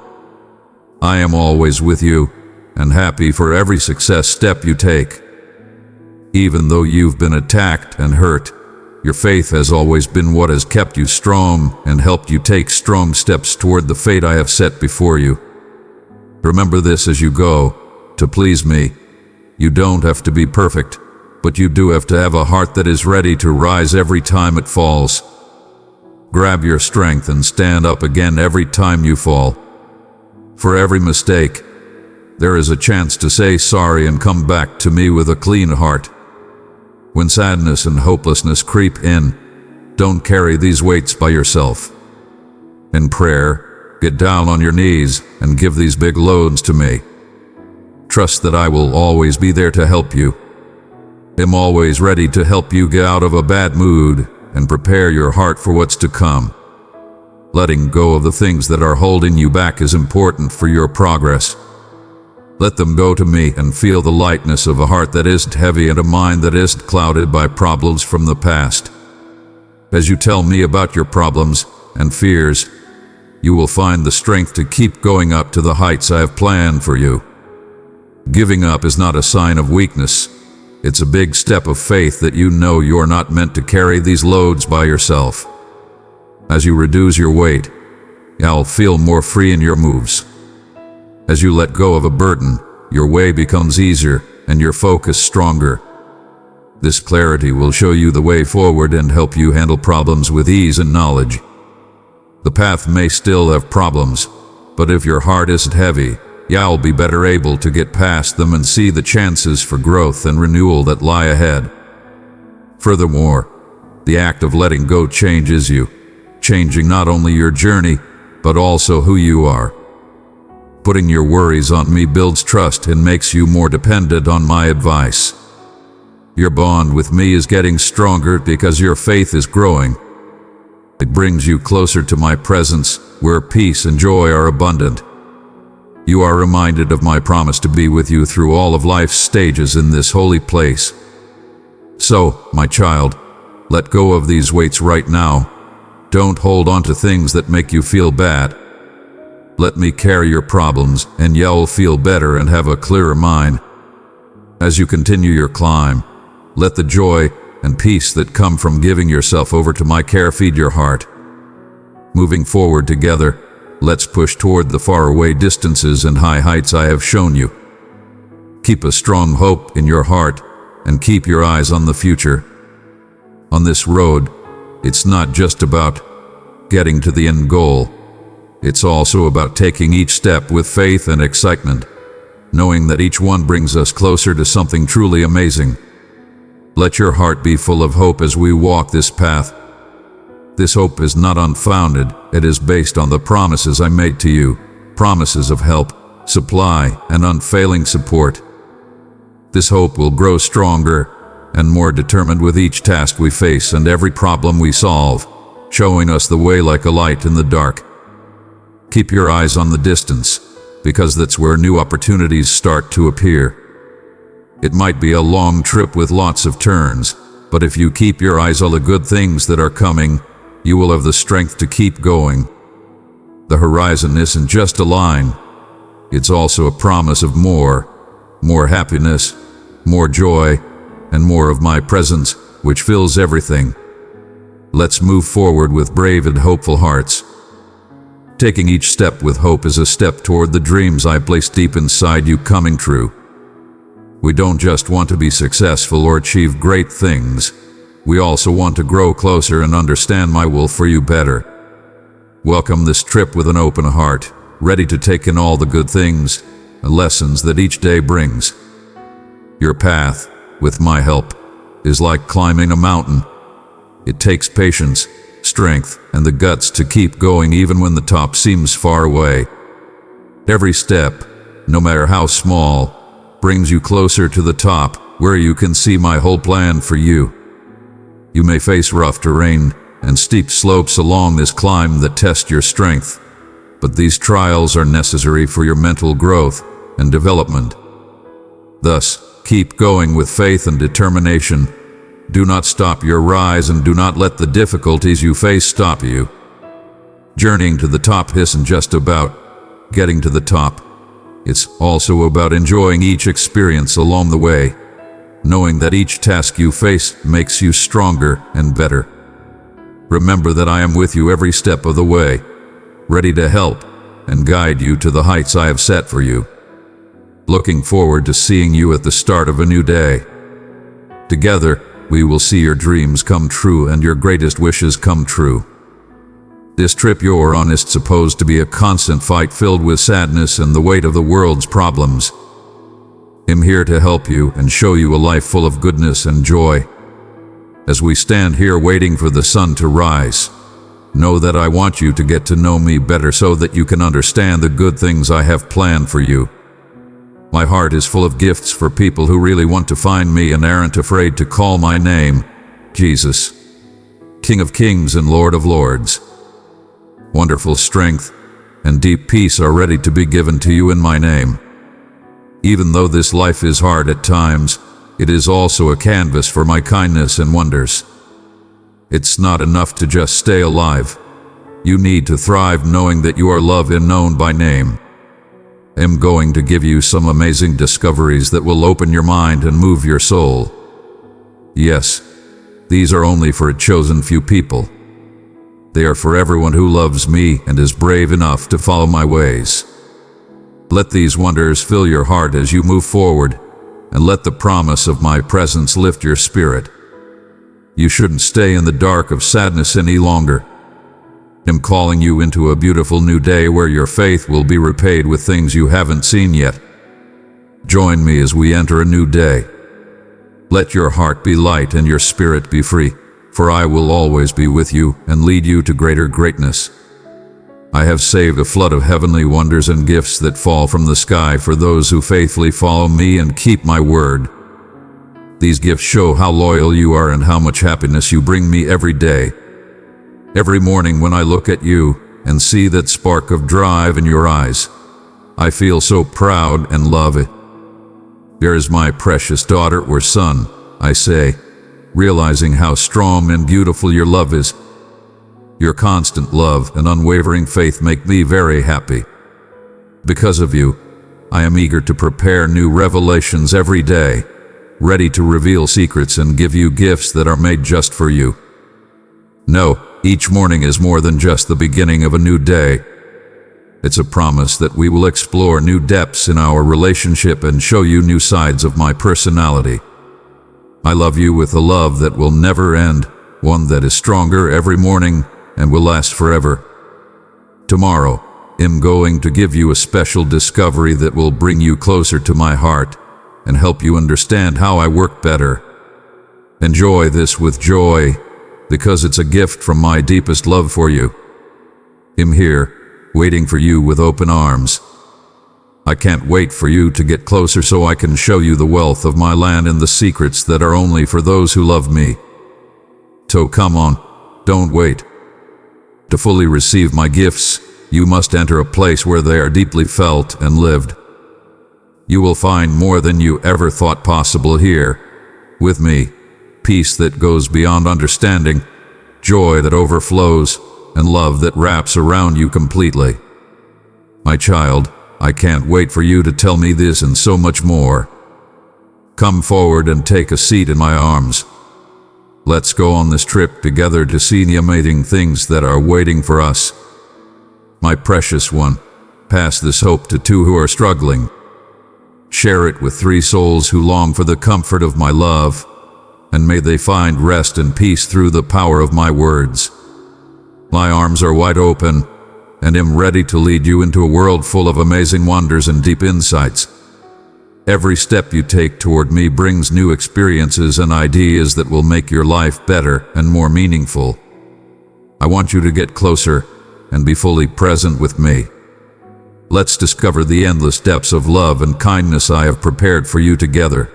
I am always with you and happy for every success step you take. Even though you've been attacked and hurt, your faith has always been what has kept you strong and helped you take strong steps toward the fate I have set before you. Remember this as you go. To please me, you don't have to be perfect, but you do have to have a heart that is ready to rise every time it falls. Grab your strength and stand up again every time you fall. For every mistake, there is a chance to say sorry and come back to me with a clean heart. When sadness and hopelessness creep in, don't carry these weights by yourself. In prayer, get down on your knees and give these big loads to me. Trust that I will always be there to help you. I'm always ready to help you get out of a bad mood and prepare your heart for what's to come. Letting go of the things that are holding you back is important for your progress. Let them go to me and feel the lightness of a heart that isn't heavy and a mind that isn't clouded by problems from the past. As you tell me about your problems and fears, you will find the strength to keep going up to the heights I have planned for you. Giving up is not a sign of weakness. It's a big step of faith that you know you're not meant to carry these loads by yourself. As you reduce your weight, you'll feel more free in your moves. As you let go of a burden, your way becomes easier and your focus stronger. This clarity will show you the way forward and help you handle problems with ease and knowledge. The path may still have problems, but if your heart isn't heavy, you'll be better able to get past them and see the chances for growth and renewal that lie ahead. Furthermore, the act of letting go changes you, changing not only your journey, but also who you are. Putting your worries on me builds trust and makes you more dependent on my advice. Your bond with me is getting stronger because your faith is growing. It brings you closer to my presence, where peace and joy are abundant. You are reminded of my promise to be with you through all of life's stages in this holy place. So, my child, let go of these weights right now. Don't hold on to things that make you feel bad. Let me carry your problems, and you'll feel better and have a clearer mind. As you continue your climb, let the joy and peace that come from giving yourself over to my care feed your heart. Moving forward together, let's push toward the faraway distances and high heights I have shown you. Keep a strong hope in your heart and keep your eyes on the future. On this road, it's not just about getting to the end goal. It's also about taking each step with faith and excitement, knowing that each one brings us closer to something truly amazing. Let your heart be full of hope as we walk this path. This hope is not unfounded. It is based on the promises I made to you, promises of help, supply, and unfailing support. This hope will grow stronger and more determined with each task we face and every problem we solve, showing us the way like a light in the dark. Keep your eyes on the distance, because that's where new opportunities start to appear. It might be a long trip with lots of turns, but if you keep your eyes on the good things that are coming, you will have the strength to keep going. The horizon isn't just a line. It's also a promise of more happiness, more joy, and more of my presence, which fills everything. Let's move forward with brave and hopeful hearts. Taking each step with hope is a step toward the dreams I place deep inside you coming true. We don't just want to be successful or achieve great things. We also want to grow closer and understand my will for you better. Welcome this trip with an open heart, ready to take in all the good things and lessons that each day brings. Your path, with my help, is like climbing a mountain. It takes patience, strength, and the guts to keep going even when the top seems far away. Every step, no matter how small, brings you closer to the top, where you can see my whole plan for you. You may face rough terrain and steep slopes along this climb that test your strength, but these trials are necessary for your mental growth and development. Thus, keep going with faith and determination. Do not stop your rise, and do not let the difficulties you face stop you. Journeying to the top isn't just about getting to the top. It's also about enjoying each experience along the way, knowing that each task you face makes you stronger and better. Remember that I am with you every step of the way, ready to help and guide you to the heights I have set for you. Looking forward to seeing you at the start of a new day. Together, we will see your dreams come true and your greatest wishes come true. This trip you're on is supposed to be a constant fight filled with sadness and the weight of the world's problems. I'm here to help you and show you a life full of goodness and joy. As we stand here waiting for the sun to rise, know that I want you to get to know me better so that you can understand the good things I have planned for you. My heart is full of gifts for people who really want to find me and aren't afraid to call my name, Jesus, King of Kings and Lord of Lords. Wonderful strength and deep peace are ready to be given to you in my name. Even though this life is hard at times, it is also a canvas for my kindness and wonders. It's not enough to just stay alive. You need to thrive knowing that you are loved and known by name. I'm going to give you some amazing discoveries that will open your mind and move your soul. Yes, these are only for a chosen few people. They are for everyone who loves me and is brave enough to follow my ways. Let these wonders fill your heart as you move forward, and let the promise of my presence lift your spirit. You shouldn't stay in the dark of sadness any longer. I'm calling you into a beautiful new day where your faith will be repaid with things you haven't seen yet. Join me as we enter a new day. Let your heart be light and your spirit be free, for I will always be with you and lead you to greater greatness. I have saved a flood of heavenly wonders and gifts that fall from the sky for those who faithfully follow me and keep my word. These gifts show how loyal you are and how much happiness you bring me every day. Every morning when I look at you and see that spark of drive in your eyes, I feel so proud and love it. There is my precious daughter or son, I say, realizing how strong and beautiful your love is. Your constant love and unwavering faith make me very happy. Because of you, I am eager to prepare new revelations every day, ready to reveal secrets and give you gifts that are made just for you. No, each morning is more than just the beginning of a new day. It's a promise that we will explore new depths in our relationship and show you new sides of my personality. I love you with a love that will never end, one that is stronger every morning and will last forever. Tomorrow, I'm going to give you a special discovery that will bring you closer to my heart and help you understand how I work better. Enjoy this with joy, because it's a gift from my deepest love for you. I'm here, waiting for you with open arms. I can't wait for you to get closer so I can show you the wealth of my land and the secrets that are only for those who love me. So come on, don't wait. To fully receive my gifts, you must enter a place where they are deeply felt and lived. You will find more than you ever thought possible here, with me, peace that goes beyond understanding, joy that overflows, and love that wraps around you completely. My child, I can't wait for you to tell me this and so much more. Come forward and take a seat in my arms. Let's go on this trip together to see the amazing things that are waiting for us. My precious one, pass this hope to two who are struggling. Share it with 3 souls who long for the comfort of my love, and may they find rest and peace through the power of my words. My arms are wide open, and am ready to lead you into a world full of amazing wonders and deep insights. Every step you take toward me brings new experiences and ideas that will make your life better and more meaningful. I want you to get closer and be fully present with me. Let's discover the endless depths of love and kindness I have prepared for you together.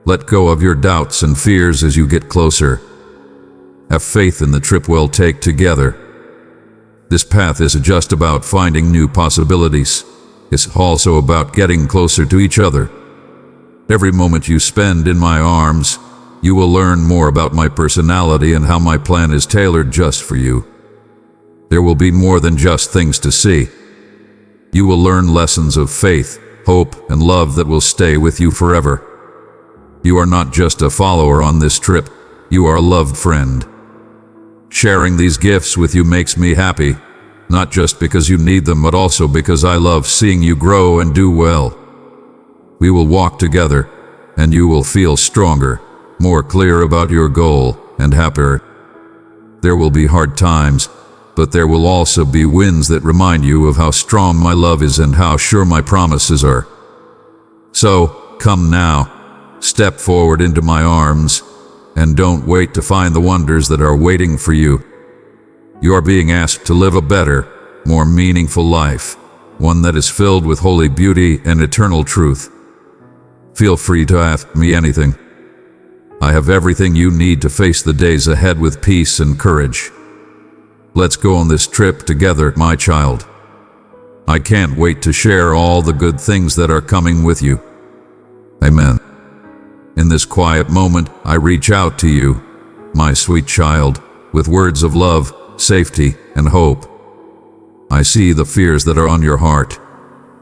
Let go of your doubts and fears as you get closer. Have faith in the trip we'll take together. This path isn't just about finding new possibilities. It's also about getting closer to each other. Every moment you spend in my arms, you will learn more about my personality and how my plan is tailored just for you. There will be more than just things to see. You will learn lessons of faith, hope, and love that will stay with you forever. You are not just a follower on this trip, you are a loved friend. Sharing these gifts with you makes me happy, not just because you need them, but also because I love seeing you grow and do well. We will walk together, and you will feel stronger, more clear about your goal, and happier. There will be hard times, but there will also be wins that remind you of how strong my love is and how sure my promises are. So, come now, step forward into my arms, and don't wait to find the wonders that are waiting for you. You are being asked to live a better, more meaningful life, one that is filled with holy beauty and eternal truth. Feel free to ask me anything. I have everything you need to face the days ahead with peace and courage. Let's go on this trip together, my child. I can't wait to share all the good things that are coming with you. Amen. In this quiet moment, I reach out to you, my sweet child, with words of love, safety, and hope. I see the fears that are on your heart,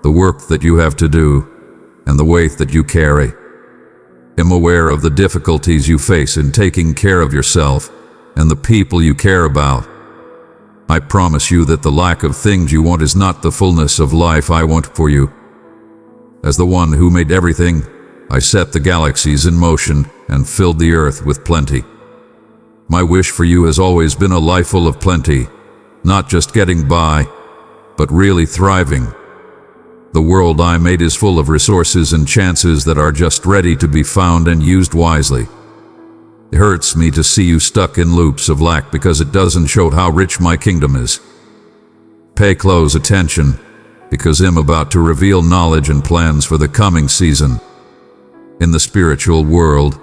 the work that you have to do, and the weight that you carry. I'm aware of the difficulties you face in taking care of yourself and the people you care about. I promise you that the lack of things you want is not the fullness of life I want for you. As the one who made everything, I set the galaxies in motion and filled the earth with plenty. My wish for you has always been a life full of plenty, not just getting by, but really thriving. The world I made is full of resources and chances that are just ready to be found and used wisely. It hurts me to see you stuck in loops of lack because it doesn't show how rich my kingdom is. Pay close attention, because I'm about to reveal knowledge and plans for the coming season. In the spiritual world,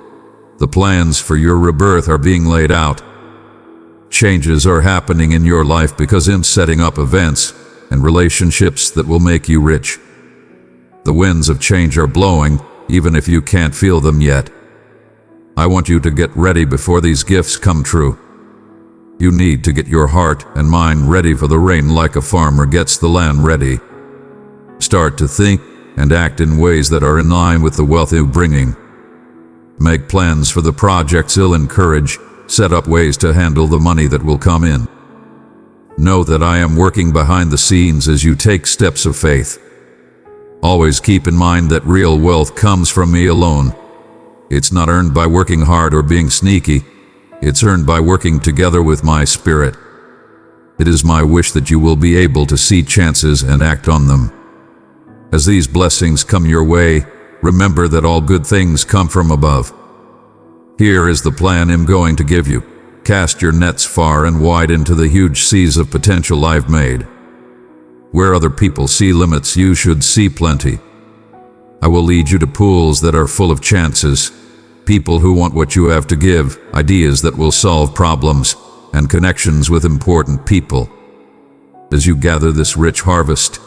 the plans for your rebirth are being laid out. Changes are happening in your life because I'm setting up events and relationships that will make you rich. The winds of change are blowing, even if you can't feel them yet. I want you to get ready before these gifts come true. You need to get your heart and mind ready for the rain like a farmer gets the land ready. Start to think and act in ways that are in line with the wealth you're bringing. Make plans for the projects you'll encourage, set up ways to handle the money that will come in. Know that I am working behind the scenes as you take steps of faith. Always keep in mind that real wealth comes from me alone. It's not earned by working hard or being sneaky. It's earned by working together with my spirit. It is my wish that you will be able to see chances and act on them. As these blessings come your way, remember that all good things come from above. Here is the plan I'm going to give you. Cast your nets far and wide into the huge seas of potential I've made. Where other people see limits, you should see plenty. I will lead you to pools that are full of chances, people who want what you have to give, ideas that will solve problems, and connections with important people. As you gather this rich harvest,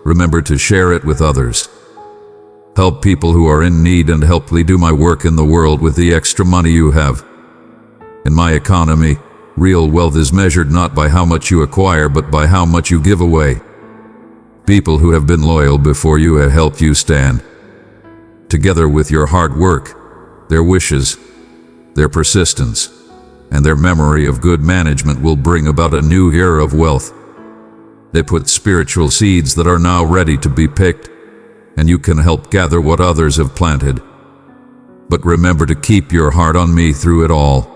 remember to share it with others. Help people who are in need and help me do my work in the world with the extra money you have. In my economy, real wealth is measured not by how much you acquire, but by how much you give away. People who have been loyal before you have helped you stand. Together with your hard work, their wishes, their persistence, and their memory of good management will bring about a new era of wealth. They put spiritual seeds that are now ready to be picked. and you can help gather what others have planted. But remember to keep your heart on me through it all.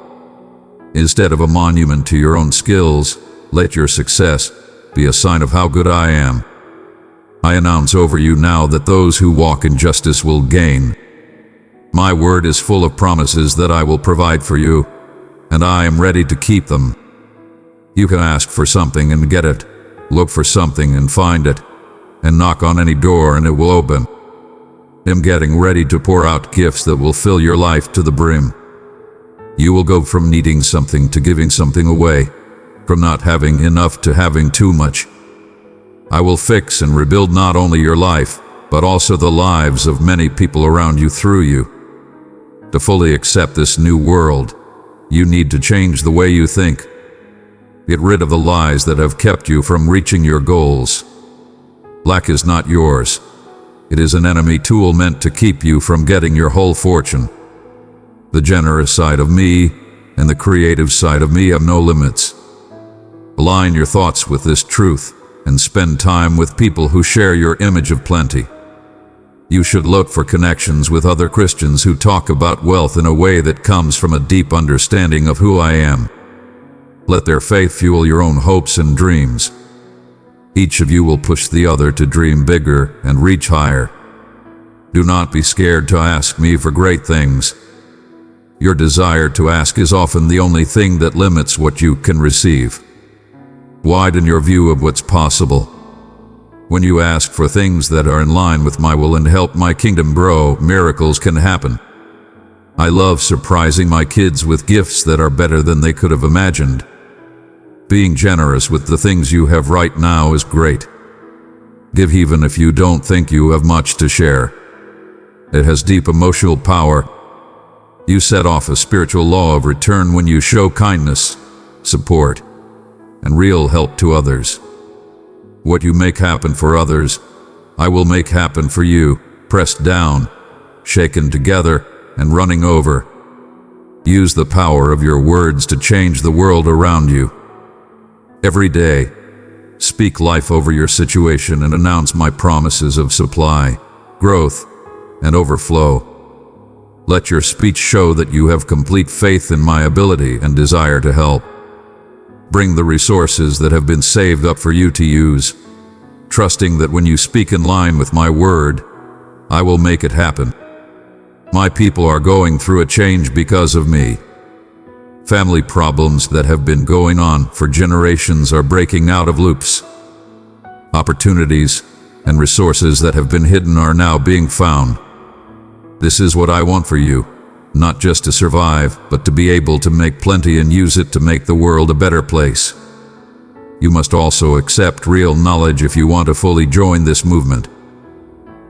Instead of a monument to your own skills, let your success be a sign of how good I am. I announce over you now that those who walk in justice will gain. My word is full of promises that I will provide for you, and I am ready to keep them. You can ask for something and get it, look for something and find it, and knock on any door and it will open. I'm getting ready to pour out gifts that will fill your life to the brim. You will go from needing something to giving something away, from not having enough to having too much. I will fix and rebuild not only your life, but also the lives of many people around you through you. To fully accept this new world, you need to change the way you think. Get rid of the lies that have kept you from reaching your goals. Lack is not yours. It is an enemy tool meant to keep you from getting your whole fortune. The generous side of me and the creative side of me have no limits. Align your thoughts with this truth and spend time with people who share your image of plenty. You should look for connections with other Christians who talk about wealth in a way that comes from a deep understanding of who I am. Let their faith fuel your own hopes and dreams. Each of you will push the other to dream bigger and reach higher. Do not be scared to ask me for great things. Your desire to ask is often the only thing that limits what you can receive. Widen your view of what's possible. When you ask for things that are in line with my will and help my kingdom grow, miracles can happen. I love surprising my kids with gifts that are better than they could have imagined. Being generous with the things you have right now is great. Give even if you don't think you have much to share. It has deep emotional power. You set off a spiritual law of return when you show kindness, support, and real help to others. What you make happen for others, I will make happen for you, pressed down, shaken together, and running over. Use the power of your words to change the world around you. Every day, speak life over your situation and announce my promises of supply, growth, and overflow. Let your speech show that you have complete faith in my ability and desire to help. Bring the resources that have been saved up for you to use, trusting that when you speak in line with my word, I will make it happen. My people are going through a change because of me. Family problems that have been going on for generations are breaking out of loops. Opportunities and resources that have been hidden are now being found. This is what I want for you, not just to survive, but to be able to make plenty and use it to make the world a better place. You must also accept real knowledge if you want to fully join this movement.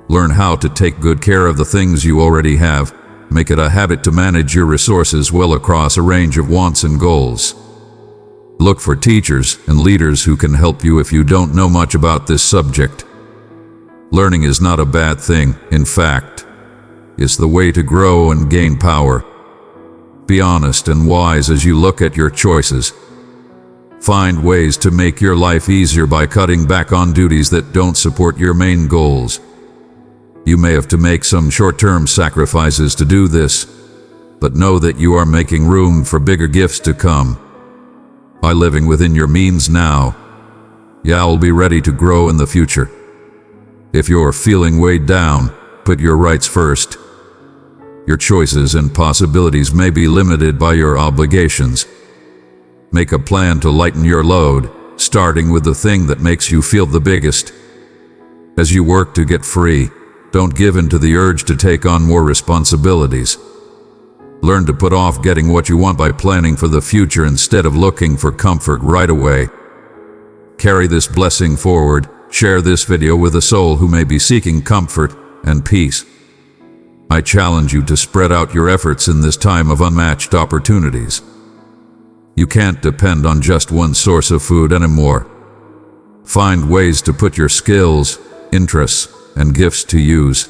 Learn how to take good care of the things you already have. Make it a habit to manage your resources well across a range of wants and goals. Look for teachers and leaders who can help you if you don't know much about this subject. Learning is not a bad thing. In fact, it's the way to grow and gain power. Be honest and wise as you look at your choices. Find ways to make your life easier by cutting back on duties that don't support your main goals. You may have to make some short-term sacrifices to do this, but know that you are making room for bigger gifts to come. By living within your means now, you'll be ready to grow in the future. If you're feeling weighed down, put your rights first. Your choices and possibilities may be limited by your obligations. Make a plan to lighten your load, starting with the thing that makes you feel the biggest. As you work to get free, don't give in to the urge to take on more responsibilities. Learn to put off getting what you want by planning for the future instead of looking for comfort right away. Carry this blessing forward. Share this video with a soul who may be seeking comfort and peace. I challenge you to spread out your efforts in this time of unmatched opportunities. You can't depend on just one source of food anymore. Find ways to put your skills, interests, and gifts to use.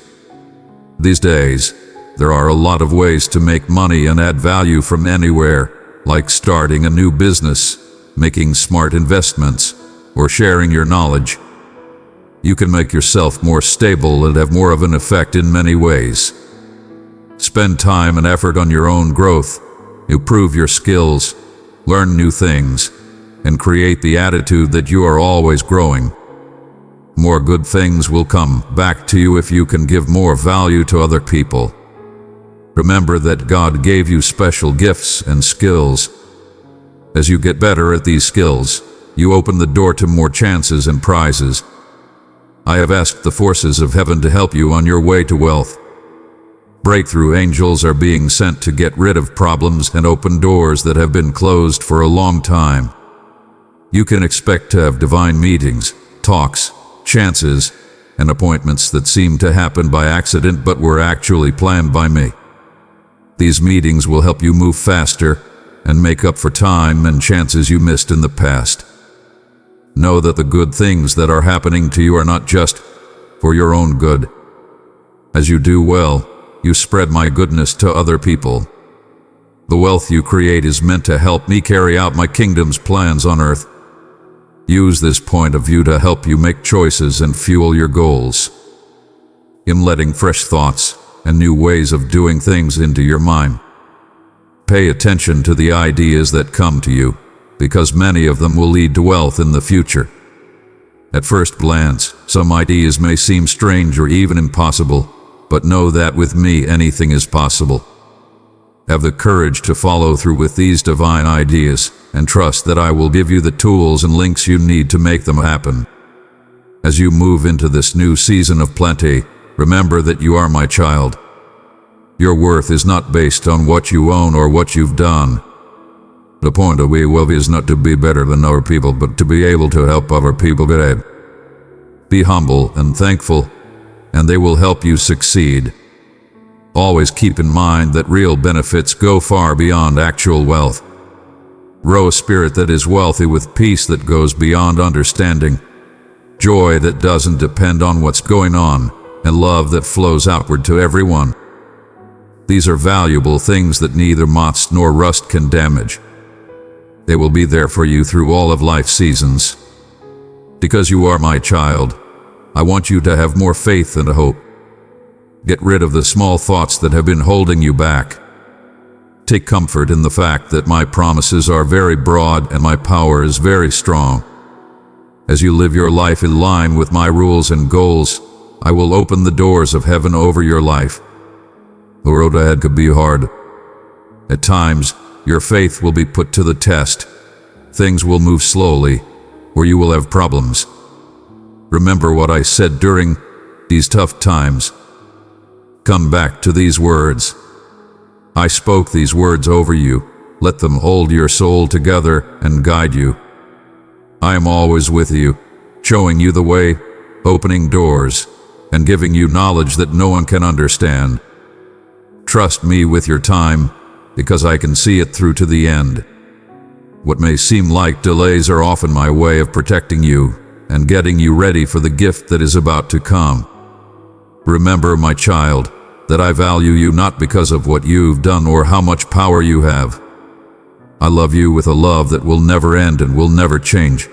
These days, there are a lot of ways to make money and add value from anywhere, like starting a new business, making smart investments, or sharing your knowledge. You can make yourself more stable and have more of an effect in many ways. Spend time and effort on your own growth, improve your skills, learn new things, and create the attitude that you are always growing. More good things will come back to you if you can give more value to other people. Remember that God gave you special gifts and skills. As you get better at these skills, you open the door to more chances and prizes. I have asked the forces of heaven to help you on your way to wealth. Breakthrough angels are being sent to get rid of problems and open doors that have been closed for a long time. You can expect to have divine meetings, talks, chances, and appointments that seem to happen by accident but were actually planned by me. These meetings will help you move faster and make up for time and chances you missed in the past. Know that the good things that are happening to you are not just for your own good. As you do well, you spread my goodness to other people. The wealth you create is meant to help me carry out my kingdom's plans on earth. Use this point of view to help you make choices and fuel your goals. In letting fresh thoughts and new ways of doing things into your mind. Pay attention to the ideas that come to you, because many of them will lead to wealth in the future. At first glance, some ideas may seem strange or even impossible, but know that with me anything is possible. Have the courage to follow through with these divine ideas, and trust that I will give you the tools and links you need to make them happen. As you move into this new season of plenty, remember that you are my child. Your worth is not based on what you own or what you've done. The point of wealth is not to be better than other people, but to be able to help other people get ahead. Be humble and thankful, and they will help you succeed. Always keep in mind that real benefits go far beyond actual wealth. Grow a spirit that is wealthy with peace that goes beyond understanding, joy that doesn't depend on what's going on, and love that flows outward to everyone. These are valuable things that neither moths nor rust can damage. They will be there for you through all of life's seasons. Because you are my child, I want you to have more faith and hope. Get rid of the small thoughts that have been holding you back. Take comfort in the fact that my promises are very broad and my power is very strong. As you live your life in line with my rules and goals, I will open the doors of heaven over your life. The road ahead could be hard. At times, your faith will be put to the test. Things will move slowly, or you will have problems. Remember what I said during these tough times. Come back to these words. I spoke these words over you. Let them hold your soul together and guide you. I am always with you, showing you the way, opening doors, and giving you knowledge that no one can understand. Trust me with your time, because I can see it through to the end. What may seem like delays are often my way of protecting you and getting you ready for the gift that is about to come. Remember, my child, that I value you not because of what you've done or how much power you have. I love you with a love that will never end and will never change.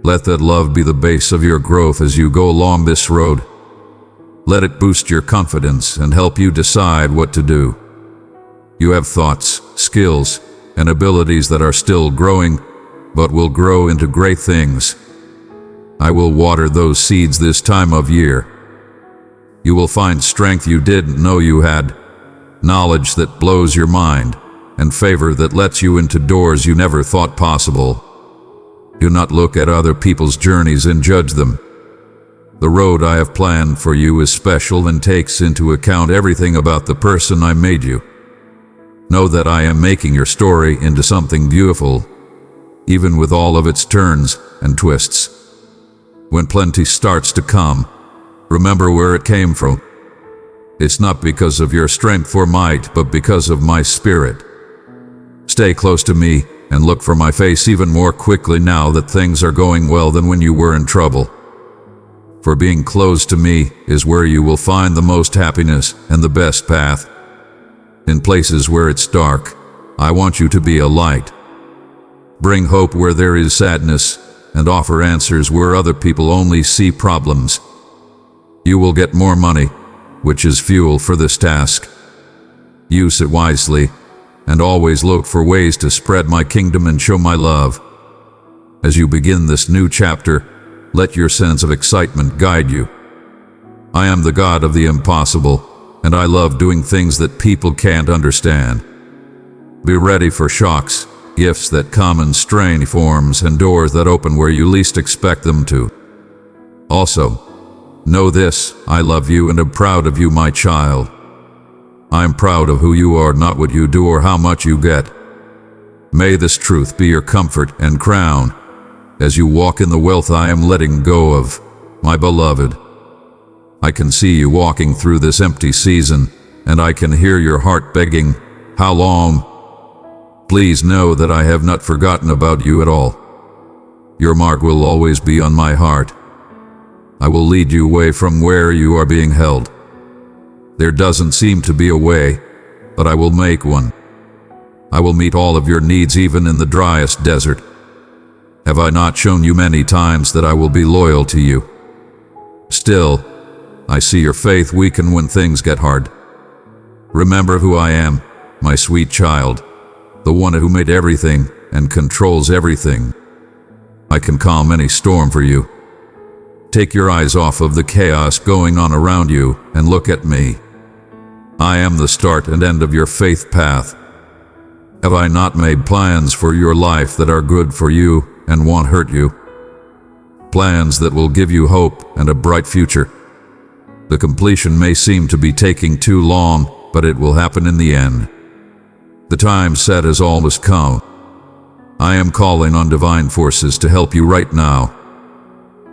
Let that love be the base of your growth as you go along this road. Let it boost your confidence and help you decide what to do. You have thoughts, skills, and abilities that are still growing, but will grow into great things. I will water those seeds this time of year. You will find strength you didn't know you had, knowledge that blows your mind, and favor that lets you into doors you never thought possible. Do not look at other people's journeys and judge them. The road I have planned for you is special and takes into account everything about the person I made you. Know that I am making your story into something beautiful, even with all of its turns and twists. When plenty starts to come, remember where it came from. It's not because of your strength or might, but because of my spirit. Stay close to me and look for my face even more quickly now that things are going well than when you were in trouble. For being close to me is where you will find the most happiness and the best path. In places where it's dark, I want you to be a light. Bring hope where there is sadness, and offer answers where other people only see problems. You will get more money, which is fuel for this task. Use it wisely, and always look for ways to spread my kingdom and show my love. As you begin this new chapter, let your sense of excitement guide you. I am the God of the impossible, and I love doing things that people can't understand. Be ready for shocks, gifts that come in strange forms, and doors that open where you least expect them to. Also, know this: I love you and am proud of you, my child. I am proud of who you are, not what you do or how much you get. May this truth be your comfort and crown as you walk in the wealth I am letting go of, my beloved. I can see you walking through this empty season, and I can hear your heart begging, "How long?" Please know that I have not forgotten about you at all. Your mark will always be on my heart. I will lead you away from where you are being held. There doesn't seem to be a way, but I will make one. I will meet all of your needs, even in the driest desert. Have I not shown you many times that I will be loyal to you? Still, I see your faith weaken when things get hard. Remember who I am, my sweet child, the one who made everything and controls everything. I can calm any storm for you. Take your eyes off of the chaos going on around you and look at me. I am the start and end of your faith path. Have I not made plans for your life that are good for you and won't hurt you? Plans that will give you hope and a bright future. The completion may seem to be taking too long, but it will happen in the end. The time set has almost come. I am calling on divine forces to help you right now,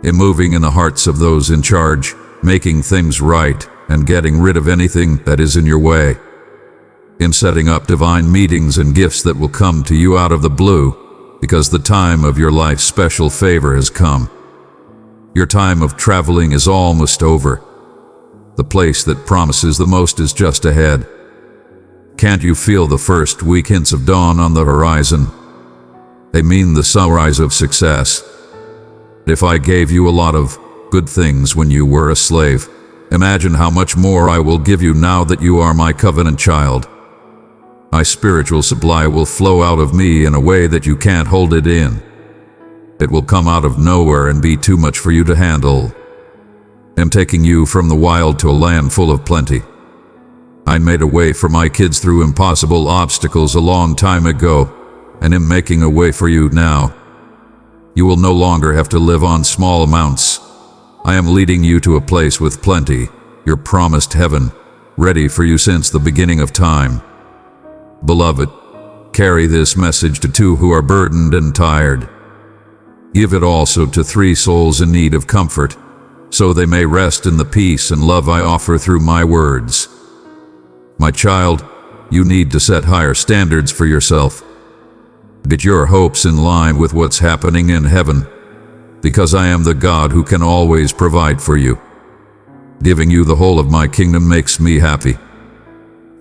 in moving in the hearts of those in charge, making things right, and getting rid of anything that is in your way. In setting up divine meetings and gifts that will come to you out of the blue, because the time of your life's special favor has come. Your time of traveling is almost over. The place that promises the most is just ahead. Can't you feel the first weak hints of dawn on the horizon? They mean the sunrise of success. If I gave you a lot of good things when you were a slave, imagine how much more I will give you now that you are my covenant child. My spiritual supply will flow out of me in a way that you can't hold it in. It will come out of nowhere and be too much for you to handle. I'm taking you from the wild to a land full of plenty. I made a way for my kids through impossible obstacles a long time ago, and am making a way for you now. You will no longer have to live on small amounts. I am leading you to a place with plenty, your promised heaven, ready for you since the beginning of time. Beloved, carry this message to 2 who are burdened and tired. Give it also to 3 souls in need of comfort, so they may rest in the peace and love I offer through my words. My child, you need to set higher standards for yourself. Get your hopes in line with what's happening in heaven, because I am the God who can always provide for you. Giving you the whole of my kingdom makes me happy.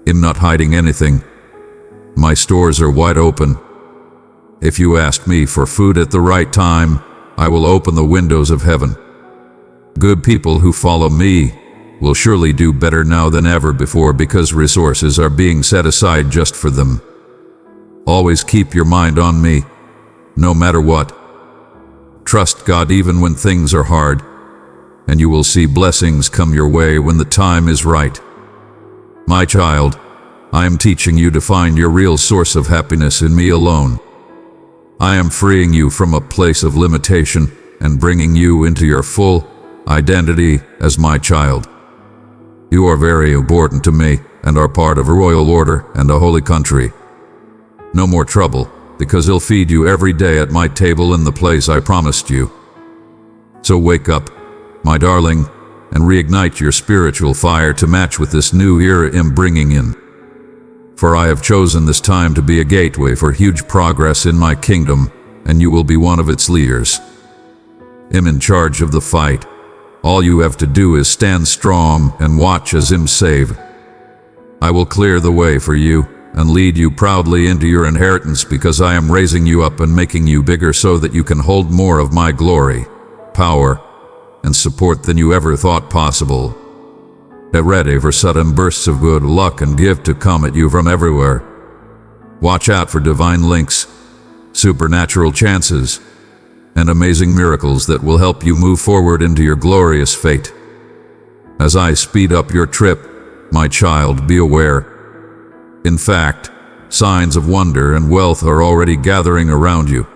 I'm not hiding anything. My stores are wide open. If you ask me for food at the right time, I will open the windows of heaven. Good people who follow me will surely do better now than ever before, because resources are being set aside just for them. Always keep your mind on me, no matter what. Trust God even when things are hard, and you will see blessings come your way when the time is right. My child, I am teaching you to find your real source of happiness in me alone. I am freeing you from a place of limitation and bringing you into your full identity as my child. You are very important to me and are part of a royal order and a holy country. No more trouble, because I'll feed you every day at my table in the place I promised you. So wake up, my darling, and reignite your spiritual fire to match with this new era I'm bringing in. For I have chosen this time to be a gateway for huge progress in my kingdom, and you will be one of its leaders. I'm in charge of the fight. All you have to do is stand strong and watch as I'm save. I will clear the way for you, and lead you proudly into your inheritance, because I am raising you up and making you bigger so that you can hold more of my glory, power, and support than you ever thought possible. Get ready for sudden bursts of good luck and gift to come at you from everywhere. Watch out for divine links, supernatural chances, and amazing miracles that will help you move forward into your glorious fate. As I speed up your trip, my child, be aware. In fact, signs of wonder and wealth are already gathering around you.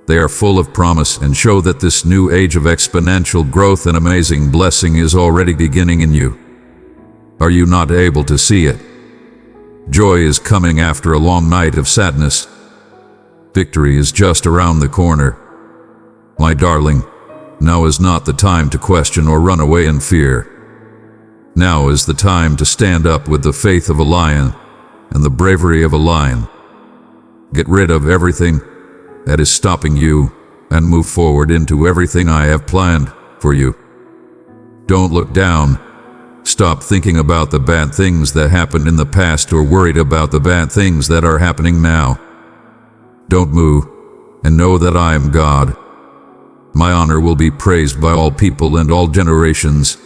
They are full of promise and show that this new age of exponential growth and amazing blessing is already beginning in you. Are you not able to see it? Joy is coming after a long night of sadness. Victory is just around the corner. My darling, now is not the time to question or run away in fear. Now is the time to stand up with the faith of a lion and the bravery of a lion. Get rid of everything that is stopping you and move forward into everything I have planned for you. Don't look down. Stop thinking about the bad things that happened in the past or worried about the bad things that are happening now. Don't move, and know that I am God. My honor will be praised by all people and all generations.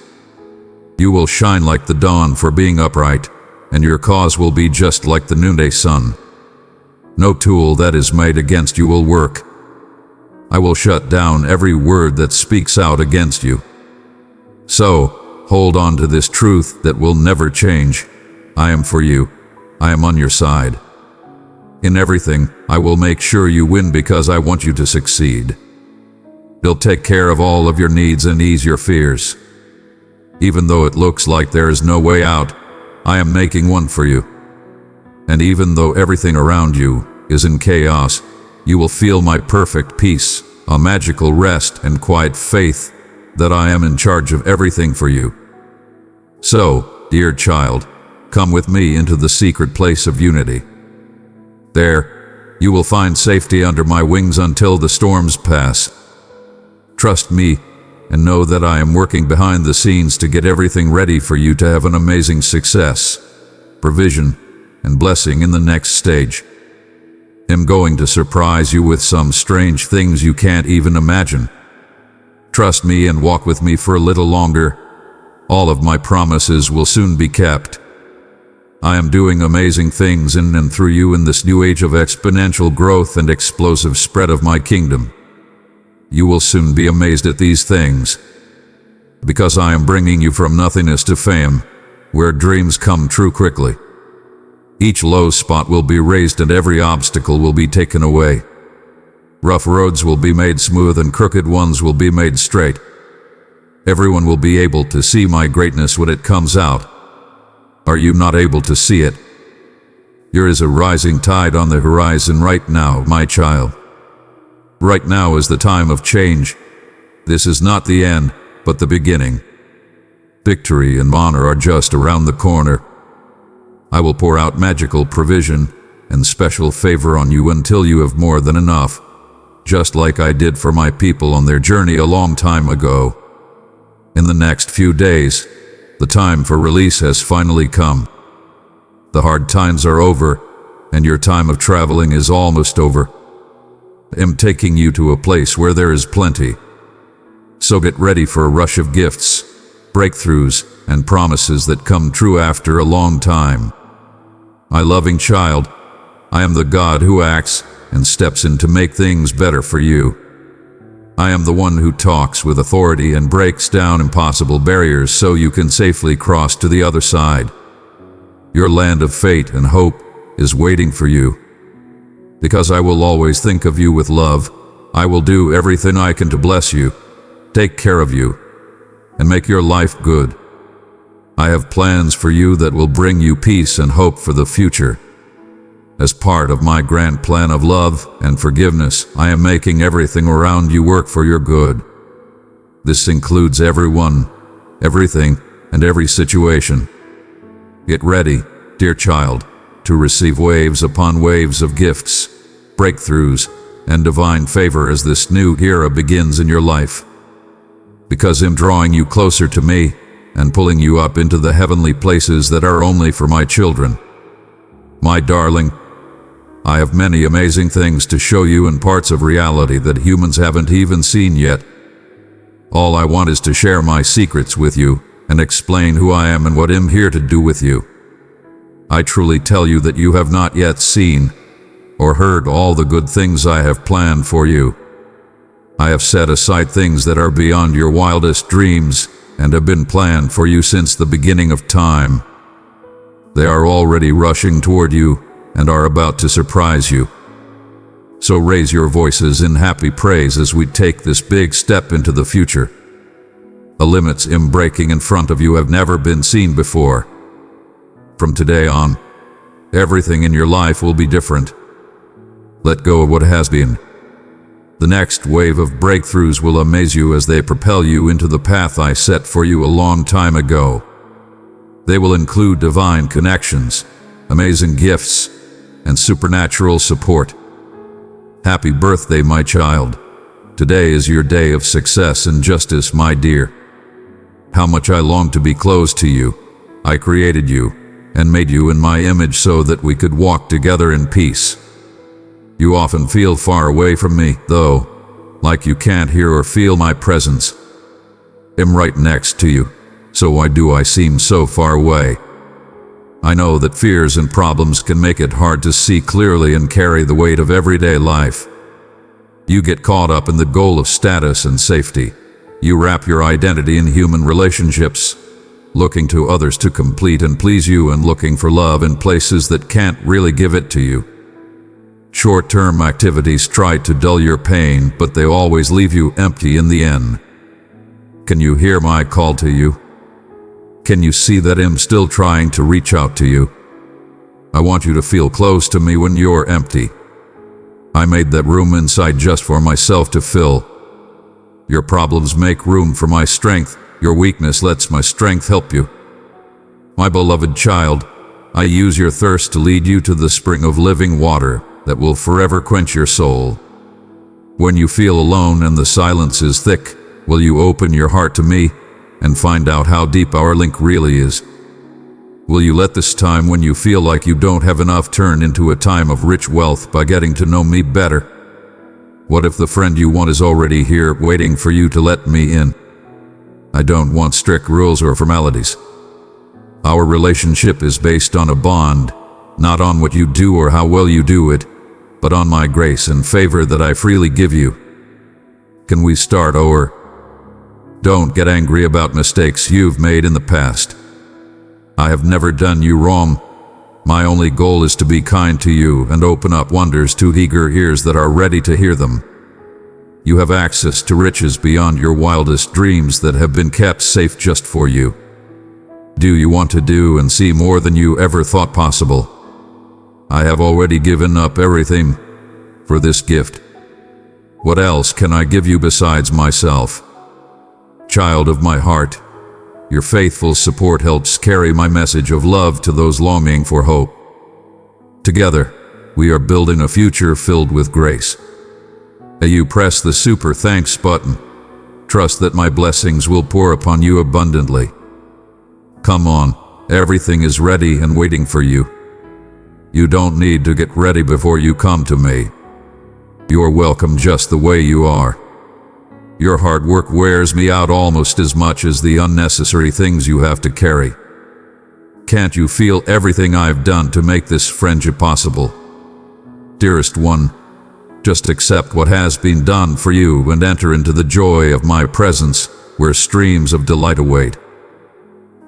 You will shine like the dawn for being upright, and your cause will be just like the noonday sun. No tool that is made against you will work. I will shut down every word that speaks out against you. So, hold on to this truth that will never change. I am for you. I am on your side. In everything, I will make sure you win because I want you to succeed. He'll take care of all of your needs and ease your fears. Even though it looks like there is no way out, I am making one for you. And even though everything around you is in chaos, you will feel my perfect peace, a magical rest and quiet faith that I am in charge of everything for you. So, dear child, come with me into the secret place of unity. There, you will find safety under my wings until the storms pass. Trust me and know that I am working behind the scenes to get everything ready for you to have an amazing success, provision, and blessing in the next stage. I'm going to surprise you with some strange things you can't even imagine. Trust me and walk with me for a little longer. All of my promises will soon be kept. I am doing amazing things in and through you in this new age of exponential growth and explosive spread of my kingdom. You will soon be amazed at these things, because I am bringing you from nothingness to fame, where dreams come true quickly. Each low spot will be raised and every obstacle will be taken away. Rough roads will be made smooth and crooked ones will be made straight. Everyone will be able to see my greatness when it comes out. Are you not able to see it? There is a rising tide on the horizon right now, my child. Right now is the time of change. This is not the end, but the beginning. Victory and honor are just around the corner. I will pour out magical provision and special favor on you until you have more than enough, just like I did for my people on their journey a long time ago. In the next few days, the time for release has finally come. The hard times are over, and your time of traveling is almost over. I am taking you to a place where there is plenty. So get ready for a rush of gifts, breakthroughs, and promises that come true after a long time. My loving child, I am the God who acts and steps in to make things better for you. I am the one who talks with authority and breaks down impossible barriers so you can safely cross to the other side. Your land of fate and hope is waiting for you. Because I will always think of you with love, I will do everything I can to bless you, take care of you, and make your life good. I have plans for you that will bring you peace and hope for the future. As part of my grand plan of love and forgiveness, I am making everything around you work for your good. This includes everyone, everything, and every situation. Get ready, dear child, to receive waves upon waves of gifts, breakthroughs, and divine favor as this new era begins in your life. Because I'm drawing you closer to me and pulling you up into the heavenly places that are only for my children. My darling, I have many amazing things to show you and parts of reality that humans haven't even seen yet. All I want is to share my secrets with you and explain who I am and what I'm here to do with you. I truly tell you that you have not yet seen or heard all the good things I have planned for you. I have set aside things that are beyond your wildest dreams and have been planned for you since the beginning of time. They are already rushing toward you and are about to surprise you. So raise your voices in happy praise as we take this big step into the future. The limits I'm breaking in front of you have never been seen before. From today on, everything in your life will be different. Let go of what has been. The next wave of breakthroughs will amaze you as they propel you into the path I set for you a long time ago. They will include divine connections, amazing gifts, and supernatural support. Happy birthday, my child. Today is your day of success and justice, my dear. How much I long to be close to you. I created you and made you in my image so that we could walk together in peace. You often feel far away from me, though, like you can't hear or feel my presence. I'm right next to you, so why do I seem so far away? I know that fears and problems can make it hard to see clearly and carry the weight of everyday life. You get caught up in the goal of status and safety. You wrap your identity in human relationships, looking to others to complete and please you and looking for love in places that can't really give it to you. Short-term activities try to dull your pain, but they always leave you empty in the end. Can you hear my call to you? Can you see that I'm still trying to reach out to you? I want you to feel close to me when you're empty. I made that room inside just for myself to fill. Your problems make room for my strength. Your weakness lets my strength help you. My beloved child, I use your thirst to lead you to the spring of living water that will forever quench your soul. When you feel alone and the silence is thick, will you open your heart to me and find out how deep our link really is? Will you let this time when you feel like you don't have enough turn into a time of rich wealth by getting to know me better? What if the friend you want is already here waiting for you to let me in? I don't want strict rules or formalities. Our relationship is based on a bond, not on what you do or how well you do it, but on my grace and favor that I freely give you. Can we start over? Don't get angry about mistakes you've made in the past. I have never done you wrong. My only goal is to be kind to you and open up wonders to eager ears that are ready to hear them. You have access to riches beyond your wildest dreams that have been kept safe just for you. Do you want to do and see more than you ever thought possible? I have already given up everything for this gift. What else can I give you besides myself? Child of my heart, your faithful support helps carry my message of love to those longing for hope. Together, we are building a future filled with grace. As you press the super thanks button, trust that my blessings will pour upon you abundantly. Come on, everything is ready and waiting for you. You don't need to get ready before you come to me. You are welcome just the way you are. Your hard work wears me out almost as much as the unnecessary things you have to carry. Can't you feel everything I've done to make this friendship possible? Dearest one, just accept what has been done for you and enter into the joy of my presence where streams of delight await.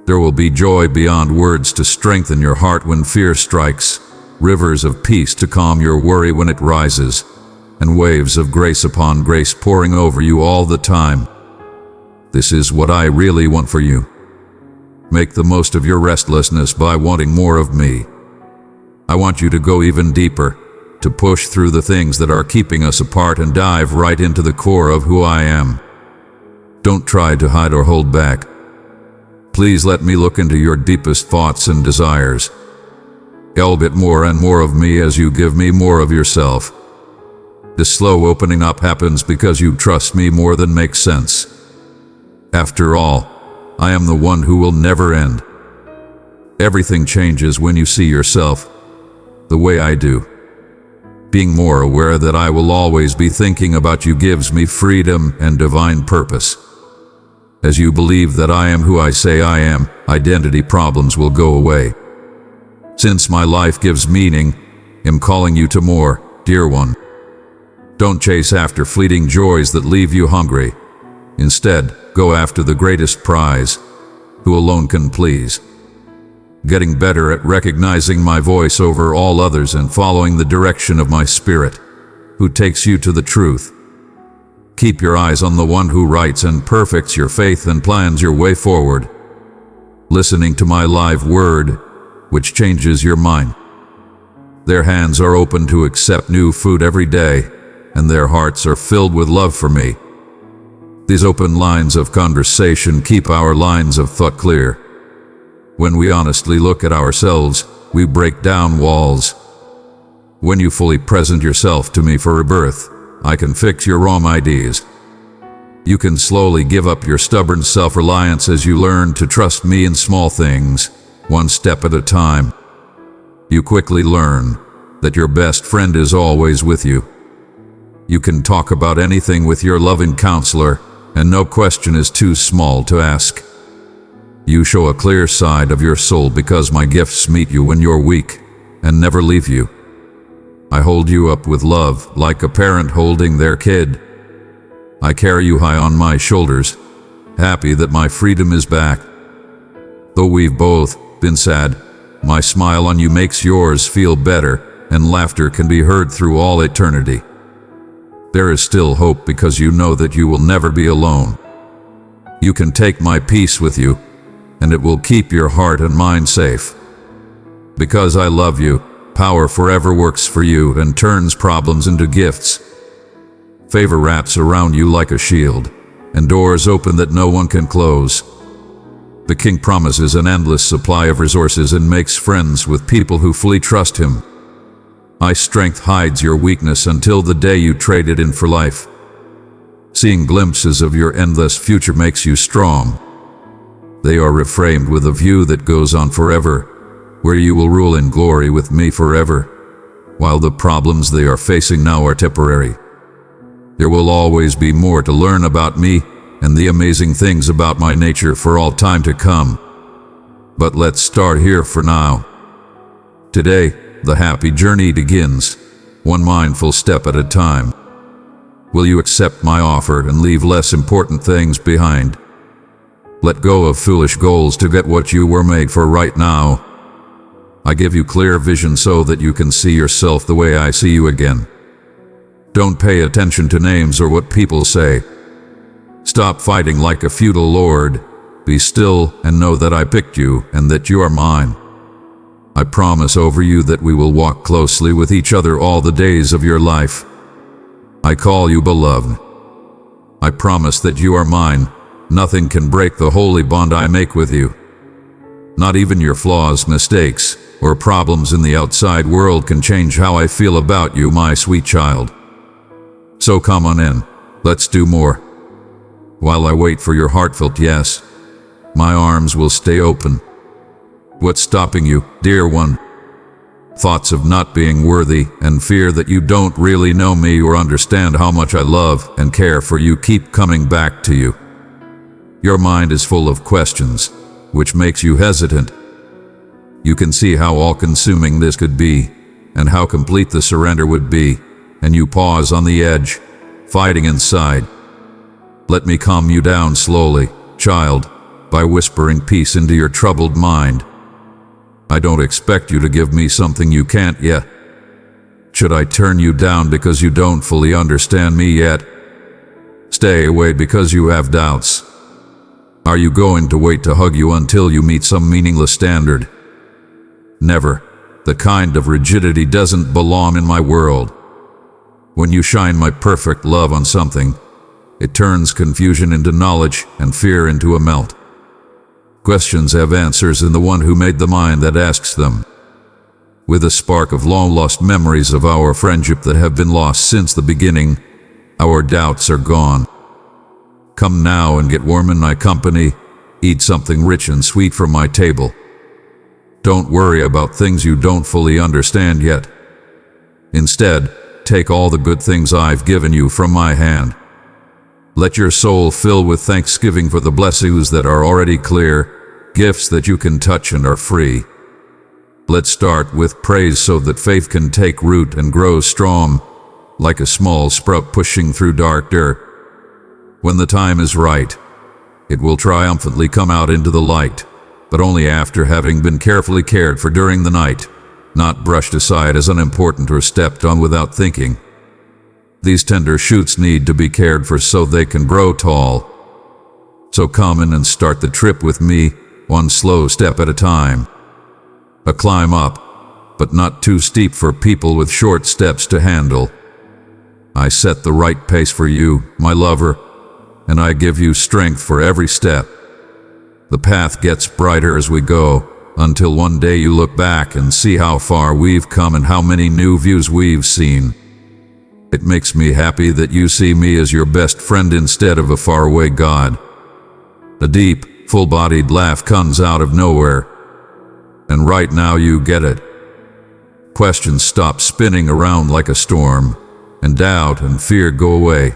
There will be joy beyond words to strengthen your heart when fear strikes, rivers of peace to calm your worry when it rises, and waves of grace upon grace pouring over you all the time. This is what I really want for you. Make the most of your restlessness by wanting more of me. I want you to go even deeper, to push through the things that are keeping us apart and dive right into the core of who I am. Don't try to hide or hold back. Please let me look into your deepest thoughts and desires. Get more and more of me as you give me more of yourself. This slow opening up happens because you trust me more than makes sense. After all, I am the one who will never end. Everything changes when you see yourself. the way I do. Being more aware that I will always be thinking about you gives me freedom and divine purpose. As you believe that I am who I say I am, identity problems will go away. Since my life gives meaning, I'm calling you to more, dear one. Don't chase after fleeting joys that leave you hungry. Instead, go after the greatest prize, who alone can please. Getting better at recognizing my voice over all others and following the direction of my spirit, who takes you to the truth. Keep your eyes on the one who writes and perfects your faith and plans your way forward. Listening to my live word, which changes your mind. Their hands are open to accept new food every day, and their hearts are filled with love for me. These open lines of conversation keep our lines of thought clear. When we honestly look at ourselves, we break down walls. When you fully present yourself to me for rebirth, I can fix your wrong ideas. You can slowly give up your stubborn self-reliance as you learn to trust me in small things, one step at a time. You quickly learn that your best friend is always with you. You can talk about anything with your loving counselor, and no question is too small to ask. You show a clear side of your soul because my gifts meet you when you're weak and never leave you. I hold you up with love like a parent holding their kid. I carry you high on my shoulders, happy that my freedom is back. Though we've both been sad, my smile on you makes yours feel better, and laughter can be heard through all eternity. There is still hope because you know that you will never be alone. You can take my peace with you, and it will keep your heart and mind safe. Because I love you, power forever works for you and turns problems into gifts. Favor wraps around you like a shield, and doors open that no one can close. The King promises an endless supply of resources and makes friends with people who fully trust him. My strength hides your weakness until the day you trade it in for life. Seeing glimpses of your endless future makes you strong. They are reframed with a view that goes on forever, where you will rule in glory with me forever, while the problems they are facing now are temporary. There will always be more to learn about me and the amazing things about my nature for all time to come. But let's start here for now. Today, the happy journey begins, one mindful step at a time. Will you accept my offer and leave less important things behind? Let go of foolish goals to get what you were made for right now. I give you clear vision so that you can see yourself the way I see you again. Don't pay attention to names or what people say. Stop fighting like a feudal lord. Be still and know that I picked you and that you are mine. I promise over you that we will walk closely with each other all the days of your life. I call you beloved. I promise that you are mine. Nothing can break the holy bond I make with you. Not even your flaws, mistakes, or problems in the outside world can change how I feel about you, my sweet child. So come on in, let's do more. While I wait for your heartfelt yes, my arms will stay open. What's stopping you, dear one? Thoughts of not being worthy and fear that you don't really know me or understand how much I love and care for you keep coming back to you. Your mind is full of questions, which makes you hesitant. You can see how all-consuming this could be, and how complete the surrender would be, and you pause on the edge, fighting inside. Let me calm you down slowly, child, by whispering peace into your troubled mind. I don't expect you to give me something you can't yet. Should I turn you down because you don't fully understand me yet? Stay away because you have doubts. Are you going to wait to hug you until you meet some meaningless standard? Never. The kind of rigidity doesn't belong in my world. When you shine my perfect love on something, it turns confusion into knowledge and fear into a melt. Questions have answers in the one who made the mind that asks them. With a spark of long-lost memories of our friendship that have been lost since the beginning, our doubts are gone. Come now and get warm in my company, eat something rich and sweet from my table. Don't worry about things you don't fully understand yet. Instead, take all the good things I've given you from my hand. Let your soul fill with thanksgiving for the blessings that are already clear, gifts that you can touch and are free. Let's start with praise so that faith can take root and grow strong, like a small sprout pushing through dark dirt. When the time is right, it will triumphantly come out into the light, but only after having been carefully cared for during the night, not brushed aside as unimportant or stepped on without thinking. These tender shoots need to be cared for so they can grow tall. So come in and start the trip with me, one slow step at a time. A climb up, but not too steep for people with short steps to handle. I set the right pace for you, my lover, and I give you strength for every step. The path gets brighter as we go, until one day you look back and see how far we've come and how many new views we've seen. It makes me happy that you see me as your best friend instead of a faraway god. A deep, full-bodied laugh comes out of nowhere. And right now you get it. Questions stop spinning around like a storm, and doubt and fear go away.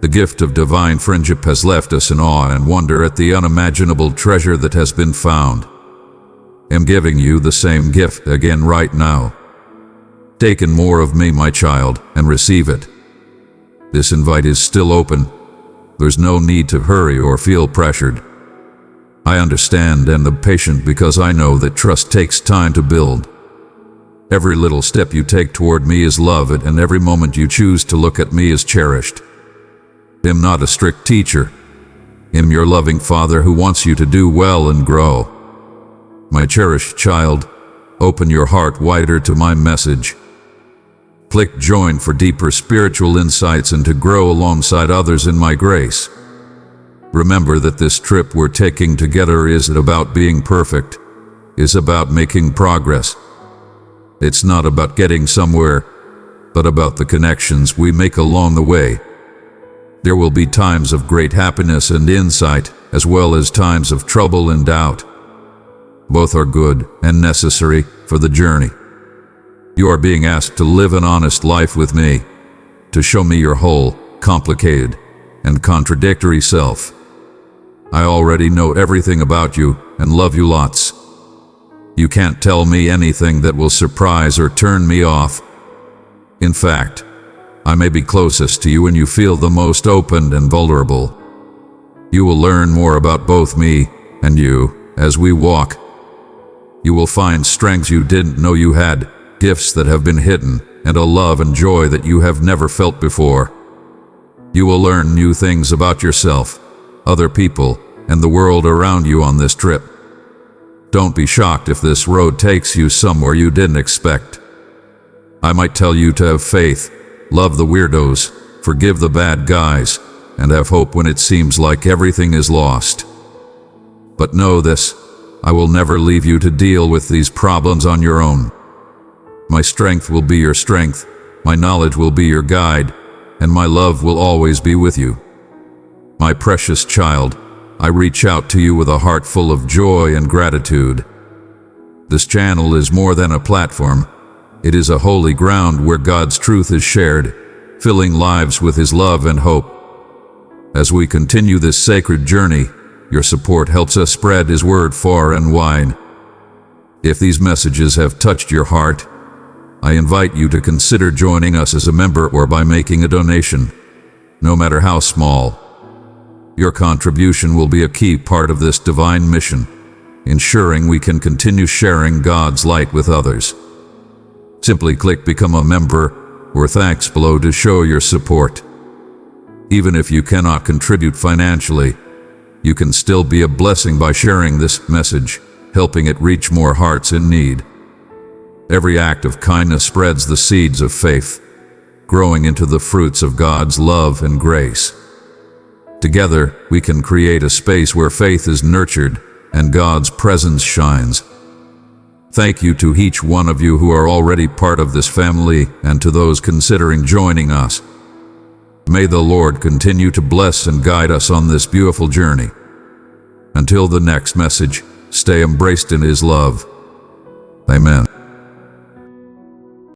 The gift of divine friendship has left us in awe and wonder at the unimaginable treasure that has been found. I'm giving you the same gift again right now. Take in more of me, my child, and receive it. This invite is still open. There's no need to hurry or feel pressured. I understand and am patient because I know that trust takes time to build. Every little step you take toward me is loved, and every moment you choose to look at me is cherished. I'm not a strict teacher. I'm your loving father who wants you to do well and grow. My cherished child, open your heart wider to my message. Click join for deeper spiritual insights and to grow alongside others in my grace. Remember that this trip we're taking together isn't about being perfect. It's about making progress. It's not about getting somewhere, but about the connections we make along the way. There will be times of great happiness and insight, as well as times of trouble and doubt. Both are good and necessary for the journey. You are being asked to live an honest life with me, to show me your whole, complicated, and contradictory self. I already know everything about you and love you lots. You can't tell me anything that will surprise or turn me off. In fact, I may be closest to you when you feel the most open and vulnerable. You will learn more about both me and you as we walk. You will find strengths you didn't know you had, gifts that have been hidden, and a love and joy that you have never felt before. You will learn new things about yourself, other people, and the world around you on this trip. Don't be shocked if this road takes you somewhere you didn't expect. I might tell you to have faith, love the weirdos, forgive the bad guys, and have hope when it seems like everything is lost. But know this, I will never leave you to deal with these problems on your own. My strength will be your strength, my knowledge will be your guide, and my love will always be with you. My precious child, I reach out to you with a heart full of joy and gratitude. This channel is more than a platform. It is a holy ground where God's truth is shared, filling lives with His love and hope. As we continue this sacred journey, your support helps us spread His word far and wide. If these messages have touched your heart, I invite you to consider joining us as a member or by making a donation, no matter how small. Your contribution will be a key part of this divine mission, ensuring we can continue sharing God's light with others. Simply click Become a Member or Thanks below to show your support. Even if you cannot contribute financially, you can still be a blessing by sharing this message, helping it reach more hearts in need. Every act of kindness spreads the seeds of faith, growing into the fruits of God's love and grace. Together, we can create a space where faith is nurtured and God's presence shines. Thank you to each one of you who are already part of this family and to those considering joining us. May the Lord continue to bless and guide us on this beautiful journey. Until the next message, stay embraced in His love. Amen.